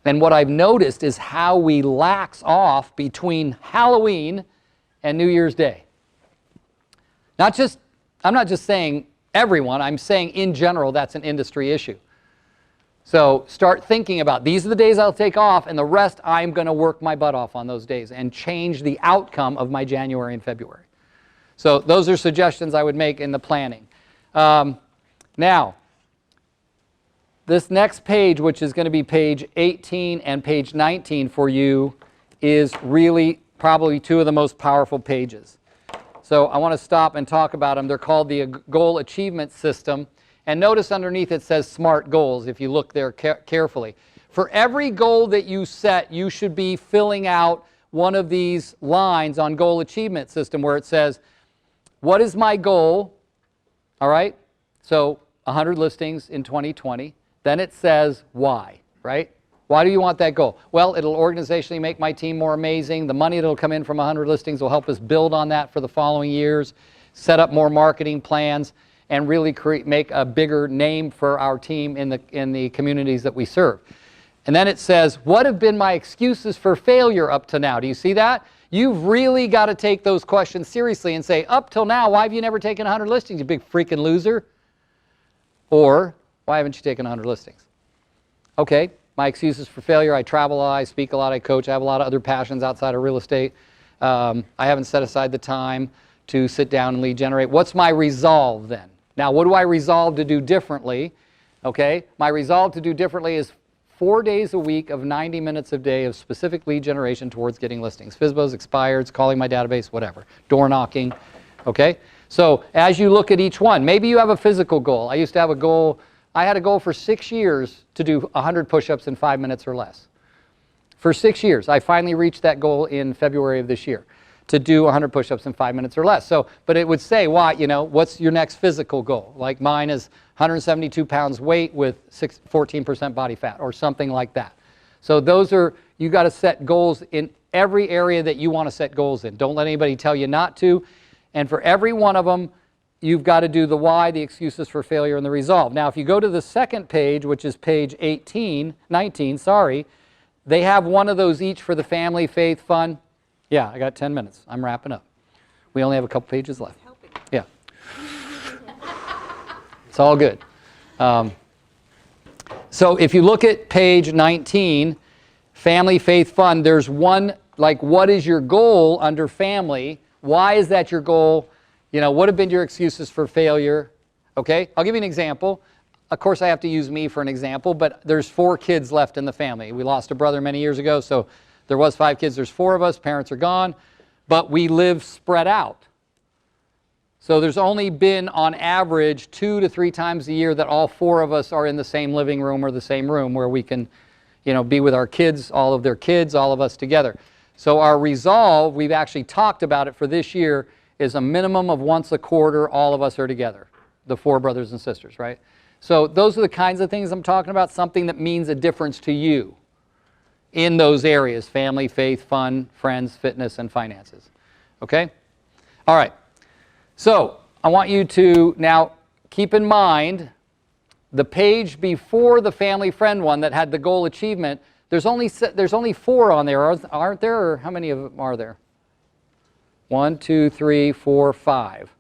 And what I've noticed is how we lax off between Halloween and New Year's Day. I'm not just saying everyone, I'm saying in general that's an industry issue. So start thinking about, these are the days I'll take off, and the rest I'm going to work my butt off on those days and change the outcome of my January and February. So those are suggestions I would make in the planning. Now, this next page, which is going to be page 18 and page 19 for you, is really probably two of the most powerful pages. So I want to stop and talk about them. They're called the Goal Achievement System. And notice underneath it says SMART goals, if you look there carefully. For every goal that you set, you should be filling out one of these lines on Goal Achievement System where it says, what is my goal? All right? So 100 listings in 2020. Then it says why, right? Why do you want that goal? Well, it'll organizationally make my team more amazing. The money that'll come in from 100 listings will help us build on that for the following years, set up more marketing plans, and really make a bigger name for our team in the communities that we serve. And then it says, what have been my excuses for failure up to now? Do you see that? You've really got to take those questions seriously and say, up till now, why have you never taken 100 listings, you big freaking loser? Or, why haven't you taken 100 listings? Okay, my excuses for failure: I travel a lot, I speak a lot, I coach, I have a lot of other passions outside of real estate. I haven't set aside the time to sit down and lead generate. What's my resolve then? Now, what do I resolve to do differently? Okay, my resolve to do differently is 4 days a week of 90 minutes a day of specific lead generation towards getting listings. FSBOs, expireds, calling my database, whatever. Door knocking, okay? So as you look at each one, maybe you have a physical goal. I used to have a goal, I had a goal for 6 years to do 100 push-ups in 5 minutes or less. For 6 years. I finally reached that goal in February of this year, to do 100 push-ups in 5 minutes or less. So, but it would say, why, you know, what's your next physical goal? Like mine is 172 pounds weight with 14% body fat, or something like that. So those are, you got to set goals in every area that you want to set goals in. Don't let anybody tell you not to. And for every one of them, you've got to do the why, the excuses for failure, and the resolve. Now, if you go to the second page, which is page 19, sorry, they have one of those each for the family, faith, fun. Yeah, I got 10 minutes. I'm wrapping up. We only have a couple pages left. Yeah. It's all good. So if you look at page 19, family, faith, fun, there's one, like, what is your goal under family? Why is that your goal? You know, what have been your excuses for failure? Okay, I'll give you an example. Of course, I have to use me for an example, but there's 4 kids left in the family. We lost a brother many years ago, so there was 5 kids. There's 4 of us. Parents are gone, but we live spread out. So there's only been, on average, 2 to 3 times a year that all 4 of us are in the same living room or the same room where we can, you know, be with our kids, all of their kids, all of us together. So our resolve, we've actually talked about it for this year, is a minimum of once a quarter, all of us are together, the 4 brothers and sisters, right? So those are the kinds of things I'm talking about, something that means a difference to you in those areas: family, faith, fun, friends, fitness, and finances. Okay? All right. So I want you to now keep in mind the page before the family friend one that had the goal achievement. There's only 4 on there, aren't there? Or how many of them are there? 1, 2, 3, 4, 5.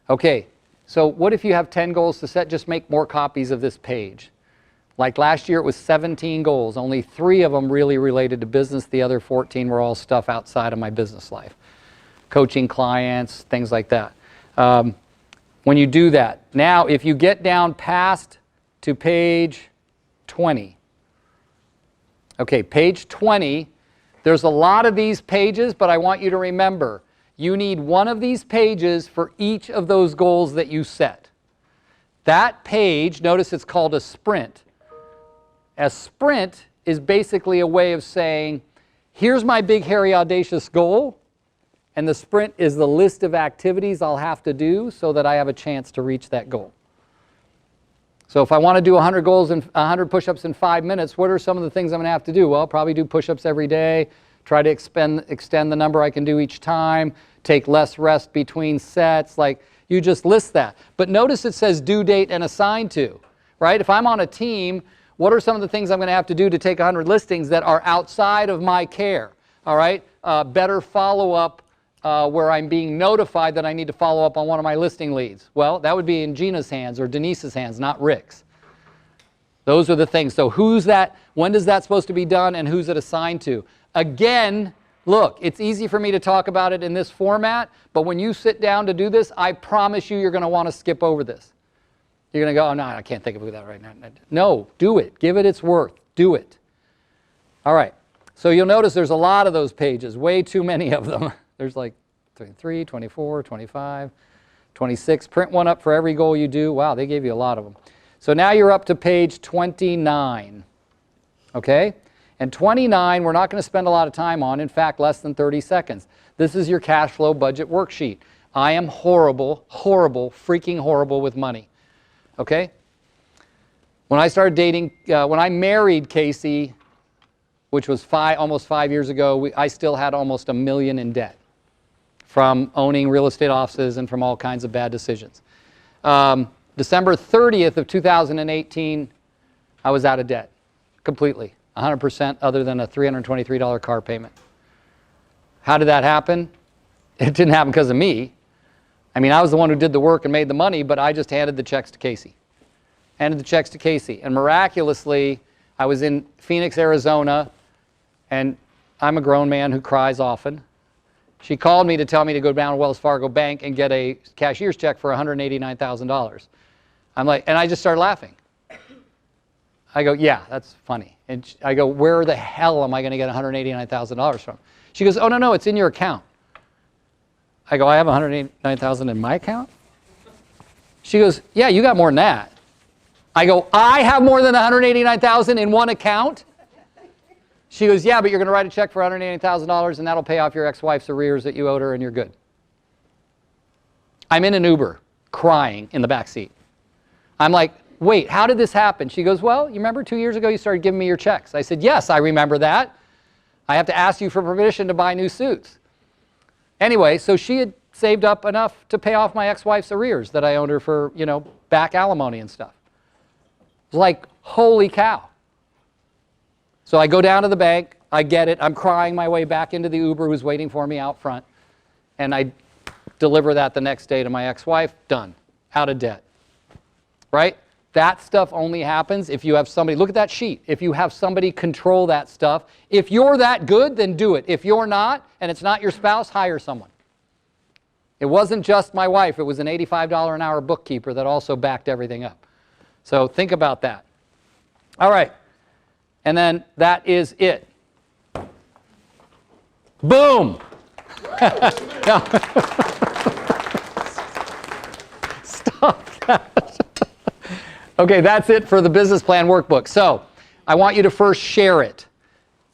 Okay. So what if you have 10 goals to set? Just make more copies of this page. Like last year, it was 17 goals. Only 3 of them really related to business. The other 14 were all stuff outside of my business life. Coaching clients, things like that. When you do that, now if you get down past to page 20. Okay, page 20, there's a lot of these pages, but I want you to remember, you need one of these pages for each of those goals that you set. That page, notice it's called a sprint. A sprint is basically a way of saying, here's my big, hairy, audacious goal, and the sprint is the list of activities I'll have to do so that I have a chance to reach that goal. So if I want to do 100 goals and 100 push-ups in 5 minutes, what are some of the things I'm going to have to do? Well, probably do push-ups every day, try to extend the number I can do each time, take less rest between sets. Like, you just list that. But notice it says due date and assigned to, right? If I'm on a team, what are some of the things I'm going to have to do to take 100 listings that are outside of my care? All right? Better follow-up where I'm being notified that I need to follow up on one of my listing leads. Well, that would be in Gina's hands or Denise's hands, not Rick's. Those are the things. So who's that? When is that supposed to be done, and who's it assigned to? Again, look, it's easy for me to talk about it in this format, but when you sit down to do this, I promise you're going to want to skip over this. You're going to go, oh, no, I can't think of that right now. No, do it. Give it its worth. Do it. All right. So you'll notice there's a lot of those pages, way too many of them. There's like 23, 24, 25, 26. Print one up for every goal you do. Wow, they gave you a lot of them. So now you're up to page 29. Okay? And 29, we're not going to spend a lot of time on. In fact, less than 30 seconds. This is your cash flow budget worksheet. I am horrible, freaking horrible with money. Okay? When I started dating, when I married Casey which was almost 5 years ago, I still had almost $1 million in debt from owning real estate offices and from all kinds of bad decisions. December 30th of 2018, I was out of debt completely, 100% other than a $323 car payment. How did that happen? It didn't happen because of me. I mean, I was the one who did the work and made the money, but I just handed the checks to Casey. Handed the checks to Casey. And miraculously, I was in Phoenix, Arizona, and I'm a grown man who cries often. She called me to tell me to go down to Wells Fargo Bank and get a cashier's check for $189,000. I'm like, and I just started laughing. I go, yeah, that's funny. And I go, where the hell am I going to get $189,000 from? She goes, oh, no, it's in your account. I go, I have $189,000 in my account? She goes, yeah, you got more than that. I go, I have more than $189,000 in one account? She goes, yeah, but you're going to write a check for $189,000 and that'll pay off your ex-wife's arrears that you owed her and you're good. I'm in an Uber crying in the back seat. I'm like, wait, how did this happen? She goes, well, you remember 2 years ago you started giving me your checks? I said, yes, I remember that. I have to ask you for permission to buy new suits. Anyway, so she had saved up enough to pay off my ex-wife's arrears that I owed her for, back alimony and stuff. It was like, holy cow. So I go down to the bank, I get it, I'm crying my way back into the Uber who's waiting for me out front, and I deliver that the next day to my ex-wife, done, out of debt, right? That stuff only happens if you have somebody, look at that sheet, if you have somebody control that stuff. If you're that good, then do it. If you're not, and it's not your spouse, hire someone. It wasn't just my wife, it was an $85 an hour bookkeeper that also backed everything up. So think about that. All right. And then that is it. Boom! No. Stop that. Okay, that's it for the business plan workbook. So I want you to first share it.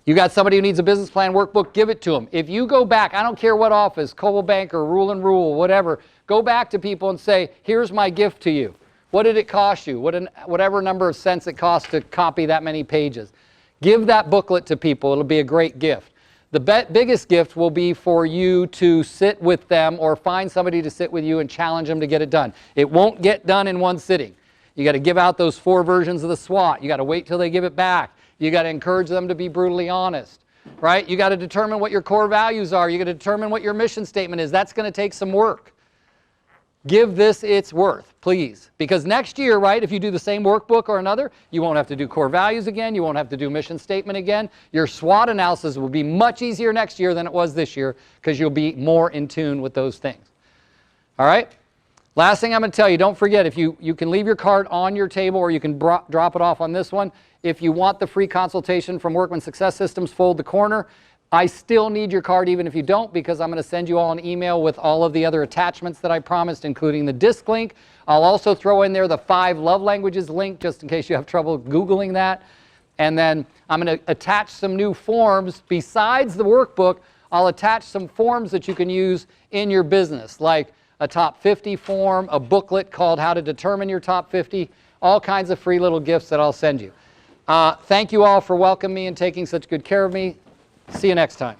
You got somebody who needs a business plan workbook, give it to them. If you go back, I don't care what office, Coldwell Banker, Rule and Rule, whatever, go back to people and say, here's my gift to you. What did it cost you? Whatever number of cents it costs to copy that many pages. Give that booklet to people. It'll be a great gift. The biggest gift will be for you to sit with them or find somebody to sit with you and challenge them to get it done. It won't get done in one sitting. You got to give out those 4 versions of the SWOT. You got to wait till they give it back. You got to encourage them to be brutally honest, right? You got to determine what your core values are. You got to determine what your mission statement is. That's going to take some work. Give this its worth, please. Because next year, right, if you do the same workbook or another, you won't have to do core values again. You won't have to do mission statement again. Your SWOT analysis will be much easier next year than it was this year because you'll be more in tune with those things. All right? Last thing I'm going to tell you, don't forget, if you can leave your card on your table or you can drop it off on this one. If you want the free consultation from Workman Success Systems, fold the corner. I still need your card even if you don't, because I'm going to send you all an email with all of the other attachments that I promised, including the disc link. I'll also throw in there the 5 love languages link, just in case you have trouble Googling that. And then I'm going to attach some new forms. Besides the workbook, I'll attach some forms that you can use in your business, like a top 50 form, a booklet called How to Determine Your Top 50, all kinds of free little gifts that I'll send you. Thank you all for welcoming me and taking such good care of me. See you next time.